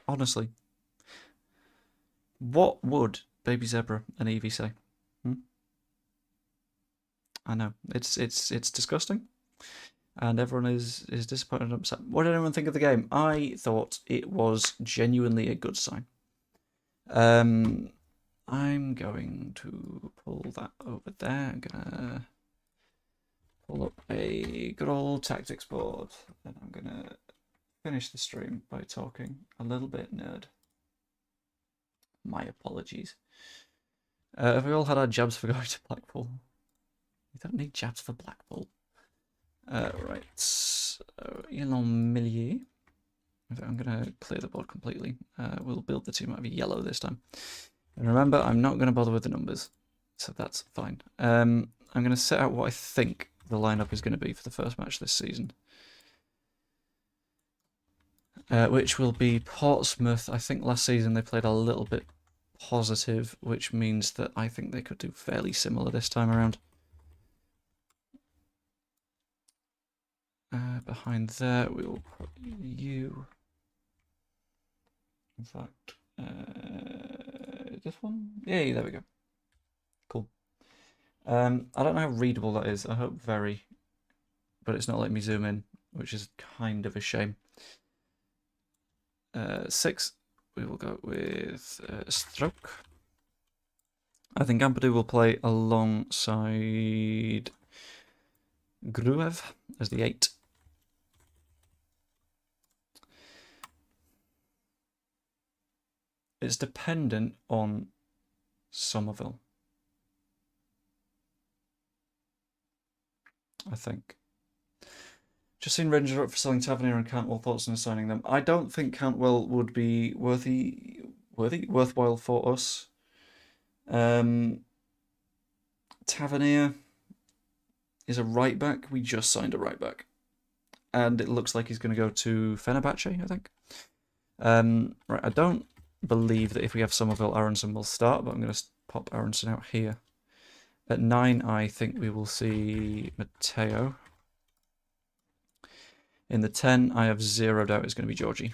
Honestly. What would Baby Zebra and Evie say? I know. It's disgusting. And everyone is disappointed and upset. What did anyone think of the game? I thought it was genuinely a good sign. I'm going to pull that over there. I'm gonna pull up a good old tactics board, and I'm gonna finish the stream by talking a little bit nerd. My apologies. Have we all had our jabs for going to Blackpool? We don't need jabs for Blackpool. Right, so Elon Millier. I'm going to clear the board completely. We'll build the team out of yellow this time. And remember, I'm not going to bother with the numbers, so that's fine. I'm going to set out what I think the lineup is going to be for the first match this season. Which will be Portsmouth. I think last season they played a little bit positive, which means that I think they could do fairly similar this time around. Behind there, we will put you. In fact, this one? Yay, there we go. Cool. I don't know how readable that is. I hope very. But it's not letting me zoom in, which is kind of a shame. 6, we will go with Stroke. I think Ampadu will play alongside Gruev as the 8. It's dependent on Somerville, I think. Just seen Rangers up for selling Tavernier and Cantwell. Thoughts on signing them? I don't think Cantwell would be worthwhile for us. Tavernier is a right back. We just signed a right back, and it looks like he's going to go to Fenerbahce, I think. Right, I don't believe that if we have Somerville, Aronson will start, but I'm going to pop Aronson out here. At 9, I think we will see Matteo. In the 10, I have zero doubt it's going to be Georgie.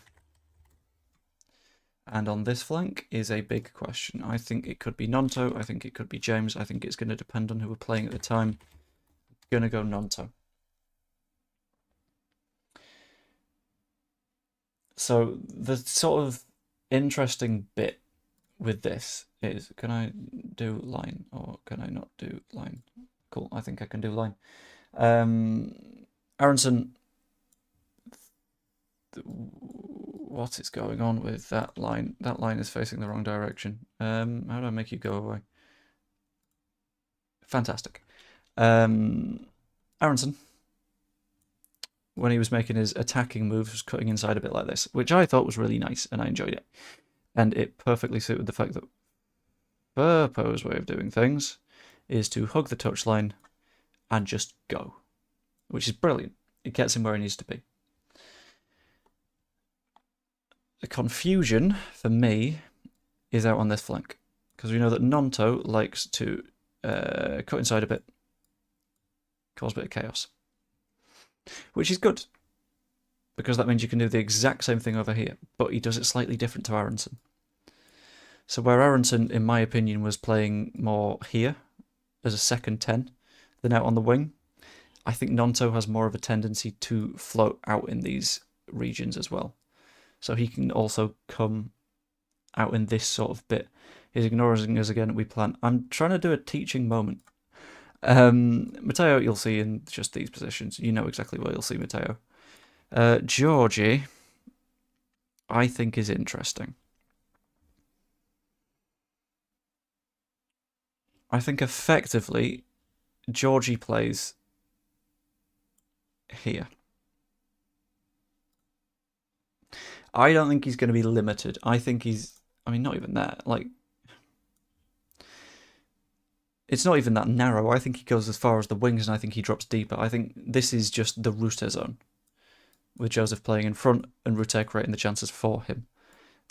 And on this flank is a big question. I think it could be Nonto. I think it could be James. I think it's going to depend on who we're playing at the time. I'm going to go Nonto. So the sort of interesting bit with this is, can I do line or can I not do line? Cool, I think I can do line. Aronson, what is going on with that line? That line is facing the wrong direction. How do I make you go away? Fantastic. Aronson, when he was making his attacking moves, was cutting inside a bit like this, which I thought was really nice, and I enjoyed it. And it perfectly suited the fact that Burpo's way of doing things is to hug the touchline and just go, which is brilliant. It gets him where he needs to be. The confusion for me is out on this flank, because we know that Nonto likes to cut inside a bit, cause a bit of chaos, which is good, because that means you can do the exact same thing over here, but he does it slightly different to Aronson. So where Aronson, in my opinion, was playing more here as a second 10 than out on the wing, I think Nonto has more of a tendency to float out in these regions as well. So he can also come out in this sort of bit. He's ignoring us again. We plan. I'm trying to do a teaching moment. Matteo, you'll see in just these positions. You know exactly where you'll see Matteo. Georgie, I think, is interesting. I think effectively, Georgie plays here. I don't think he's going to be limited. I think he's, I mean, not even that. Like, it's not even that narrow. I think he goes as far as the wings, and I think he drops deeper. I think this is just the Rute zone, with Joseph playing in front and Rute creating the chances for him.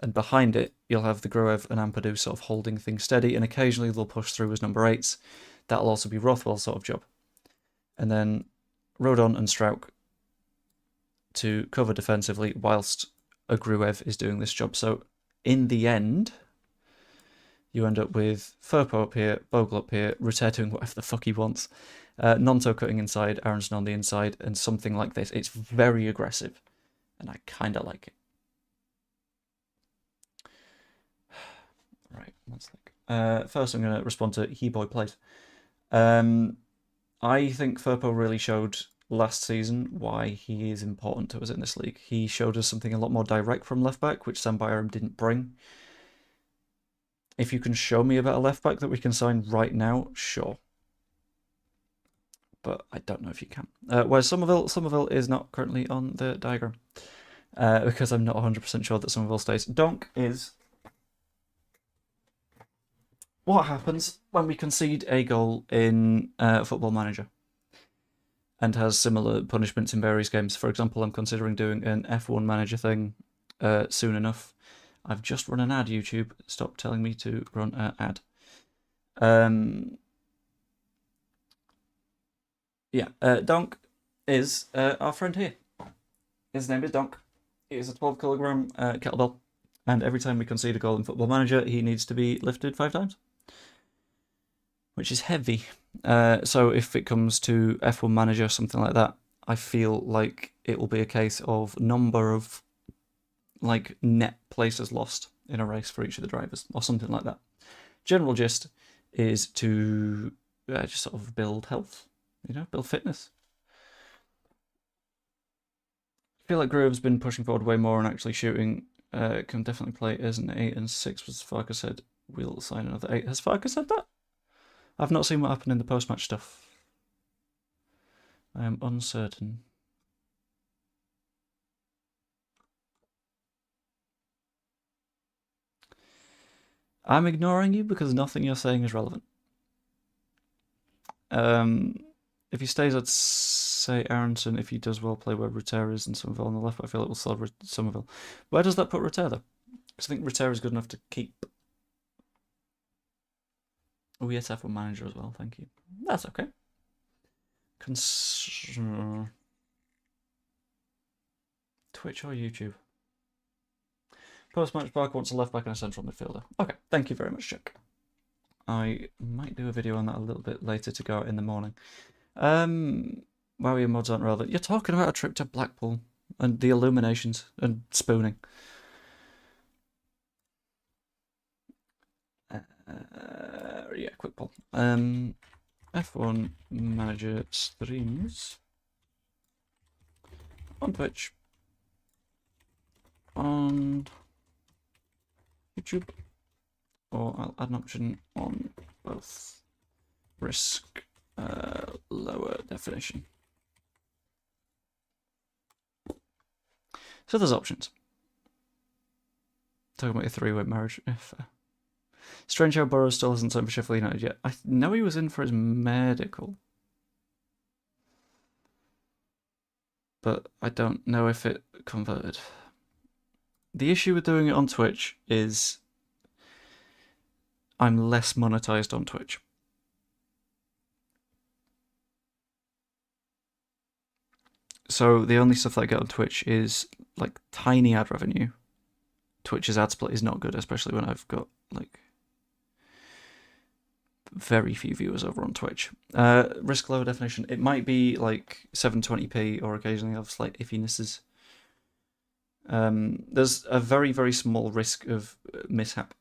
And behind it, you'll have the Gruev and Ampadu sort of holding things steady, and occasionally they'll push through as number 8s. That'll also be Rothwell's sort of job. And then Rodon and Strauch to cover defensively whilst a Gruev is doing this job. So in the end, you end up with Firpo up here, Bogle up here, Rutter doing whatever the fuck he wants, Nonto cutting inside, Aronson on the inside, and something like this. It's very aggressive, and I kind of like it. Right, let's think. First, I'm going to respond to He Boy Plays. I think Firpo really showed last season why he is important to us in this league. He showed us something a lot more direct from left back, which Sam Byram didn't bring. If you can show me a better left back that we can sign right now, sure. But I don't know if you can. Whereas Somerville is not currently on the diagram. Because I'm not 100% sure that Somerville stays. Donk is what happens when we concede a goal in Football Manager. And has similar punishments in various games. For example, I'm considering doing an F1 Manager thing soon enough. I've just run an ad, YouTube. Stop telling me to run an ad. Donk is our friend here. His name is Donk. He is a 12 kilogram kettlebell. And every time we concede a goal in Football Manager, he needs to be lifted 5 times. Which is heavy. So if it comes to F1 Manager, something like that, I feel like it will be a case of number of like net places lost in a race for each of the drivers, or something like that. General gist is to just sort of build health, build fitness. I feel like Groove's been pushing forward way more and actually shooting. Can definitely play as an 8 and 6, as Farker said. We'll sign another 8. Has Farker said that? I've not seen what happened in the post-match stuff. I am uncertain. I'm ignoring you because nothing you're saying is relevant. If he stays, I'd say Aronson. If he does well, play where Rutter is and Somerville on the left. But I feel it will sell Somerville. Where does that put Rutter, though? Because I think Rutter is good enough to keep. Oh, yes, F1 Manager as well. Thank you. That's okay. Twitch or YouTube? Post-match, Barker wants a left back and a central midfielder. Okay, thank you very much, Chuck. I might do a video on that a little bit later to go out in the morning. Wow, your mods aren't relevant. You're talking about a trip to Blackpool and the illuminations and spooning. Yeah, quick poll. F1 Manager streams on Twitch, on YouTube, or I'll add an option on both. Risk lower definition. So there's options. Talking about your 3-way marriage. Strange how Burrows still hasn't signed for Sheffield United yet. I know he was in for his medical. But I don't know if it converted. The issue with doing it on Twitch is I'm less monetized on Twitch. So the only stuff that I get on Twitch is like tiny ad revenue. Twitch's ad split is not good, especially when I've got like very few viewers over on Twitch. Risk lower definition. It might be like 720p or occasionally have slight iffinesses. There's a very, very small risk of mishap.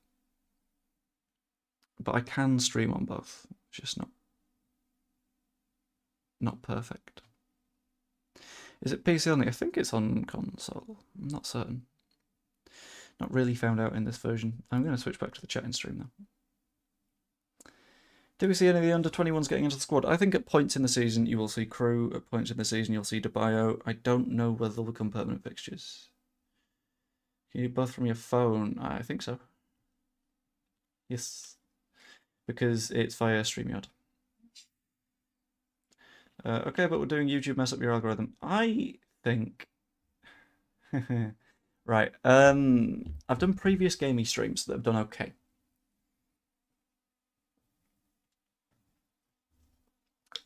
But I can stream on both. It's just not perfect. Is it PC only? I think it's on console. I'm not certain. Not really found out in this version. I'm going to switch back to the chatting stream now. Do we see any of the under-21s getting into the squad? I think at points in the season you will see Crew. At points in the season you'll see DeBio. I don't know whether they'll become permanent fixtures. Can you do both from your phone? I think so. Yes. Because it's via StreamYard. Okay, but we're doing YouTube mess up your algorithm. I think... Right. I've done previous gaming streams that have done okay.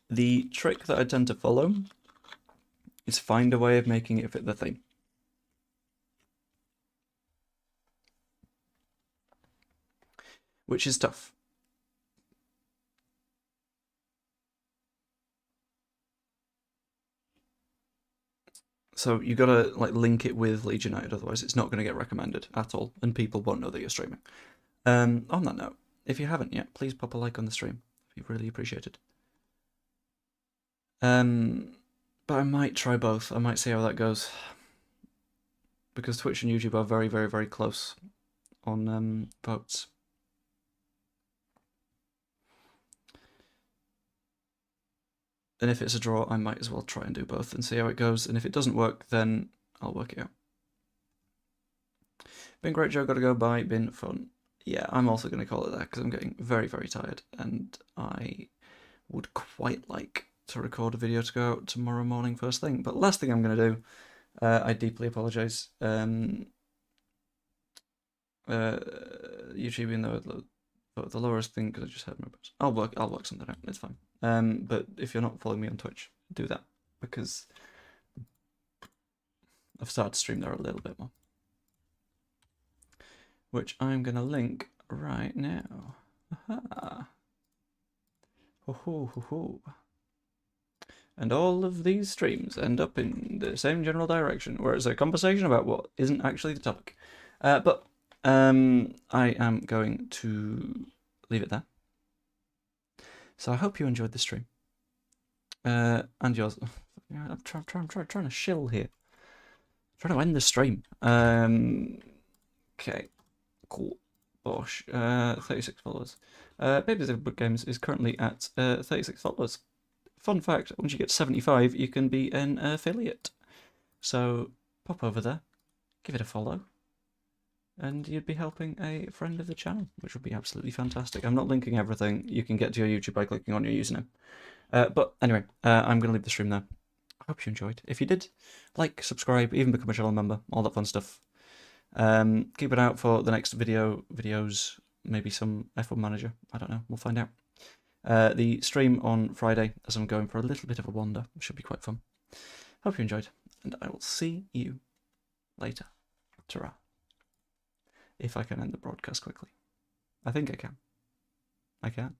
The trick that I tend to follow is find a way of making it fit the theme. Which is tough. So you gotta like link it with Leeds United, otherwise it's not gonna get recommended at all, and people won't know that you're streaming. On that note, if you haven't yet, please pop a like on the stream. It'd be really appreciated. But I might try both. I might see how that goes, because Twitch and YouTube are very, very, very close on votes. And if it's a draw, I might as well try and do both and see how it goes. And if it doesn't work, then I'll work it out. Been great, Joe. Gotta go. Bye. Been fun. Yeah, I'm also going to call it that because I'm getting very, very tired. And I would quite like to record a video to go out tomorrow morning first thing. But last thing I'm going to do, I deeply apologise. YouTube being the lowest thing because I just had my books. I'll work something out. It's fine. But if you're not following me on Twitch, do that because I've started to stream there a little bit more, which I'm gonna link right now. Aha. Ho ho ho ho. And all of these streams end up in the same general direction, where it's a conversation about what isn't actually the topic. But I am going to leave it there. So I hope you enjoyed the stream. And yours. I'm trying to shill here. I'm trying to end the stream. Okay. Cool. Bosh. 36 followers. Babies of Book Games is currently at 36 followers. Fun fact, once you get 75, you can be an affiliate. So pop over there, give it a follow, and you'd be helping a friend of the channel, which would be absolutely fantastic. I'm not linking everything. You can get to your YouTube by clicking on your username. But anyway, I'm going to leave the stream there. I hope you enjoyed. If you did, like, subscribe, even become a channel member, all that fun stuff. Keep it out for the next videos, maybe some F1 Manager. I don't know. We'll find out. The stream on Friday, as I'm going for a little bit of a wander, should be quite fun. Hope you enjoyed, and I will see you later. Ta-ra. If I can end the broadcast quickly. I think I can. I can.